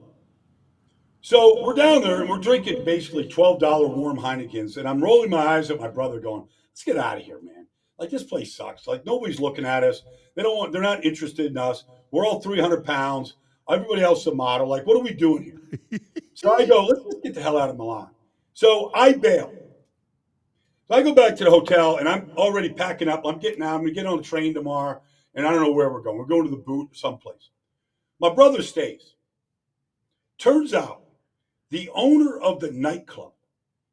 So we're down there and we're drinking basically $12 warm Heinekens, and I'm rolling my eyes at my brother, going, "Let's get out of here, man. Like, this place sucks. Like, nobody's looking at us. They're not interested in us. We're all 300 pounds. Everybody else is a model. Like, what are we doing here?" So I go, let's get the hell out of Milan. So I bail. So I go back to the hotel, and I'm already packing up. I'm getting out. I'm going to get on the train tomorrow, and I don't know where we're going. We're going to the boot or someplace. My brother stays. Turns out the owner of the nightclub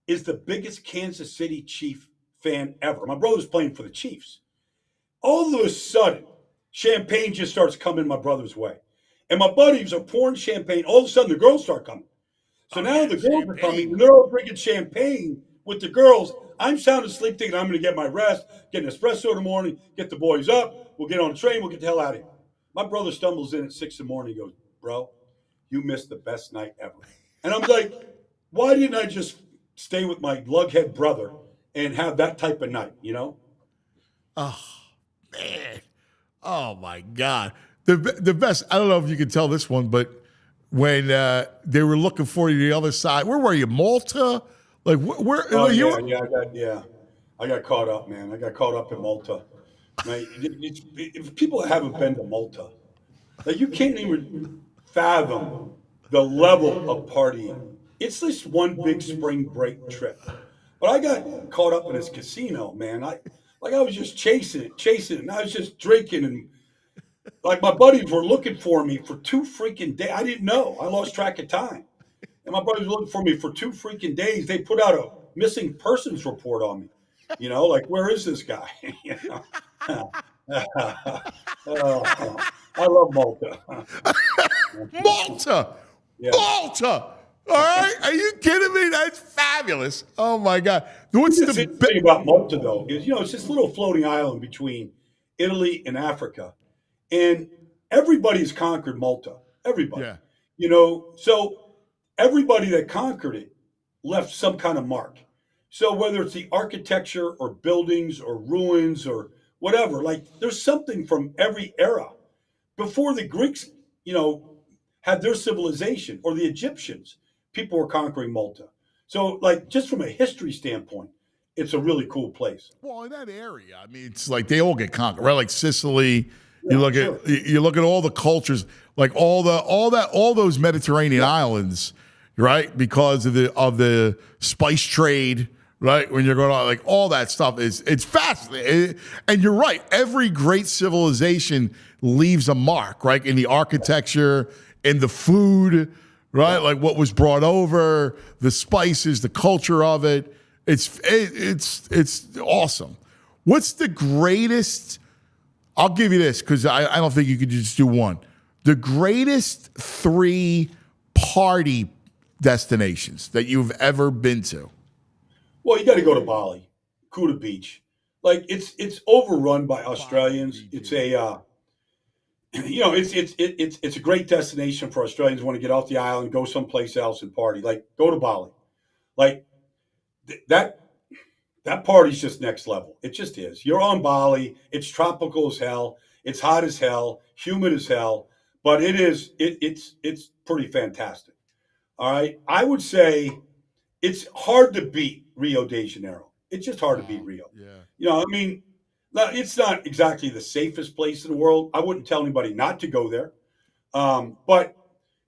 is the biggest Kansas City Chief fan ever. My brother's playing for the Chiefs. All of a sudden, champagne just starts coming my brother's way. And my buddies are pouring champagne. All of a sudden, the girls start coming. So now the girls are coming, and they're all drinking champagne with the girls. I'm sound asleep thinking I'm going to get my rest, get an espresso in the morning, get the boys up. We'll get on the train. We'll get the hell out of here. My brother stumbles in at 6 in the morning. He goes, "Bro, you missed the best night ever." And I'm like, why didn't I just stay with my lughead brother and have that type of night, Oh, man. Oh, my God. The best, I don't know if you can tell this one, but when they were looking for you the other side, where were you, Malta? Like, where? I got caught up, man. I got caught up in Malta. Right? If people haven't been to Malta, like, you can't even fathom the level of partying. It's this one big spring break trip. But I got caught up in this casino, man. Like I was just chasing it. And I was just drinking, and like my buddies were looking for me for 2 freaking days. I didn't know. I lost track of time. And my buddies were looking for me for 2 freaking days. They put out a missing persons report on me. Like, where is this guy? I love Malta. Malta. Yeah. Malta. All right. Are you kidding me? That's fabulous. Oh, my God. What's The the thing about Malta, though, is, it's this little floating island between Italy and Africa. And everybody's conquered Malta. Everybody. Yeah. So everybody that conquered it left some kind of mark. So whether it's the architecture or buildings or ruins or whatever, like there's something from every era. Before the Greeks, had their civilization, or the Egyptians, people were conquering Malta. So, like, just from a history standpoint, it's a really cool place. Well, in that area, I mean, it's like they all get conquered, right? Like Sicily. You look at all the cultures, like all those Mediterranean islands, right? Because of the spice trade, right? When you're going on, like all that stuff it's fascinating. And you're right. Every great civilization leaves a mark, right? In the architecture, in the food, right? Like what was brought over, the spices, the culture of it. It's awesome. What's the greatest? I'll give you this because I don't think you could just do one. The greatest 3 party destinations that you've ever been to. Well, you got to go to Bali, Kuta Beach. Like it's overrun by Australians. It's a it's a great destination for Australians who want to get off the island, go someplace else and party. Like go to Bali. Like that party's just next level. It just is. You're on Bali. It's tropical as hell. It's hot as hell, humid as hell, but it's pretty fantastic. All right. I would say it's hard to beat Rio de Janeiro. It's just hard to beat Rio. Yeah. I mean, it's not exactly the safest place in the world. I wouldn't tell anybody not to go there. But,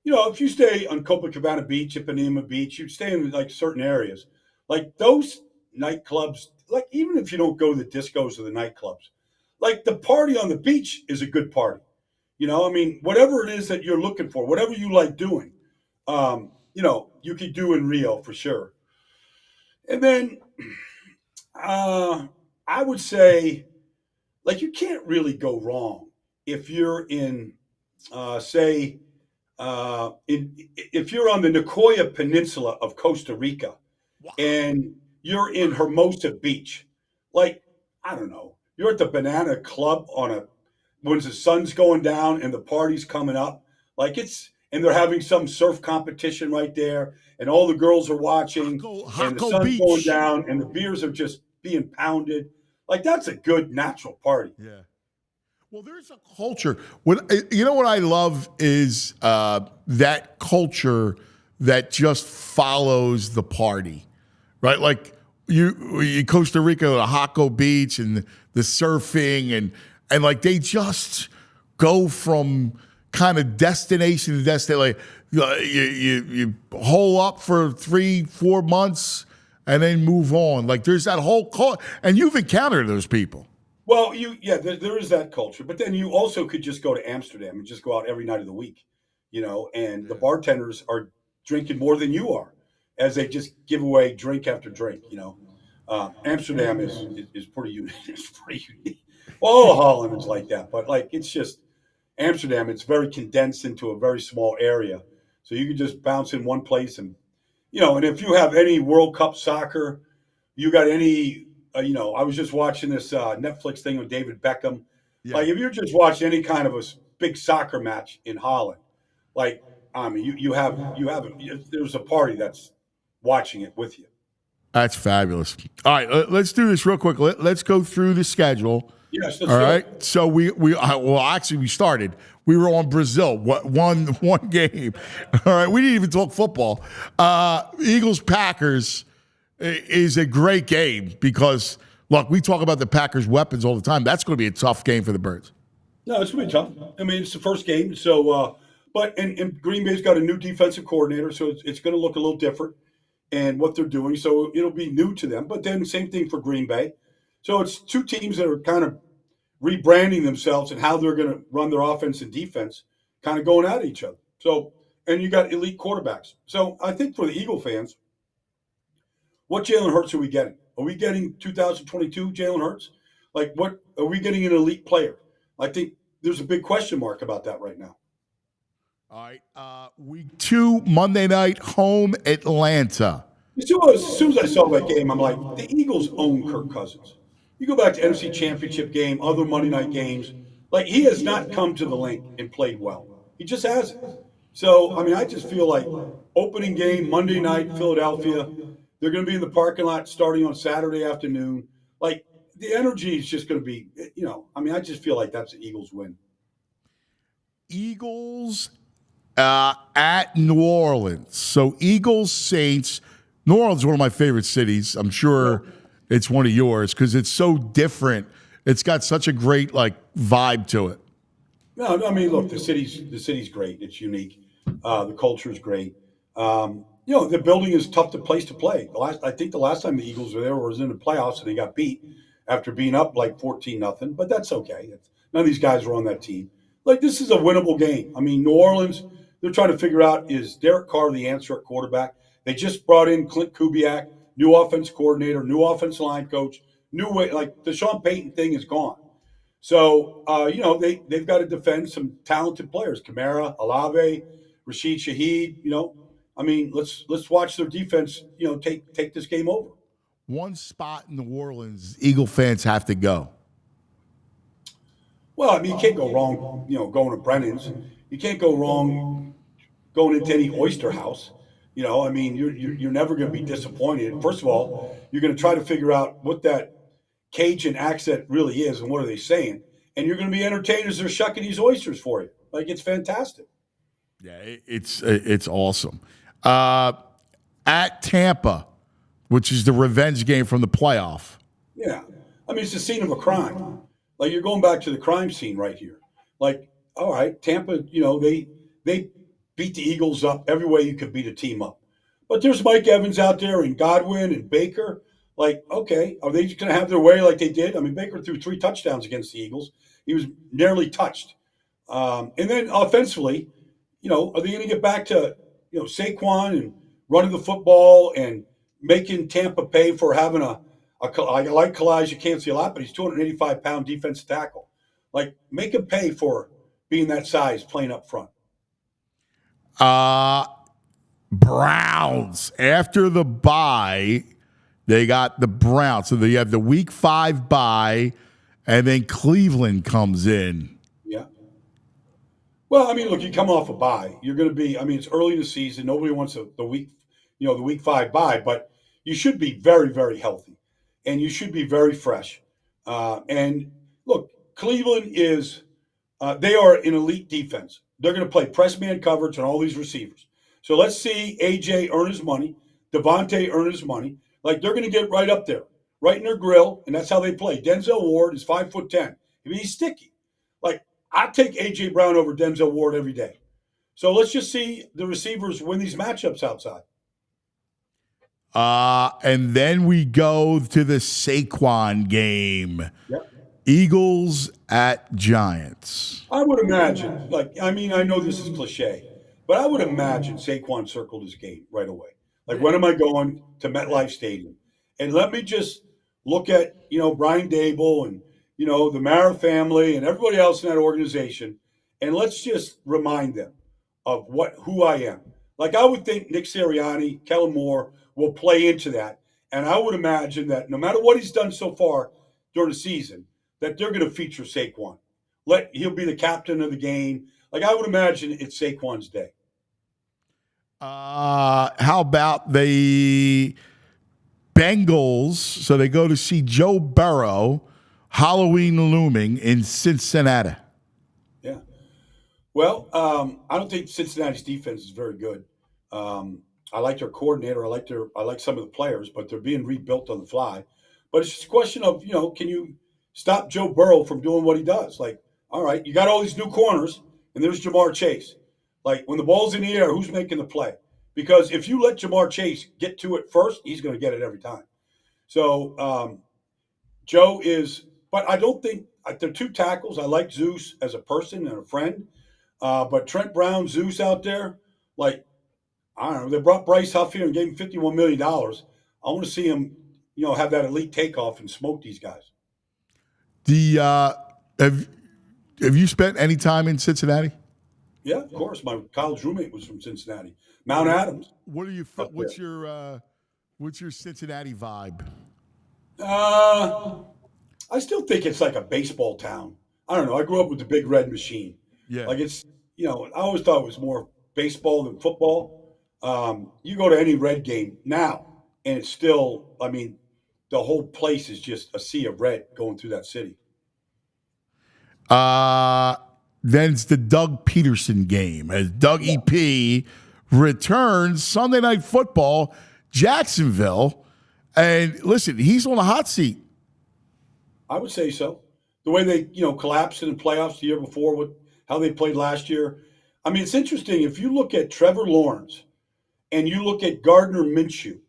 if you stay on Copacabana Beach, Ipanema Beach, you stay in like certain areas, like those nightclubs, like even if you don't go to the discos or the nightclubs, like the party on the beach is a good party. I mean, whatever it is that you're looking for, whatever you like doing, you could do in Rio for sure. And then I would say, like, you can't really go wrong if you're in, if you're on the Nicoya Peninsula of Costa Rica and you're in Hermosa Beach. Like, I don't know, you're at the Banana Club when the sun's going down and the party's coming up. Like and they're having some surf competition right there, and all the girls are watching, and the sun's going down, and the beers are just being pounded. Like, that's a good natural party. Yeah. Well, there's a culture. What I love is that culture that just follows the party, right? Like you Costa Rica, the Jaco Beach, and the surfing, and like they just go from kind of destination to destination. Like you hole up for 3-4 months and then move on. Like there's that whole culture, and you've encountered those people. Well, there is that culture, but then you also could just go to Amsterdam and just go out every night of the week, and the bartenders are drinking more than you are, as they just give away drink after drink. Amsterdam is pretty unique. It's pretty unique. All of Holland is like that, but like it's just Amsterdam. It's very condensed into a very small area, so you can just bounce in one place, and and if you have any World Cup soccer, you got any. I was just watching this Netflix thing with David Beckham. Yeah. Like, if you're just watching any kind of a big soccer match in Holland, like, I mean, there's a party that's watching it with you. That's fabulous. All right, let's do this real quick. Let's go through the schedule. Yes. All right. So we started. We were on Brazil. One game. All right. We didn't even talk football. Eagles Packers is a great game because, look, we talk about the Packers' weapons all the time. That's going to be a tough game for the Birds. No, it's going to be tough. I mean, it's the first game. So, and Green Bay's got a new defensive coordinator, so it's going to look a little different and what they're doing. So it'll be new to them. But then same thing for Green Bay. So it's two teams that are kind of rebranding themselves and how they're going to run their offense and defense, kind of going at each other. So, and you got elite quarterbacks. So I think for the Eagle fans, what Jalen Hurts are we getting? Are we getting 2022 Jalen Hurts? Like, what are we getting an elite player? I think there's a big question mark about that right now. All right. Week 2, Monday night, home Atlanta. As soon as I saw that game, I'm like, the Eagles own Kirk Cousins. You go back to NFC Championship game, other Monday night games. Like, he has not come to the link and played well. He just hasn't. So, I mean, I just feel like opening game, Monday night, Philadelphia. They're going to be in the parking lot starting on Saturday afternoon. Like, the energy is just going to be, I mean, I just feel like that's the Eagles win. Eagles at New Orleans. So Eagles, Saints. New Orleans is one of my favorite cities. I'm sure it's one of yours because it's so different. It's got such a great vibe to it. No, I mean, look, the city's great. It's unique. The culture is great. The building is tough place to play. I think the last time the Eagles were there was in the playoffs and they got beat after being up like 14-0. But that's okay. None of these guys were on that team. Like, this is a winnable game. I mean, New Orleans, they're trying to figure out, is Derek Carr the answer at quarterback? They just brought in Clint Kubiak, new offense coordinator, new offensive line coach, new way. Like, the Sean Payton thing is gone. So, they've got to defend some talented players. Kamara, Olave, Rashid Shaheed, I mean, let's watch their defense, take this game over. One spot in New Orleans, Eagle fans have to go. Well, I mean, you can't go wrong, going to Brennan's. You can't go wrong going into any oyster house. I mean, you're never going to be disappointed. First of all, you're going to try to figure out what that Cajun accent really is and what are they saying. And you're going to be entertained as they're shucking these oysters for you. Like, it's fantastic. Yeah, it's awesome. At Tampa, which is the revenge game from the playoff. Yeah. I mean, it's the scene of a crime. Like, you're going back to the crime scene right here. Like, all right, Tampa, they beat the Eagles up every way you could beat a team up. But there's Mike Evans out there and Godwin and Baker. Like, okay, are they just going to have their way like they did? I mean, Baker threw 3 touchdowns against the Eagles. He was nearly touched. And then offensively, are they going to get back to, Saquon and running the football and making Tampa pay for having I like Kalijah, can't see a lot, but he's 285-pound defensive tackle. Like, make him pay for being that size playing up front. Browns. After the bye, they got the Browns. So they have the week 5 bye, and then Cleveland comes in. Yeah. Well, I mean, look, you come off a bye. You're going to be, I mean, it's early in the season. Nobody wants the week 5 bye, but you should be very, very healthy. And you should be very fresh. And look, Cleveland is, they are an elite defense. They're going to play press man coverage on all these receivers. So let's see AJ earn his money, Devontae earn his money. Like, they're going to get right up there, right in their grill, and that's how they play. Denzel Ward is 5'10". I mean, he's sticky. Like, I take AJ Brown over Denzel Ward every day. So let's just see the receivers win these matchups outside. And then we go to the Saquon game. Yep. Eagles at Giants. I would imagine, I know this is cliche, but I would imagine Saquon circled his game right away. Like, when am I going to MetLife Stadium? And let me just look at, Brian Dable and, the Mara family and everybody else in that organization, and let's just remind them of who I am. Like, I would think Nick Sirianni, Kellen Moore will play into that. And I would imagine that no matter what he's done so far during the season, that they're going to feature Saquon. He'll be the captain of the game. Like, I would imagine it's Saquon's day. How about the Bengals? So they go to see Joe Burrow, Halloween looming in Cincinnati. Yeah. Well, I don't think Cincinnati's defense is very good. I like their coordinator. I like some of the players, but they're being rebuilt on the fly. But it's just a question of, can you stop Joe Burrow from doing what he does? Like, all right, you got all these new corners, and there's Jamar Chase. Like, when the ball's in the air, who's making the play? Because if you let Jamar Chase get to it first, he's going to get it every time. So Joe is, but I don't think they're two tackles. I like Zeus as a person and a friend. But Trent Brown, Zeus out there, like, I don't know, they brought Bryce Huff here and gave him $51 million. I want to see him, have that elite takeoff and smoke these guys. Have you spent any time in Cincinnati? Yeah, of course. My college roommate was from Cincinnati, Mount Adams. What's your Cincinnati vibe? I still think it's like a baseball town. I don't know. I grew up with the Big Red Machine. Yeah. Like it's, I always thought it was more baseball than football. You go to any Red game now, and it's still, the whole place is just a sea of red going through that city. Then it's the Doug Peterson game as Doug EP returns Sunday Night Football, Jacksonville. And listen, he's on a hot seat. I would say so. The way they, collapsed in the playoffs the year before, with how they played last year. It's interesting. If you look at Trevor Lawrence and you look at Gardner Minshew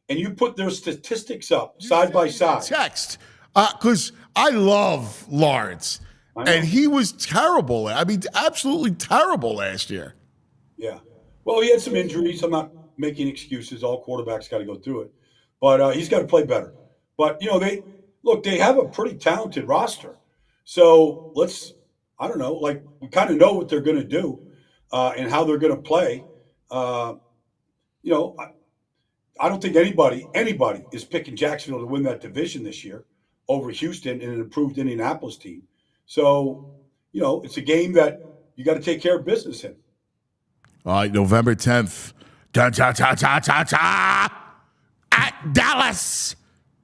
and you put their statistics up side by side. Text. Because I love Lawrence. And he was terrible. Absolutely terrible last year. Yeah. Well, he had some injuries. I'm not making excuses. All quarterbacks got to go through it. But he's got to play better. But, they have a pretty talented roster. So I don't know, we kind of know what they're going to do and how they're going to play. I don't think anybody is picking Jacksonville to win that division this year over Houston and an improved Indianapolis team. So, it's a game that you got to take care of business in. All right, November 10th. At Dallas.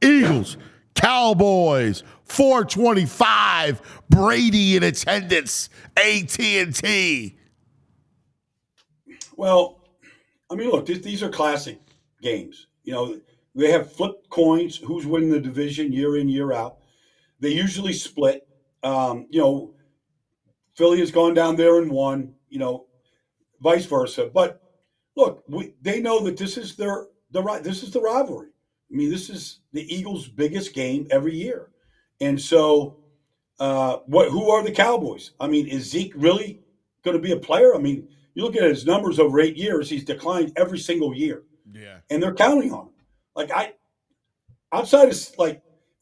Eagles, Cowboys, 425. Brady in attendance. AT&T. Well, look, these are classic games. They have flipped coins. Who's winning the division year in, year out. They usually split. Philly has gone down there and won, vice versa. But look, they know that this is this is the rivalry. This is the Eagles' biggest game every year. And so who are the Cowboys? Is Zeke really going to be a player? You look at his numbers over 8 years, he's declined every single year. Yeah. And they're counting on him. Outside of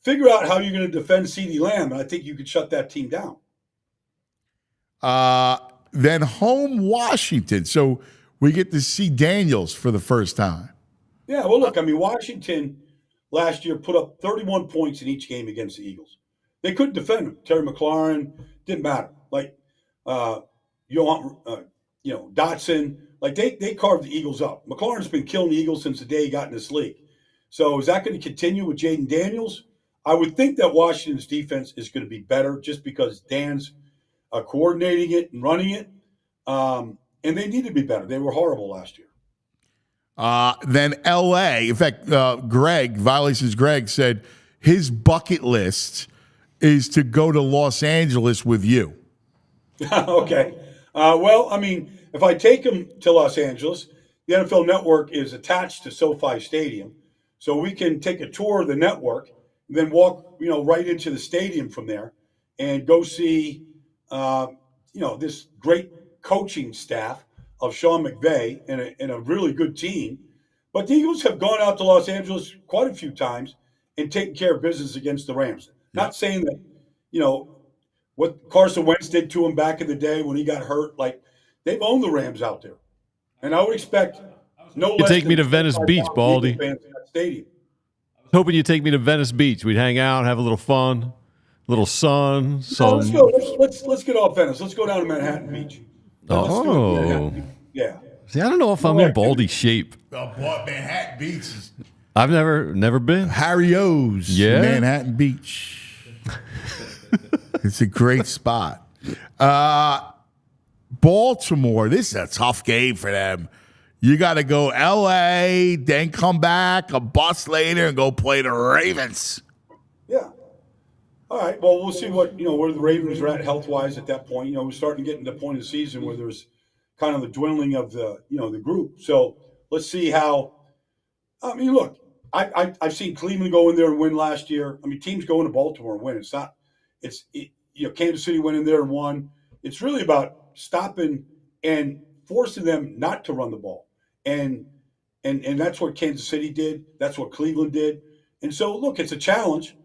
figure out how you're going to defend CeeDee Lamb, and I think you could shut that team down. Then home Washington. So we get to see Daniels for the first time. Yeah, well, look, Washington last year put up 31 points in each game against the Eagles. They couldn't defend them. Terry McLaurin, didn't matter. Dotson, they carved the Eagles up. McLaurin's been killing the Eagles since the day he got in this league. So is that going to continue with Jaden Daniels? I would think that Washington's defense is going to be better just because Dan's coordinating it and running it. And they need to be better. They were horrible last year. Then L.A. In fact, Violations Greg said his bucket list is to go to Los Angeles with you. Okay. If I take him to Los Angeles, the NFL Network is attached to SoFi Stadium. So we can take a tour of the network and then walk, right into the stadium from there and go see, this great coaching staff of Sean McVay and a really good team. But the Eagles have gone out to Los Angeles quite a few times and taken care of business against the Rams. Yeah. Not saying that, what Carson Wentz did to him back in the day when he got hurt, they've owned the Rams out there. And I would expect no less. You take me to Venice Beach, Baldy. Stadium. Hoping you take me to Venice Beach. We'd hang out, have a little fun, little sun. Let's go. Let's get off Venice. Let's go down to Manhattan Beach. Yeah. See, I don't know if I'm in Baldy shape. Oh, boy, Manhattan Beach is... I've never been. Harry O's, yeah. Manhattan Beach. It's a great spot. Baltimore, this is a tough game for them. You got to go L.A., then come back, a bus later, and go play the Ravens. Yeah. All right. Well, we'll see what, where the Ravens are at health-wise at that point. We're starting to get into the point of the season where there's kind of the dwindling of the, the group. So let's see how, look, I've seen Cleveland go in there and win last year. I mean, teams go into Baltimore and win. It's not. Kansas City went in there and won. It's really about stopping and forcing them not to run the ball, and that's what Kansas City did. That's what Cleveland did. And so, look, it's a challenge.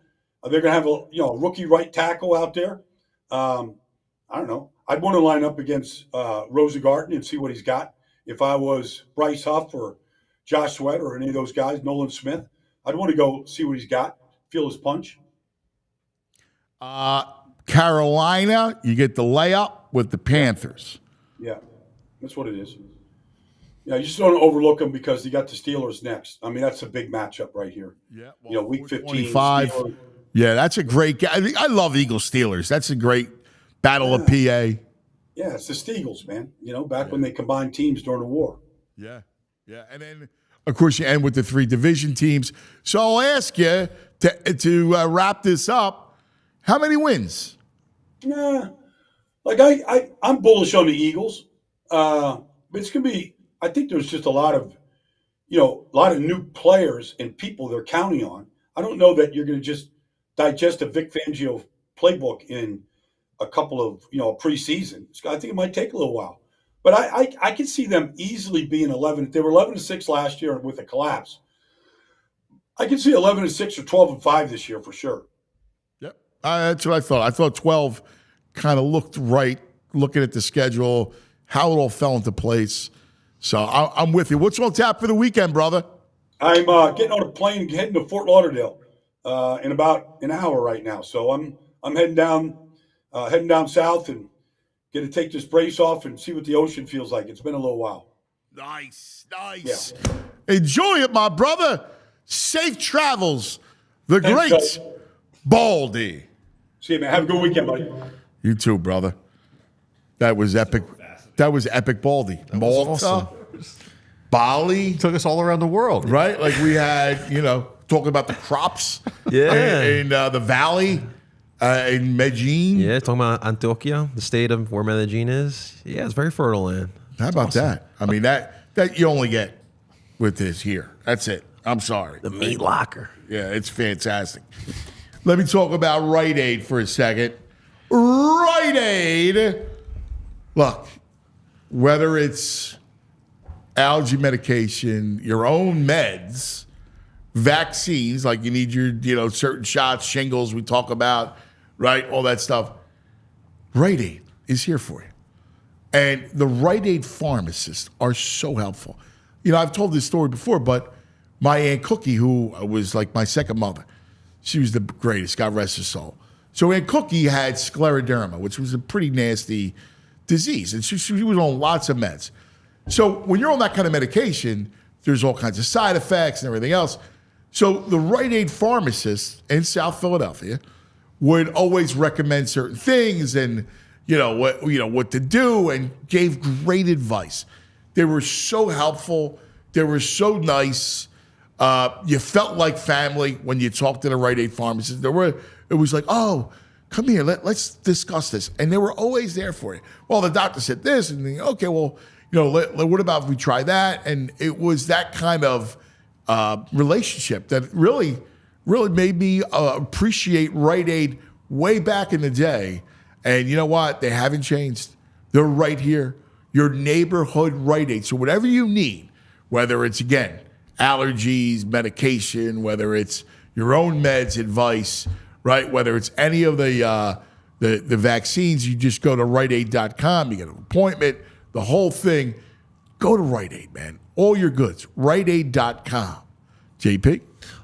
They're going to have a rookie right tackle out there. I don't know. I'd want to line up against Rosengarten and see what he's got. If I was Bryce Huff or Josh Sweat or any of those guys, Nolan Smith, I'd want to go see what he's got, feel his punch. Carolina, you get the layup with the Panthers. Yeah, that's what it is. Yeah, you just don't overlook them because you got the Steelers next. I mean, that's a big matchup right here. Yeah, well, week 15. Steelers. Yeah, that's a great game. I love Eagles Steelers. That's a great battle of PA. Yeah, it's the Steagles, man. Back when they combined teams during the war. Yeah. And then, of course, you end with the 3 division teams. So I'll ask you to wrap this up. How many wins? Yeah, I'm bullish on the Eagles. But it's gonna be. I think there's just a lot of new players and people they're counting on. I don't know that you're going to just digest a Vic Fangio playbook in a couple of preseason. I think it might take a little while, but I can see them easily being 11. They were 11-6 last year with a collapse. I can see 11-6 or 12-5 this year for sure. Yep, that's what I thought. I thought 12 kind of looked right, looking at the schedule, how it all fell into place. So I'm with you. What's on tap for the weekend, brother? I'm getting on a plane heading to Fort Lauderdale in about an hour right now. So I'm heading down south and going to take this brace off and see what the ocean feels like. It's been a little while. Nice. Yeah. Enjoy it, my brother. Safe travels. The Thanks, great guys. Baldy. See you, man. Have a good weekend, buddy. You too, brother. That was epic. That was epic, Baldy. Malta, awesome. Bali. Took us all around the world. Right? Like we had, talking about the crops in the valley, in Medellin. Yeah, talking about Antioquia, the state of where Medellin is. Yeah, it's very fertile land. How about that? I mean, that you only get with this here. That's it. I'm sorry. The Meatlocker. Yeah, it's fantastic. Let me talk about Rite Aid for a second. Rite Aid. Look, whether it's allergy medication, your own meds, vaccines, like you need your, certain shots, shingles we talk about, right? All that stuff. Rite Aid is here for you. And the Rite Aid pharmacists are so helpful. I've told this story before, but my Aunt Cookie, who was like my second mother, she was the greatest, God rest her soul. So Aunt Cookie had scleroderma, which was a pretty nasty disease. And she was on lots of meds. So when you're on that kind of medication, there's all kinds of side effects and everything else. So the Rite Aid pharmacists in South Philadelphia would always recommend certain things and what to do, and gave great advice. They were so helpful. They were so nice. You felt like family when you talked to the Rite Aid pharmacist. It was like, oh, come here, let's discuss this. And they were always there for you. Well, the doctor said this, and okay, well, what about if we try that? And it was that kind of relationship that really made me appreciate Rite Aid way back in the day. And you know what? They haven't changed. They're right here. Your neighborhood Rite Aid. So whatever you need, whether it's, again, allergies, medication, whether it's your own meds, advice, right? Whether it's any of the vaccines, you just go to riteaid.com. You get an appointment, the whole thing. Go to Rite Aid, man. All your goods. riteaid.com. JP?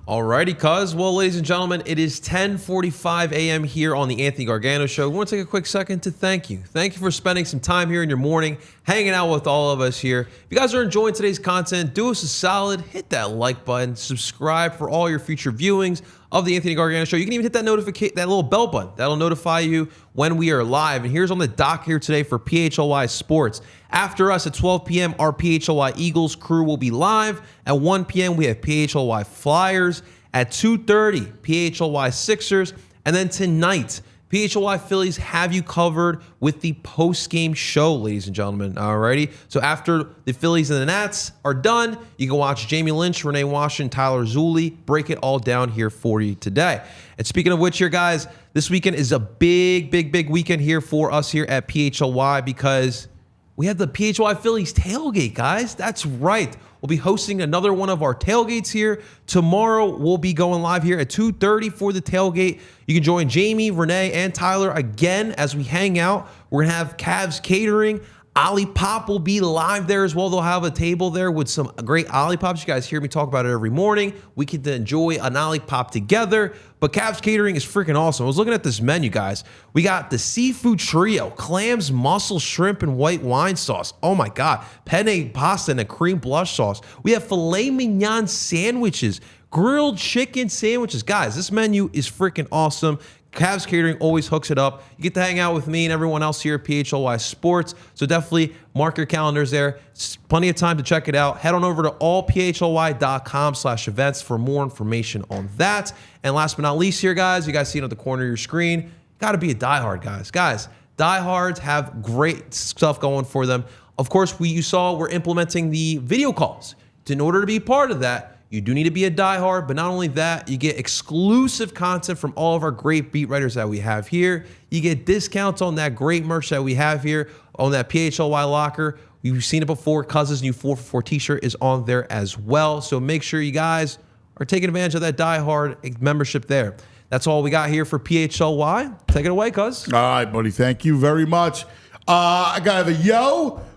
Alrighty, cuz. Well, ladies and gentlemen, it is 10:45 a.m. here on the Anthony Gargano Show. We want to take a quick second to thank you. Thank you for spending some time here in your morning, hanging out with all of us here. If you guys are enjoying today's content, do us a solid, hit that like button, subscribe for all your future viewings of the Anthony Gargano Show. You can even hit that that little bell button. That'll notify you when we are live. And here's on the dock here today for PHLY Sports. After us at 12 p.m., our PHLY Eagles crew will be live. At 1 p.m., we have PHLY Flyers. At 2:30, PHLY Sixers. And then tonight, PHLY Phillies have you covered with the post-game show, ladies and gentlemen. Alrighty. So after the Phillies and the Nats are done, you can watch Jamie Lynch, Renee Washington, Tyler Zulli break it all down here for you today. And speaking of which here, guys, this weekend is a big weekend here for us here at PHLY because we have the PHLY Phillies tailgate, guys. That's right. We'll be hosting another one of our tailgates here. Tomorrow, we'll be going live here at 2:30 for the tailgate. You can join Jamie, Renee, and Tyler again as we hang out. We're going to have Cavs Catering. Ollie Pop will be live there as well. They'll have a table there with some great Ollie Pops. You guys hear me talk about it every morning. We get to enjoy an Ollie Pop together. But Cavs Catering is freaking awesome. I was looking at this menu, guys. We got the seafood trio, clams, mussel, shrimp, and white wine sauce. Oh my God. Penne pasta and a cream blush sauce. We have filet mignon sandwiches, grilled chicken sandwiches. Guys, this menu is freaking awesome. Cavs Catering always hooks it up. You get to hang out with me and everyone else here at PHLY Sports. So definitely mark your calendars there. It's plenty of time to check it out. Head on over to allphly.com/events for more information on that. And last but not least here, guys, you guys see it at the corner of your screen. Got to be a diehard, guys. Guys, diehards have great stuff going for them. Of course, you saw we're implementing the video calls. In order to be part of that, you do need to be a diehard, but not only that, you get exclusive content from all of our great beat writers that we have here. You get discounts on that great merch that we have here on that PHLY locker. You've seen it before. Cousins' new 4for4 t-shirt is on there as well. So make sure you guys are taking advantage of that diehard membership there. That's all we got here for PHLY. Take it away, Cuz. All right, buddy. Thank you very much. I got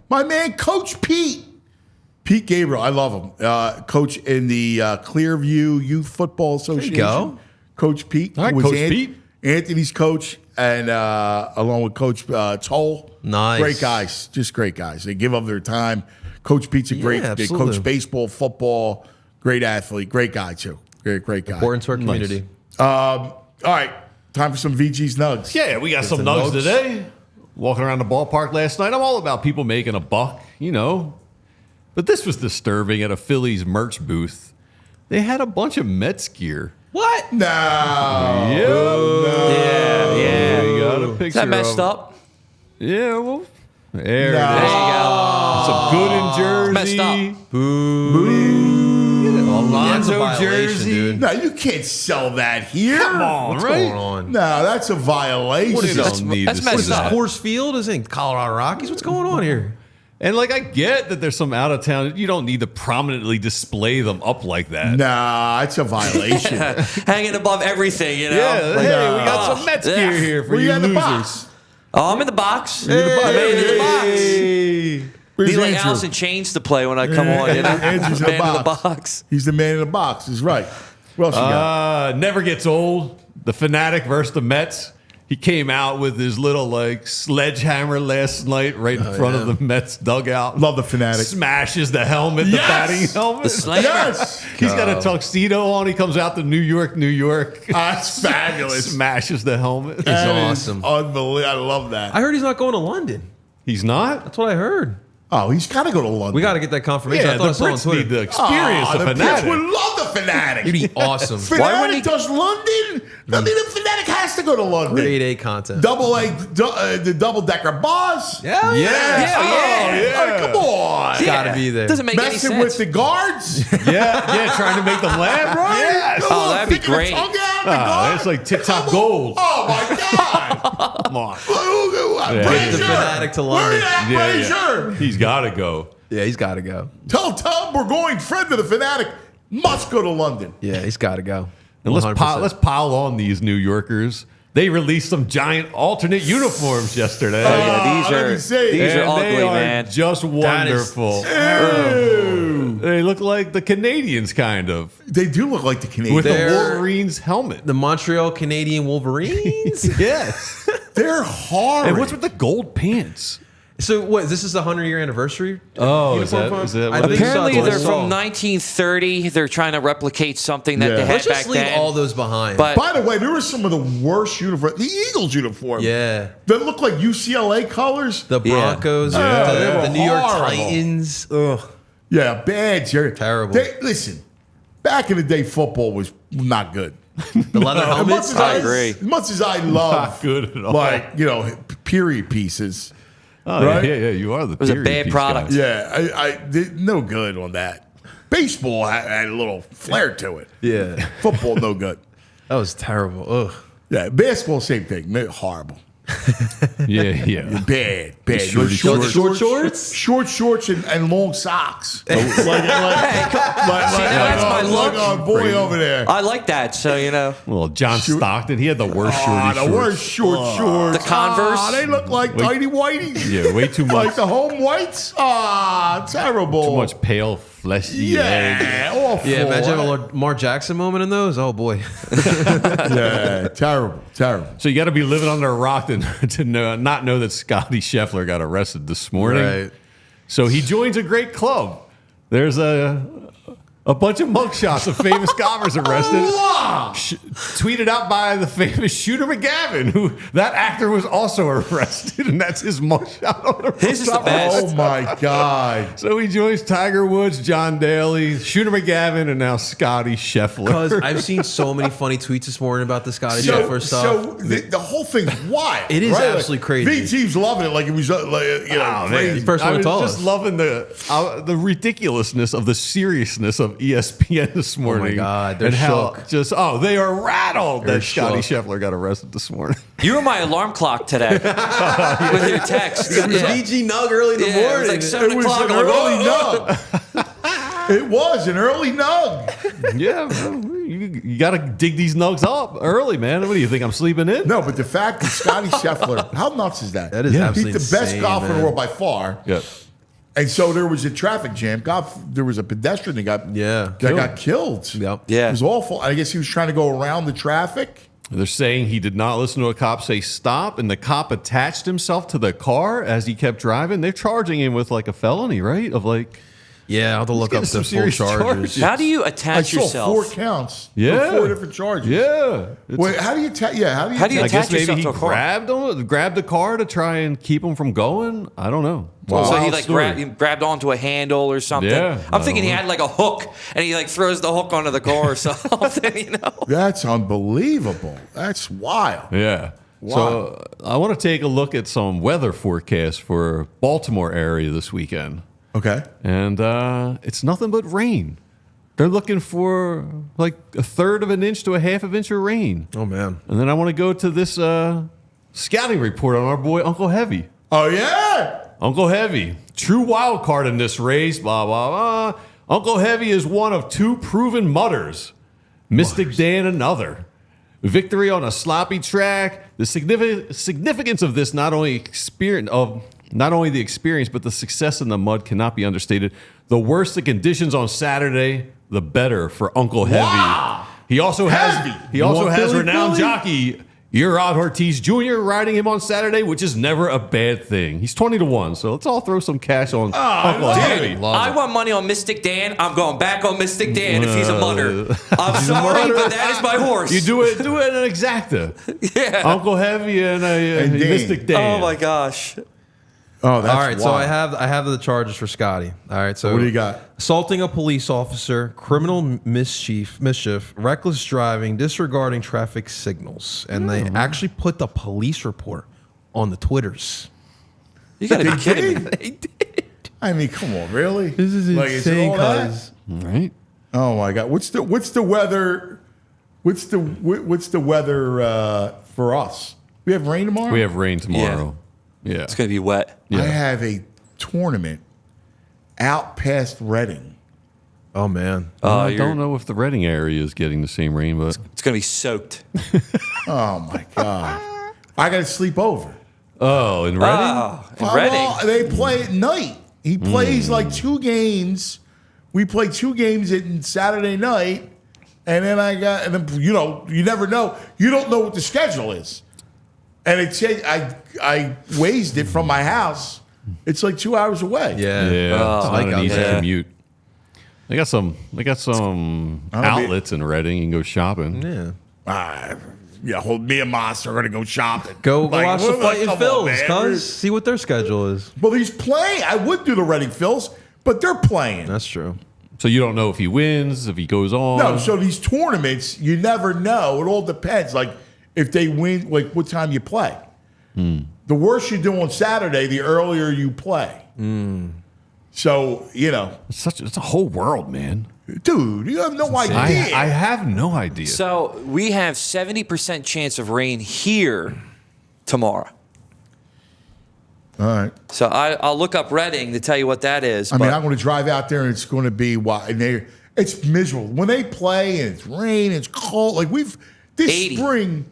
my man, Coach Pete. Pete Gabriel, I love him. Coach in the Clearview Youth Football Association. There you go. Coach Pete. All right, Coach Pete. Anthony's coach, and along with Coach Toll. Nice. Great guys. Just great guys. They give up their time. Coach Pete's a great they coach baseball, football, great athlete, great guy, too. Great guy. Important to our community. All right. Time for some VG's Nugs. Yeah, we got some nugs today. Walking around the ballpark last night. I'm all about people making a buck, you know. But this was disturbing at a Phillies merch booth. They had a bunch of Mets gear. What? No. Yeah. Yeah. You got a picture Is that messed of, up? Yeah, well, there it is. There you go. Some good in Jersey. Messed up. Alonzo jersey. Dude. No, you can't sell that here. Come on, What's right? going on? No, that's a violation. What is That's this? messed What is this, up. Coors Field? This ain't Colorado Rockies. What's going on here? And like, I get that there's some out of town. You don't need to prominently display them up like that. Nah, it's a violation. Hanging above everything, you know? Yeah, hey, we got some Mets gear here for Where you you in the losers. box? Oh, I'm in the box. You're in the box. I'm in the box. Where's Need like Andrew? Alice in Chains to play when I come on. You know? Andrew's in the Man in the box. box. He's the man in the box. He's right. What else you got? Never gets old. The Fanatic versus the Mets. He came out with his little like sledgehammer last night right in front of the Mets dugout. Love the Fanatic. Smashes the helmet, the batting helmet. The slammer. Yes. He's got a tuxedo on. He comes out to New York. That's fabulous. Smashes the helmet. That is awesome. Unbelievable. I love that. I heard he's not going to London. He's not? That's what I heard. Oh, he's got to go to London. We got to get that confirmation. I Yeah, thought the I saw on Brits Twitter. need to experience the The Brits Fanatic. would love the Fanatic. It'd be awesome. Fanatic does London. I mean, the Fanatic has to go to London. Grade A content. The double-decker bus. Yeah. Oh, come on. It's got to be there. Doesn't make any Messing sense. with the guards. Yeah, trying to make them laugh, right? Yes. Oh, that'd be Sticking the great. tongue out, the guard. It's like tip-top Come on. gold. Oh, my God. Come on. Brazier. Get the Fanatic to London. Where you at, Brazier? He's got to go. Yeah, he's got to go. Tell him we're going. Friend of the Fanatic must go to London. Yeah, he's got to go. And let's 100%. pile on these New Yorkers. They released some giant alternate uniforms yesterday. Oh, yeah, these let are me see. these are And ugly, they are man. just wonderful. Ew. They look like the Canadians, kind of, They do look like the Canadians. with the They're- Wolverines helmet. The Montreal Canadian Wolverines. Yes. They're hard. And what's with the gold pants? So what? This is the 100-year anniversary. Oh, is uniform that- is that I what think it is? so. Apparently, That's what I they're saw. from 1930. They're trying to replicate something that Yeah. they had Let's just back leave then. all those behind. But By the way, there were some of the worst uniforms. The Eagles uniform. yeah, That look like UCLA colors. the Broncos, Yeah, they were the New York horrible. Titans. Ugh. Yeah, bad, Jerry. Terrible. Listen, back in the day, football was not good. The leather helmets. I agree. As much as I love, Not good at all. like, period pieces. Oh, right? yeah. You are the. It was a period bad piece product. guy. Yeah, I did no good on that. Baseball had a little flair to it. Yeah. Football, no good. That was terrible. Ugh. Yeah, basketball, same thing. Horrible. Yeah. Bad. Short shorts? Short shorts and long socks. like that's my look. our boy over there. I like that. So, Well, John Stockton, he had the worst Ah, shorty the shorts. worst short shorts. The Converse? Ah, they look like tidy whities. Yeah, way too Like much. the home whites. Ah, terrible. Too much pale, fleshy leg. Yeah, awful. Yeah, imagine a Lamar Jackson moment in those. Oh, boy. Yeah, terrible. So you got to be living under a rock to not know that Scotty Scheffler got arrested this morning. Right. So he joins a great club. There's a bunch of mugshots of famous golfers arrested. Tweeted out by the famous Shooter McGavin, who that actor was also arrested, and that's his mugshot on the His is the best. Oh, my God. So he joins Tiger Woods, John Daly, Shooter McGavin, and now Scotty Scheffler. Because I've seen so many funny tweets this morning about the Scotty Scheffler stuff. So the whole thing's wild. It is right? absolutely crazy. VT's loving it like it was crazy. First one I to was tell just us. loving the ridiculousness of the seriousness of ESPN this morning. God, they're and how shook. they are rattled They're that Scotty shook. Scheffler got arrested this morning. You were my alarm clock today with your text. Got the VG Nug early in the Yeah, it was morning. like 7 It was o'clock. an I'm like, early "Oh." nug. It was an early nug. Yeah, well, you got to dig these nugs up early, man. What do you think? I'm sleeping in? No, but the fact that Scotty Scheffler, how nuts is that? That is absolutely He's the best insane, golfer in the man. world by far. Yeah. And so there was a traffic jam. There was a pedestrian that got killed. Yep. Yeah. It was awful. I guess he was trying to go around the traffic. They're saying he did not listen to a cop say stop, and the cop attached himself to the car as he kept driving. They're charging him with like a felony, right? Of like, Yeah, I'll have to look up getting some the full serious charges. charges. How do you I attach saw yourself? 4 counts. Yeah. 4 different charges. yeah. Wait, how do you how do you How do you I attach guess maybe yourself he to a car? grabbed the car to try and keep him from going. I don't know. It's a Wow. So he wild like story. grabbed onto a handle or something. Yeah, I'm thinking I he don't had like a hook and he like throws the hook onto the car or something, That's unbelievable. That's wild. Yeah. Wow. So I want to take a look at some weather forecasts for Baltimore area this weekend. Okay. And it's nothing but rain. They're looking for like a third of an inch to a half of inch of rain. Oh, man. And then I want to go to this scouting report on our boy Uncle Heavy. Oh, yeah. Uncle Heavy, true wild card in this race, blah, blah, blah. Uncle Heavy is one of 2 proven mutters. Mystic Dan another. Victory on a sloppy track. The significance of this not only the experience, but the success in the mud cannot be understated. The worse the conditions on Saturday, the better for Uncle Heavy. Wow. He also Heavy. has renowned Billy? jockey Eberhart Ortiz Jr. riding him on Saturday, which is never a bad thing. He's 20-1, so let's all throw some cash on Uncle Heavy. I want money on Mystic Dan. I'm going back on Mystic Dan if he's a mutter. I'm sorry, but that is my horse. You do it in an exacta. Yeah. Uncle Heavy and Dan. Mystic Dan. Oh my gosh. Oh, that's All right, so wild. I have the charges for Scotty. All right, so What do you got? Assaulting a police officer, criminal mischief, reckless driving, disregarding traffic signals, and they actually put the police report on the Twitters. You gotta be They kidding me. did? They did. I mean, come on, really? This is Like, is it insane, all that? cuz. Right? Oh my God! What's the weather? What's the weather for us? We have rain tomorrow. We have rain tomorrow. Yeah. It's gonna be wet. I have a tournament out past Reading. Oh man. I don't know if the Reading area is getting the same rain, but It's gonna be soaked. Oh my God! I got to sleep over. in Reading? Oh, in Reading. Well, they play at night. He plays like 2 games. We play 2 games in Saturday night, and then you never know. You don't know what the schedule is. And it said I wazed it from my house. It's like 2 hours away. Yeah. Yeah, it's like not an out easy there. commute. They got some outlets in Reading. You can go shopping. Yeah. Me and Moss are gonna go shopping. Go Like, watch the we're like, fight in come on, Phil's, man. cuz. See what their schedule is. Well, he's playing. I would do the Reading Phils, but they're playing. That's true. So you don't know if he wins, if he goes on. No, so these tournaments, you never know. It all depends. Like if they win, like what time you play. The worse you do on Saturday, the earlier you play. So, It's a whole world, man. Dude, you have no idea. I have no idea. So we have 70% chance of rain here tomorrow. All right. So I'll look up Reading to tell you what that is. I mean, I'm going to drive out there and it's going to be it's miserable. When they play and it's rain, it's cold. Like this 80. spring.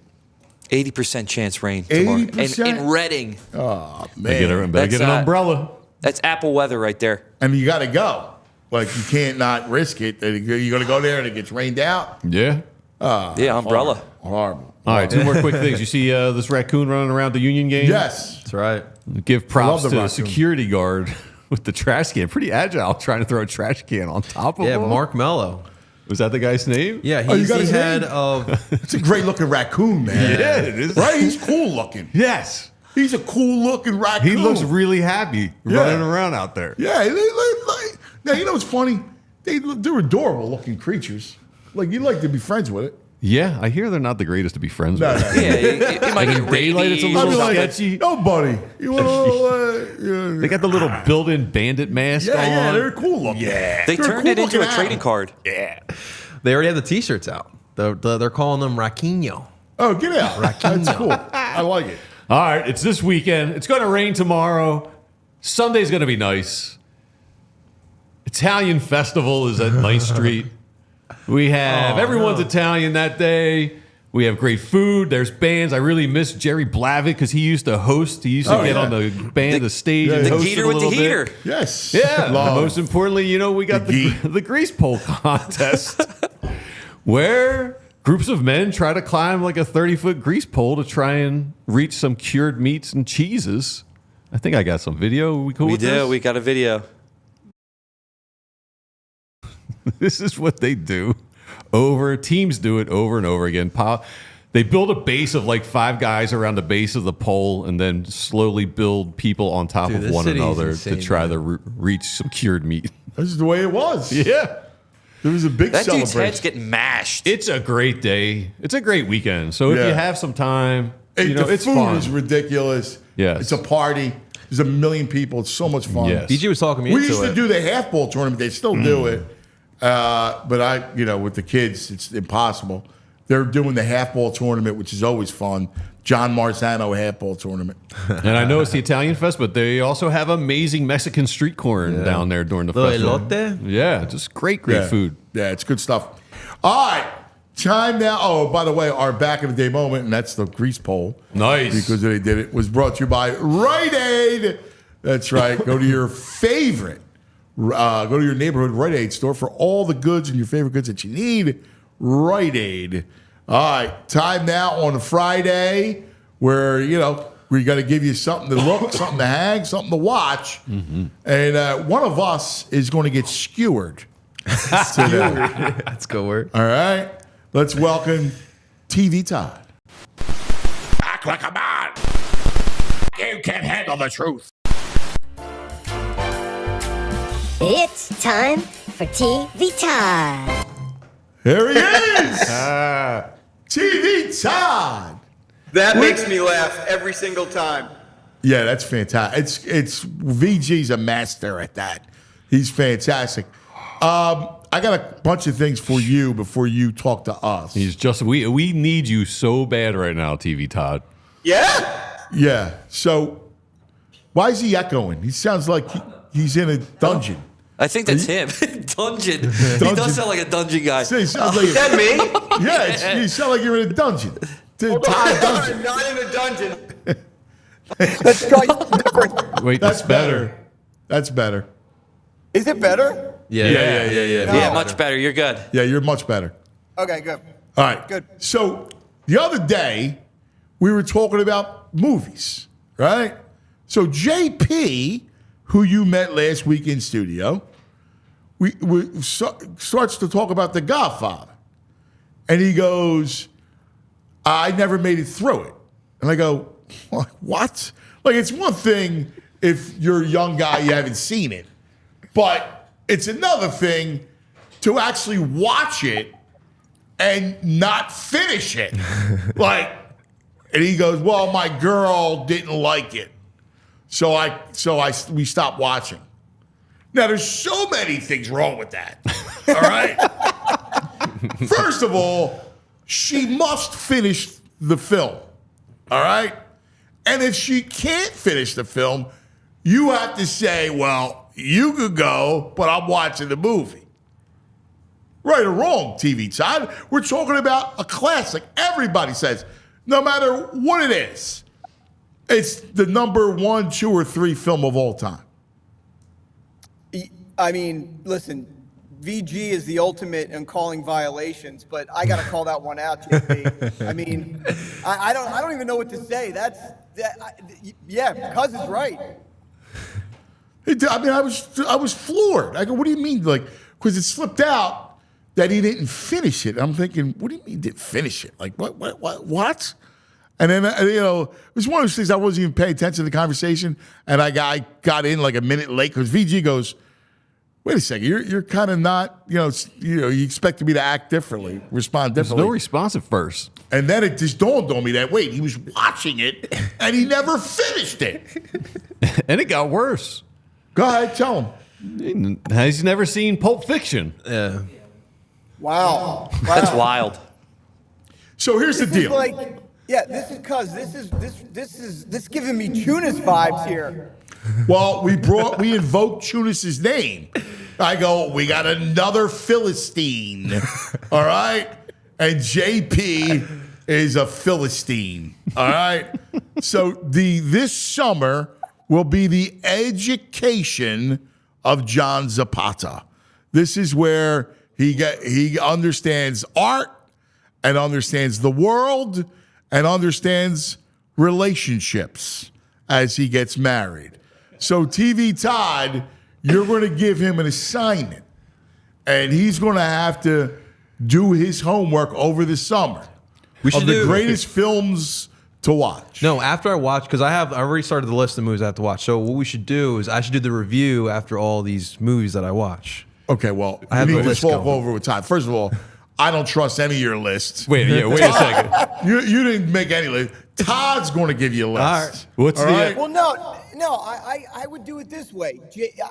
80% chance rain tomorrow. 80%? In Reading. Oh, Better man. get an umbrella. That's Apple weather right there. And you got to go. Like, you can't not risk it. You're going to go there and it gets rained out. Yeah. Yeah, umbrella. Horrible. All right, two more quick things. You see this raccoon running around the Union game? Yes. That's right. Give props to the raccoon. security guard with the trash can. Pretty agile, trying to throw a trash can on top of him. Mark Mello. Was that the guy's name? Yeah, you he's got the his head name? of. It's a great looking raccoon, man. Yeah, it is. Right? He's cool looking. Yes. He's a cool looking raccoon. He looks really happy running around out there. Yeah. Now, you know what's funny? They're adorable looking creatures. Like, you'd like to be friends with it. Yeah, I hear they're not the greatest to be friends No, with. no. Yeah, you might get daylight, it's a rabies little or something. sketchy. No, buddy. You want to? They got the little built-in bandit mask on. Yeah, they're cool looking. Yeah. They They're turned it into a cool-looking trading animal. card. Yeah. They already have the T-shirts out. They're calling them Raquinho. Oh, get out. That's cool. I like it. All right, it's this weekend. It's going to rain tomorrow. Sunday's going to be nice. Italian festival is at 9th Street. We have everyone's Italian that day. We have great food. There's bands. I really miss Jerry Blavitt because he used to host. He used to get on the stage and The host heater it a with the little bit. heater. Yes. Yeah. and Love. most importantly, we got the grease pole contest where groups of men try to climb like a 30-foot grease pole to try and reach some cured meats and cheeses. I think I got some video. Are we cool We with do. this? We got a video. This is what they do. Teams do it over and over again. They build a base of like 5 guys around the base of the pole and then slowly build people on top of this one city is another insane, to try man. to reach some cured meat. This is the way it was. Yeah. There was a big That dude's celebration. head's getting mashed. It's a great day. It's a great weekend. So if Yeah. you have some time, The it's food fun. is ridiculous. Yes. It's a party. There's 1 million people. It's so much fun. Yes. DJ was talking me We into used to it. do the half ball tournament. They still do it. But with the kids, it's impossible. They're doing the half ball tournament, which is always fun. John Marzano half ball tournament. And I know it's the Italian fest, but they also have amazing Mexican street corn down there during the festival. elote? Yeah, just great food. Yeah, it's good stuff. All right. Time now. Oh, by the way, our back of the day moment, and that's the grease pole. Nice. Because they did it, was brought to you by Rite Aid. That's right. Go to your favorite, go to your neighborhood Rite Aid store for all the goods and your favorite goods that you need. Rite Aid. All right. Time now on a Friday where, we got to give you something to look, something to hang, something to watch. Mm-hmm. And one of us is going to get skewered today. That's good word. All right. Let's welcome TV Todd. Act like a man. You can't handle the truth. It's time for TV Todd. Here he is. TV Todd. That makes me laugh every single time. Yeah, that's fantastic. It's VG's a master at that. He's fantastic. I got a bunch of things for you before you talk to us. He's just we need you so bad right now, TV Todd. Yeah? Yeah. So why is he echoing? He sounds like he's in a dungeon. I think that's him. Dungeon. He does sound like a dungeon guy. He sounds like Is that me? yeah, you sound like you're in a dungeon. Hold Todd on, dungeon. I'm not in a dungeon. Let's try different. Wait, That's better. That's better. Is it better? Yeah. Yeah, much better. You're good. Yeah, you're much better. Okay, good. All right. Good. So the other day, we were talking about movies, right? So JP, who you met last week in studio, starts to talk about The Godfather. And he goes, I never made it through it. And I go, what? Like, it's one thing if you're a young guy, you haven't seen it. But it's another thing to actually watch it and not finish it. And he goes, well, my girl didn't like it. So we stopped watching. Now, there's so many things wrong with that. All right? First of all, she must finish the film. All right? And if she can't finish the film, you have to say, well, you could go, but I'm watching the movie. Right or wrong, TV Todd. We're talking about a classic. Everybody says, no matter what it is, it's the number 1, 2, or 3 film of all time. I mean, listen, VG is the ultimate in calling violations, but I got to call that one out, JP. I mean, I don't even know what to say. Cuz is right. I mean, I was floored. I go, what do you mean? Like, because it slipped out that he didn't finish it. I'm thinking, what do you mean he didn't finish it? Like, what? And then, it was one of those things I wasn't even paying attention to the conversation, and I got in like a minute late because VG goes, wait a second, you're kind of not, you expected me to act differently, respond differently. There's no response at first. And then it just dawned on me that, wait, he was watching it, and he never finished it. And it got worse. Go ahead, tell him. He's never seen Pulp Fiction. Yeah. Wow. That's wild. So here's the deal. This is giving me Tunis vibes here. Well, we invoked Tunis's name. I go, we got another Philistine. All right? And JP is a Philistine. All right? So this summer will be the education of John Zapata. This is where he understands art and understands the world and understands relationships as he gets married. So TV Todd, you're going to give him an assignment, and he's going to have to do his homework over the summer of the greatest films to watch. No, after I watch, because I already started the list of movies I have to watch. So what we should do is I should do the review after all these movies that I watch. Okay, well, I have you the need to list talk going. over with time. First of all, I don't trust any of your lists. Wait a second. You didn't make any list. Todd's going to give you a list. All right. What's all the? right? Well, no, I would do it this way.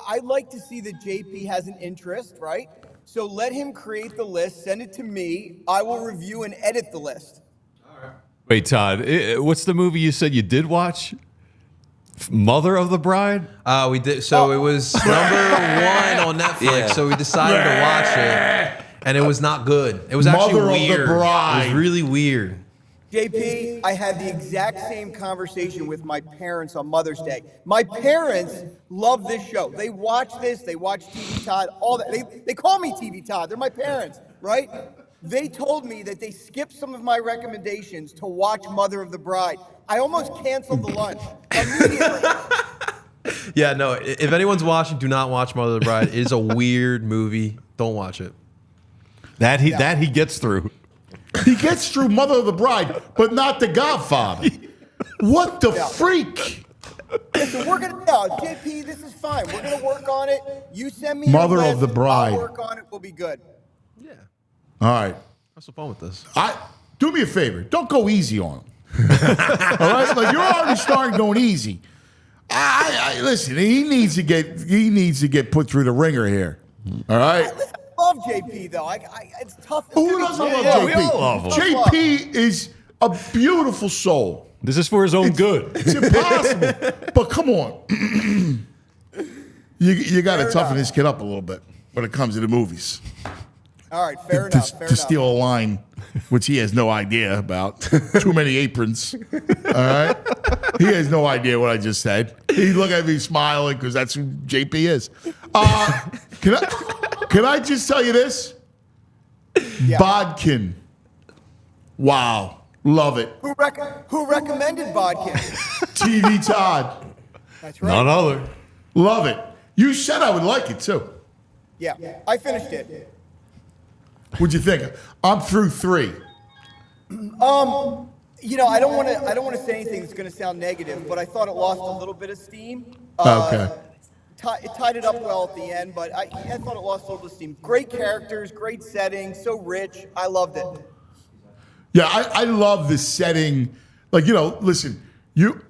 I'd like to see that JP has an interest, right? So let him create the list, send it to me. I will review and edit the list. Wait, Todd, what's the movie you said you did watch? Mother of the Bride? We did. So it was number 1 on Netflix. Yeah. So we decided to watch it, and it was not good. It was actually Mother of the weird. Bride. It was really weird. JP, I had the exact same conversation with my parents on Mother's Day. My parents love this show. They watch this. They watch TV Todd. All that. They call me TV Todd. They're my parents, right? They told me that they skipped some of my recommendations to watch Mother of the Bride. I almost canceled the lunch immediately. Yeah, no. If anyone's watching, do not watch Mother of the Bride. It is a weird movie. Don't watch it. That he gets through. He gets through Mother of the Bride, but not The Godfather. What the freak? Listen, JP, this is fine. We're gonna work on it. You send me Mother your of the list, Bride. I'll work on it. We'll be good. Yeah. All right. Have some fun with this. Do me a favor. Don't go easy on him. All right? Like, you're already starting going easy. Listen, he needs to get put through the ringer here. All right? I love JP though. It's tough. Who doesn't love Yeah, JP? we all love him. JP is a beautiful soul. This is for his own good. It's impossible. But come on. You got to toughen this kid up a little bit when it comes to the movies. All right, fair enough. To steal a line, which he has no idea about. Too many aprons. All right? He has no idea what I just said. He look at me smiling because that's who JP is. Can I just tell you this? Yeah. Bodkin. Wow. Love it. Who recommended Bodkin? TV Todd. That's right. None other. Love it. You said I would like it too. Yeah, I finished it. What'd you think? I'm through 3. I don't want to say anything that's going to sound negative, but I thought it lost a little bit of steam. Okay. it tied it up well at the end, but I thought it lost a little steam. Great characters, great setting, so rich. I loved it. Yeah, I love the setting. Like, listen,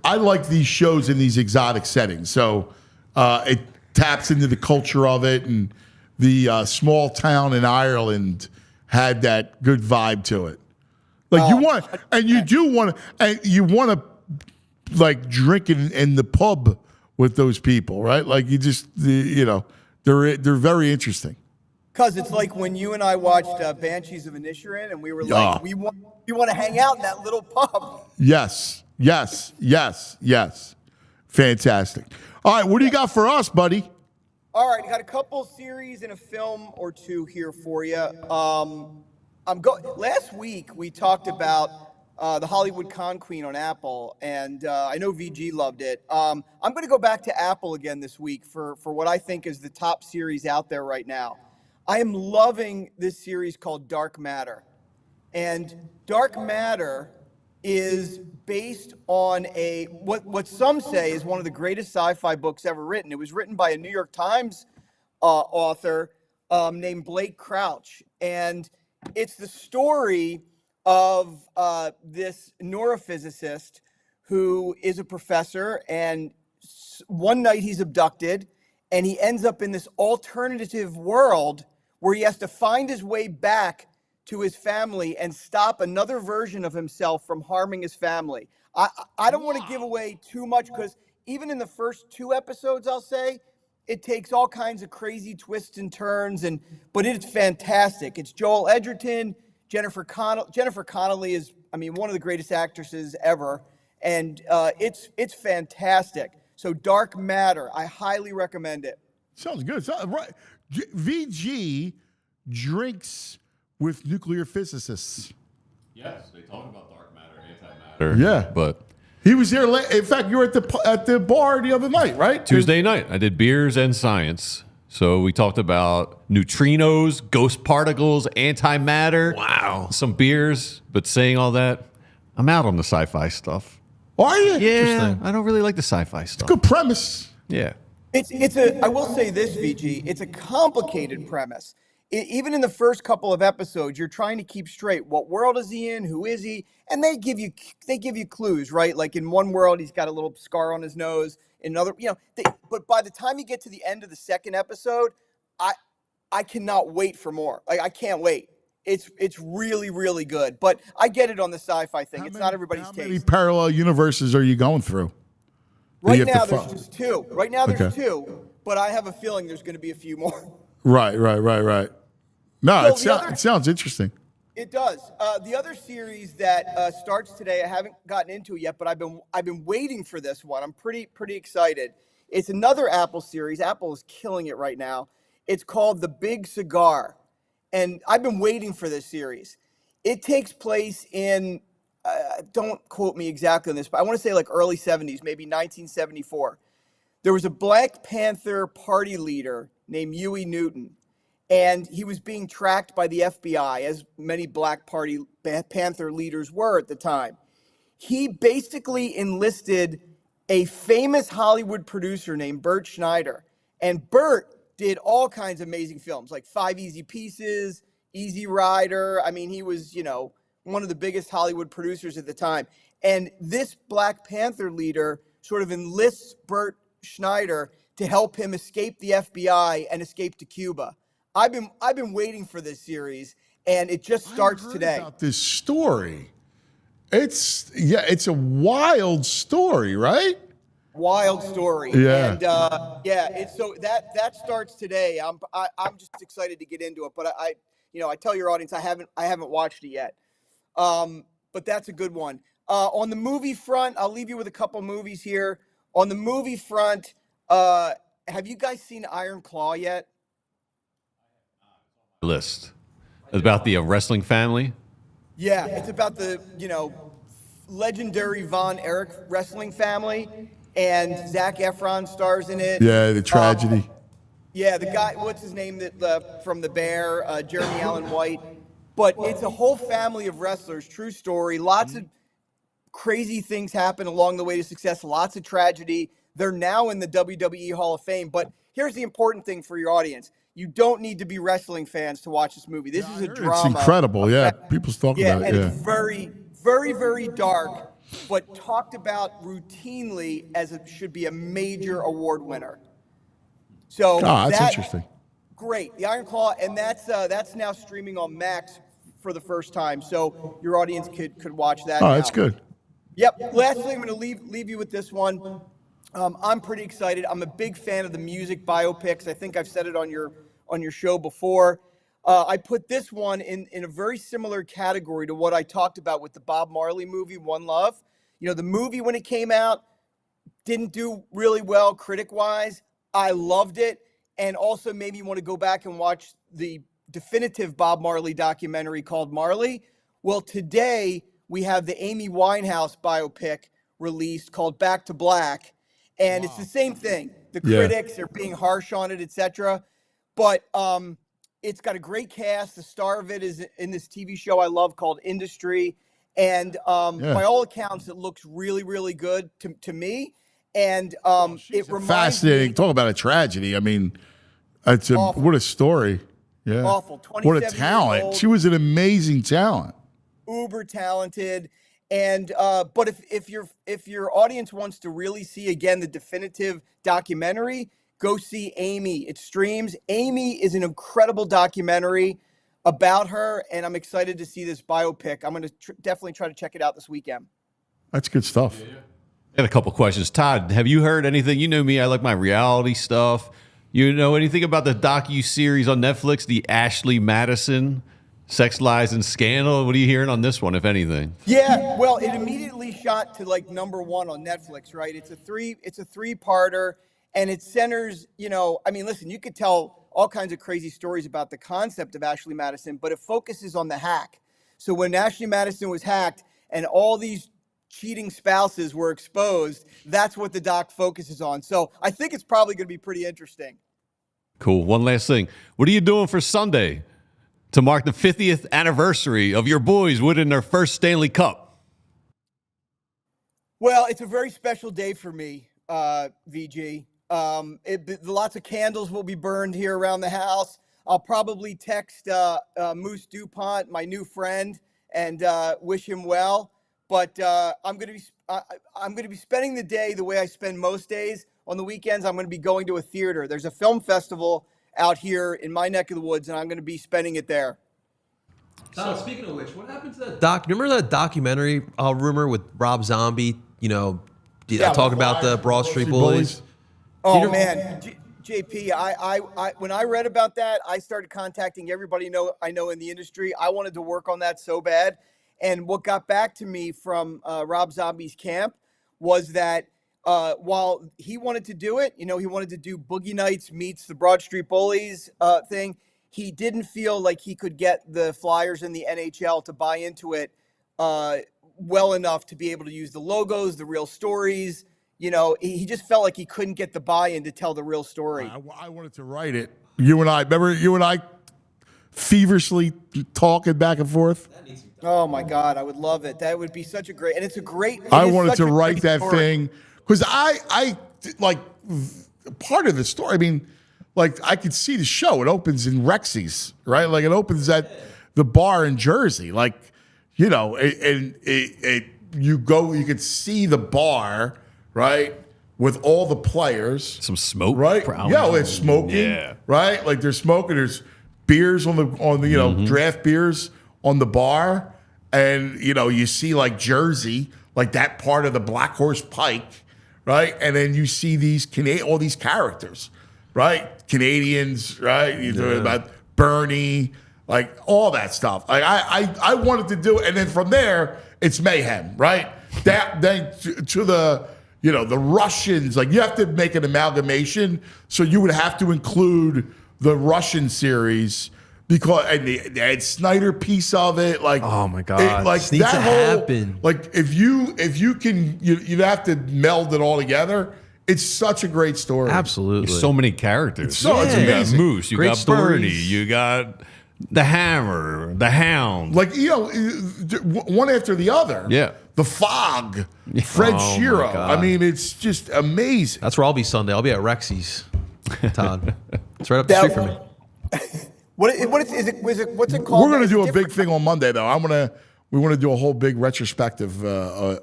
I like these shows in these exotic settings. So it taps into the culture of it, and the small town in Ireland had that good vibe to it. Like you want to like drink in the pub with those people, right? Like they're very interesting. Because it's like when you and I watched Banshees of Inisherin, and we were like, we want to hang out in that little pub. Yes. Fantastic. All right, what do you got for us, buddy? All right, I got a couple series and a film or two here for you. Last week we talked about the Hollywood Con Queen on Apple, and I know VG loved it. I'm going to go back to Apple again this week for what I think is the top series out there right now. I am loving this series called Dark Matter. And Dark Matter is based on what some say is one of the greatest sci-fi books ever written. It was written by a New York Times author named Blake Crouch. And it's the story of this neurophysicist who is a professor, and one night he's abducted, and he ends up in this alternative world where he has to find his way back to his family and stop another version of himself from harming his family. I don't want to give away too much, because even in the first 2 episodes, I'll say, it takes all kinds of crazy twists and turns, but it's fantastic. It's Joel Edgerton, Jennifer Connelly is, one of the greatest actresses ever, and it's fantastic. So Dark Matter, I highly recommend it. Sounds good. Right. VG drinks with nuclear physicists. Yes, they talk about dark matter, antimatter. Yeah, but he was there. In fact, you were at the bar the other night, right? Tuesday night, I did beers and science. So we talked about neutrinos, ghost particles, antimatter. Wow, some beers. But saying all that, I'm out on the sci-fi stuff. Are you? Yeah, I don't really like the sci-fi stuff. Good premise. Yeah. I will say this, VG, it's a complicated premise. Even in the first couple of episodes, you're trying to keep straight. What world is he in? Who is he? And they give you clues, right? Like in one world, he's got a little scar on his nose. In another, but by the time you get to the end of the second episode, I cannot wait for more. Like, I can't wait. It's really, really good. But I get it on the sci-fi thing. It's not everybody's taste. How many parallel universes are you going through? Right now, there's just 2. Right now, there's 2. But I have a feeling there's going to be a few more. Right. No, it sounds interesting. It does. The other series that starts today, I haven't gotten into it yet, but I've been waiting for this one. I'm pretty excited. It's another Apple series. Apple is killing it right now. It's called The Big Cigar, and I've been waiting for this series. It takes place in don't quote me exactly on this, but I want to say like early 70s, maybe 1974. There was a Black Panther party leader named Huey Newton, and he was being tracked by the FBI, as many Black Panther leaders were at the time. He basically enlisted a famous Hollywood producer named Bert Schneider, and Bert did all kinds of amazing films, like 5 Easy Pieces, Easy Rider. He was, one of the biggest Hollywood producers at the time. And this Black Panther leader sort of enlists Bert Schneider to help him escape the FBI and escape to Cuba. I've been waiting for this series, and it just starts today. About this story, it's a wild story, right? Wild story. Yeah. And it's so that starts today. I'm just excited to get into it, but I tell your audience I haven't watched it yet. But that's a good one. On the movie front, I'll leave you with a couple movies here. On the movie front, have you guys seen Iron Claw yet? List. It's about the wrestling family. Yeah, it's about the legendary Von Erich wrestling family, and Zac Efron stars in it. Yeah, the tragedy. The guy, what's his name, that from The Bear, Jeremy Allen White. But it's a whole family of wrestlers, true story. Lots of crazy things happen along the way to success, lots of tragedy. They're now in the WWE Hall of Fame. But here's the important thing for your audience. You don't need to be wrestling fans to watch this movie. This is a drama. It's incredible. Yeah. People's talking about it. And Yeah. it's very, very, very dark, but talked about routinely as it should be a major award winner. So that's interesting. Great. The Iron Claw, and that's now streaming on Max for the first time. So your audience could watch that. Oh, that's good. Yep. Lastly, I'm going to leave you with this one. I'm pretty excited. I'm a big fan of the music biopics. I think I've said it on your show before. I put this one in a very similar category to what I talked about with the Bob Marley movie, One Love. You know, the movie when it came out didn't do really well critic-wise. I loved it, and also made me want to go back and watch the definitive Bob Marley documentary called Marley. Well, today we have the Amy Winehouse biopic released called Back to Black, and it's the same thing. The critics are being harsh on it, etc. But it's got a great cast. The star of it is in this TV show I love called Industry, and by all accounts, it looks really, really good to me. And it reminds Fascinating. me, Talk about a tragedy. I mean, what a story. Yeah. Awful. What a talent. She was an amazing talent. Uber talented. And but if your audience wants to really see again the definitive documentary, go see Amy. It streams. Amy is an incredible documentary about her, and I'm excited to see this biopic. I'm going to definitely try to check it out this weekend. That's good stuff. I got a couple questions. Todd, have you heard anything? You know me, I like my reality stuff. You know anything about the docu-series on Netflix, the Ashley Madison Sex, Lies, and Scandal? What are you hearing on this one, if anything? Yeah, well, it immediately shot to like #1 on Netflix, right? It's a three-parter, and it centers, I mean, listen, you could tell all kinds of crazy stories about the concept of Ashley Madison, but it focuses on the hack. So when Ashley Madison was hacked and all these cheating spouses were exposed, that's what the doc focuses on. So I think it's probably going to be pretty interesting. Cool. One last thing. What are you doing for Sunday to mark the 50th anniversary of your boys winning their first Stanley Cup? Well, it's a very special day for me, VG. Lots of candles will be burned here around the house. I'll probably text Moose DuPont, my new friend, and wish him well. But I'm going to be spending the day the way I spend most days. On the weekends, I'm going to be going to a theater. There's a film festival out here in my neck of the woods, and I'm going to be spending it there. Speaking of which, what happened to that remember that documentary rumor with Rob Zombie? Talk about the Broad Street Bullies. Oh man, JP, I when I read about that, I started contacting everybody I know in the industry. I wanted to work on that so bad. And what got back to me from Rob Zombie's camp was that while he wanted to do it, he wanted to do Boogie Nights meets the Broad Street Bullies thing, he didn't feel like he could get the Flyers and the NHL to buy into it well enough to be able to use the logos, the real stories. He just felt like he couldn't get the buy-in to tell the real story. I wanted to write it. You and I feverishly talking back and forth. Oh my God, I would love it. That would be such a great, and it's a great. I wanted to write that thing because I like part of the story. I mean, like I could see the show. It opens in Rexy's, right? Like it opens at the bar in Jersey. Like, you could see the bar, right, with all the players. Some smoke, right? Probably. Yeah, it's smoking, right? Like they're smoking. There's beers on the draft beers on the bar, and you see like Jersey, like that part of the Black Horse Pike, right? And then you see all these characters, right? Canadians, right? You're talking about Bernie, like all that stuff. Like I wanted to do it, and then from there it's mayhem, right? That then to the the Russians, like you have to make an amalgamation, so you would have to include the Russian series. Because and the Ed Snyder piece of it, like oh my God, like needs that to happen. Like if you can, you'd have to meld it all together. It's such a great story. Absolutely, there's so many characters. It's amazing. You got Moose, you great got Bernie, stories. you got The Hammer, the Hound. Like, one after the other. Yeah. The Fog, Fred Oh, Shiro. my God. I mean, it's just amazing. That's where I'll be Sunday. I'll be at Rexy's, Todd. It's right up the street from me. What's it called? We're going to It's do a different. big thing on Monday, though. We want to do a whole big retrospective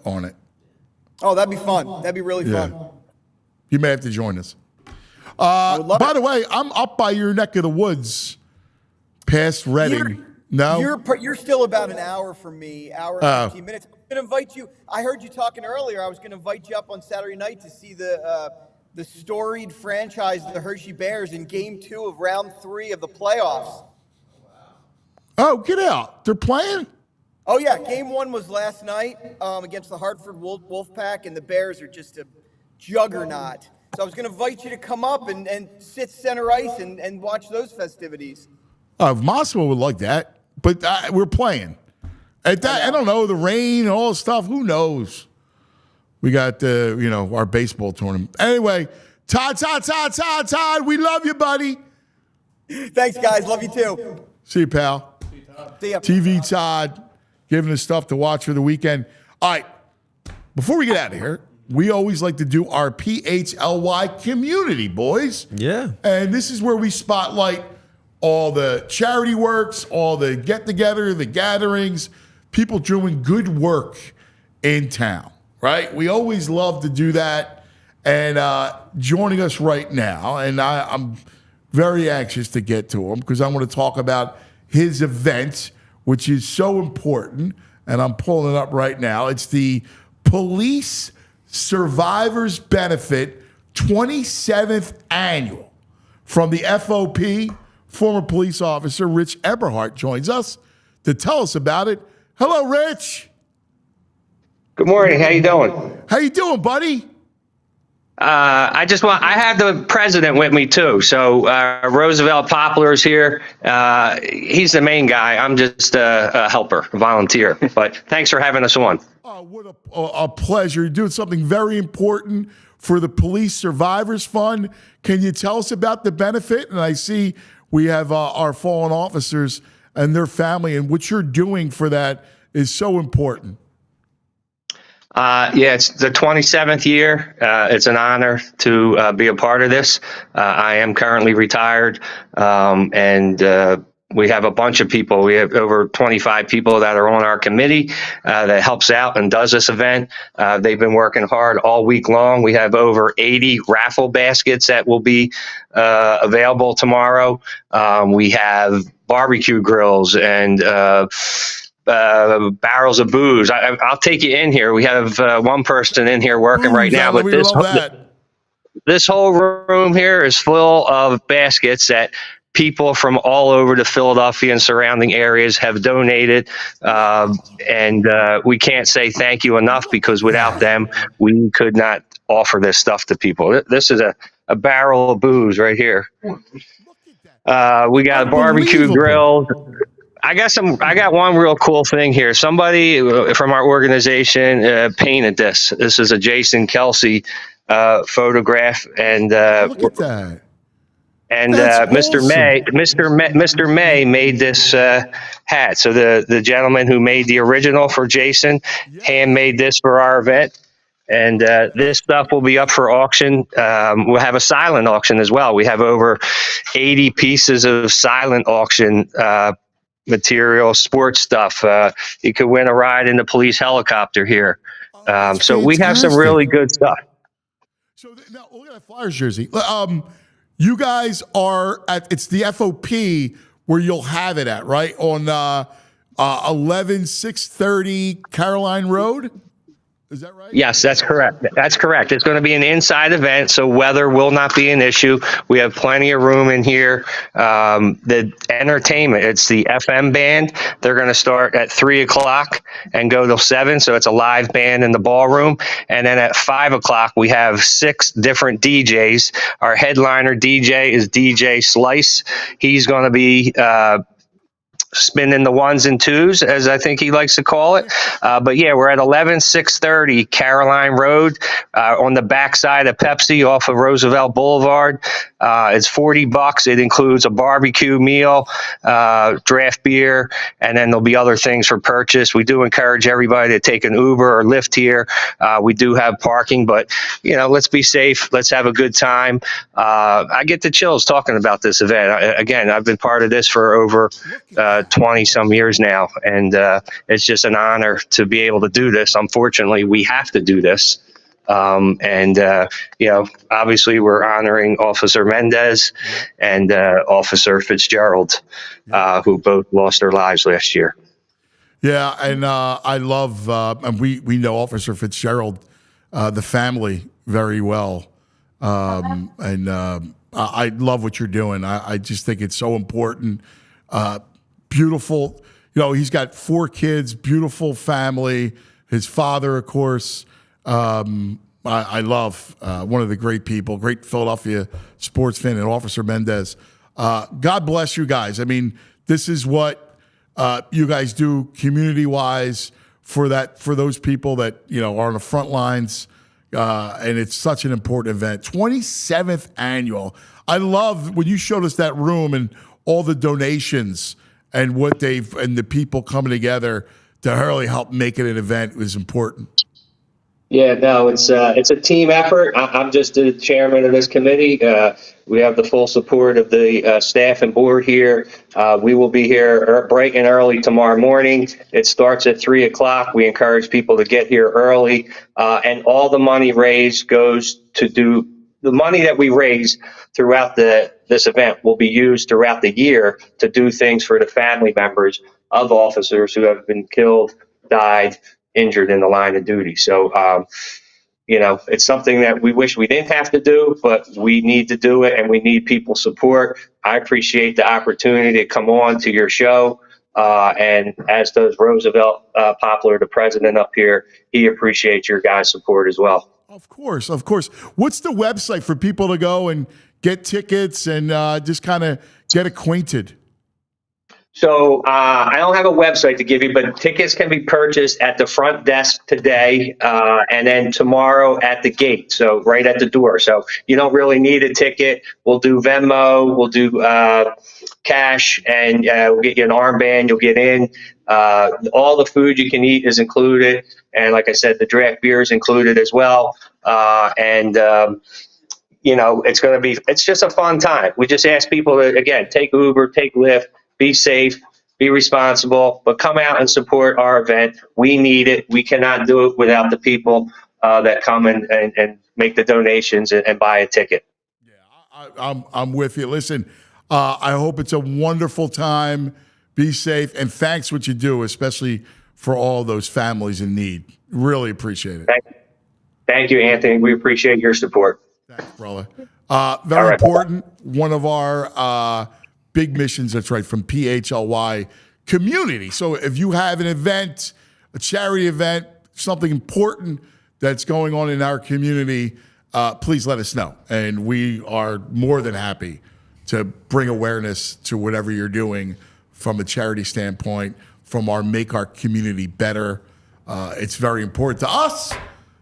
on it. Oh, that'd be fun. That'd be really fun. You may have to join us. I would love By it. the way, I'm up by your neck of the woods, past Reading. No? You're still about an hour from me, hour and 15 minutes. I'm going to invite you. I heard you talking earlier. I was going to invite you up on Saturday night to see the storied franchise, the Hershey Bears, in Game 2 of Round 3 of the playoffs. Oh, get out. They're playing? Oh, yeah. Game 1 was last night against the Hartford Wolfpack, and the Bears are just a juggernaut. So I was going to invite you to come up and sit center ice and watch those festivities. If Moscow would like that. But we're playing. At that, I don't know, the rain and all the stuff. Who knows? We got, our baseball tournament. Anyway, Todd, we love you, buddy. Thanks, guys. Love you, too. See you, pal. See ya. TV Todd, giving us stuff to watch for the weekend. All right, before we get out of here, we always like to do our PHLY community, boys. Yeah. And this is where we spotlight all the charity works, all the get-together, the gatherings, people doing good work in town, right? We always love to do that. And joining us right now, and I'm very anxious to get to him because I want to talk about his event, which is so important, and I'm pulling it up right now. It's the Police Survivors Benefit 27th Annual from the FOP. Former police officer Rich Eberhart joins us to tell us about it. Hello, Rich. Good morning. How you doing? How you doing, buddy? I have the president with me too. So Roosevelt Poplar's here. He's the main guy. I'm just a helper, a volunteer. But thanks for having us on. What a pleasure. You're doing something very important for the Police Survivors Fund. Can you tell us about the benefit? And I see we have our fallen officers and their family, and what you're doing for that is so important. It's the 27th year. It's an honor to be a part of this. I am currently retired, and we have a bunch of people. We have over 25 people that are on our committee that helps out and does this event. They've been working hard all week long. We have over 80 raffle baskets that will be available tomorrow. We have barbecue grills and barrels of booze. I'll take you in here. We have one person in here working right now, but this whole room here is full of baskets that people from all over the Philadelphia and surrounding areas have donated, and we can't say thank you enough because without them, we could not offer this stuff to people. This is a barrel of booze right here. We got a barbecue grill. I got one real cool thing here. Somebody from our organization painted this. This is a Jason Kelsey photograph, and look at that. And That's Mr. awesome. Mr. May made this hat. So the gentleman who made the original for Jason handmade this for our event. And this stuff will be up for auction. We'll have a silent auction as well. We have over 80 pieces of silent auction material, sports stuff. You could win a ride in the police helicopter here. So we have some really good stuff. So now look at that Flyers jersey. You guys are it's the FOP where you'll have it at, right? On 11630 Caroline Road? Is that right? Yes, that's correct. That's correct. It's going to be an inside event, so weather will not be an issue. We have plenty of room in here. The entertainment, it's the FM band. They're going to start at 3 o'clock and go till 7, so it's a live band in the ballroom. And then at 5 o'clock, we have 6 different DJs. Our headliner DJ is DJ Slice. He's going to be spinning the ones and twos, as I think he likes to call it. But yeah, we're at 11630 Caroline Road on the backside of Pepsi off of Roosevelt Boulevard. It's $40. It includes a barbecue meal, draft beer, and then there'll be other things for purchase. We do encourage everybody to take an Uber or Lyft here. We do have parking, but let's be safe. Let's have a good time. I get the chills talking about this event. Again, I've been part of this for over 20 some years now, and it's just an honor to be able to do this. Unfortunately, we have to do this. Obviously we're honoring Officer Mendez and Officer Fitzgerald, who both lost their lives last year. Yeah, and I love, and we know Officer Fitzgerald, the family, very well. I love what you're doing. I just think it's so important. Beautiful. He's got 4 kids, beautiful family. His father, of course. I love one of the great people, great Philadelphia sports fan, and Officer Mendez. God bless you guys. I mean, this is what you guys do community-wise for those people that are on the front lines, and it's such an important event. 27th annual. I love when you showed us that room and all the donations and and the people coming together to really help make it an event was important. Yeah, no, it's a team effort. I'm just the chairman of this committee. We have the full support of the staff and board here. We will be here bright and early tomorrow morning. It starts at 3 o'clock. We encourage people to get here early, and all the money raised goes to do the money that we raise throughout this event will be used throughout the year to do things for the family members of officers who have been killed, died, injured in the line of duty. So, it's something that we wish we didn't have to do, but we need to do it, and we need people's support. I appreciate the opportunity to come on to your show, and as does Roosevelt Poplar, the president up here. He appreciates your guys' support as well. Of course. What's the website for people to go and get tickets and just kind of get acquainted? So I don't have a website to give you, but tickets can be purchased at the front desk today, and then tomorrow at the gate. So right at the door. So you don't really need a ticket. We'll do Venmo. We'll do cash, and we'll get you an armband. You'll get in. All the food you can eat is included, and like I said, the draft beer is included as well. It's just a fun time. We just ask people to, again, take Uber, take Lyft. Be safe, be responsible, but come out and support our event. We need it. We cannot do it without the people that come and make the donations and buy a ticket. Yeah, I'm with you. Listen, I hope it's a wonderful time. Be safe, and thanks what you do, especially for all those families in need. Really appreciate it. Thank you, Anthony. We appreciate your support. Thanks, brother. Very important. One of our big missions, that's right, from PHLY community. So if you have an event, a charity event, something important that's going on in our community, please let us know. And we are more than happy to bring awareness to whatever you're doing from a charity standpoint, from our Make Our Community Better. It's very important to us.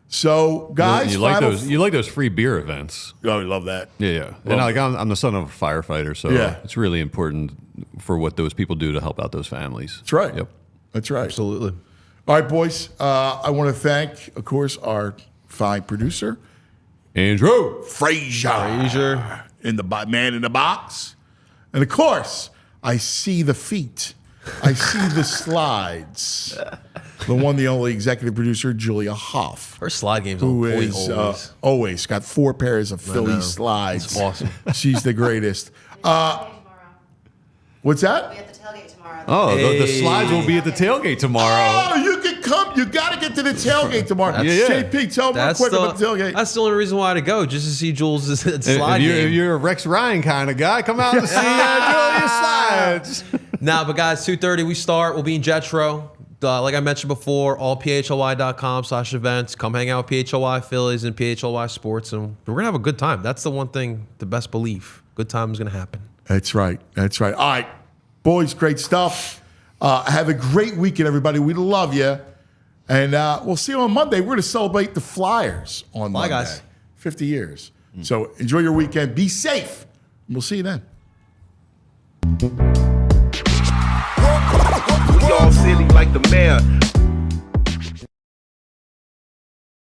So, guys, you like those free beer events? Oh, I love that. Yeah. And I'm the son of a firefighter, so it's really important for what those people do to help out those families. That's right. Yep. That's right. Absolutely. All right, boys. I want to thank, of course, our fine producer, Andrew Frazier, in the man in the box, and of course, I see the feet. I see the slides. The one, the only executive producer, Julia Hoff. Her slide game's who on point is always got 4 pairs of Phillies slides. That's awesome. She's the greatest. What's that? We'll be at the tailgate tomorrow. Oh, the slides will be at the tailgate tomorrow. Oh, you can come. You got to get to the tailgate tomorrow. JP, tell them real quick about the tailgate. That's the only reason why to go, just to see Jules' slide game. If you're a Rex Ryan kind of guy, come out and see Julia's slides. But guys, 2:30 we start. We'll be in Jetro. Like I mentioned before, all PHLY.com/events. Come hang out with PHLY Phillies and PHLY Sports, and we're going to have a good time. That's the one thing, the best belief. Good time is going to happen. That's right. All right. Boys, great stuff. Have a great weekend, everybody. We love you. And we'll see you on Monday. We're going to celebrate the Flyers on Monday. Guys. 50 years. So enjoy your weekend. Be safe. We'll see you then. We all silly like the mayor.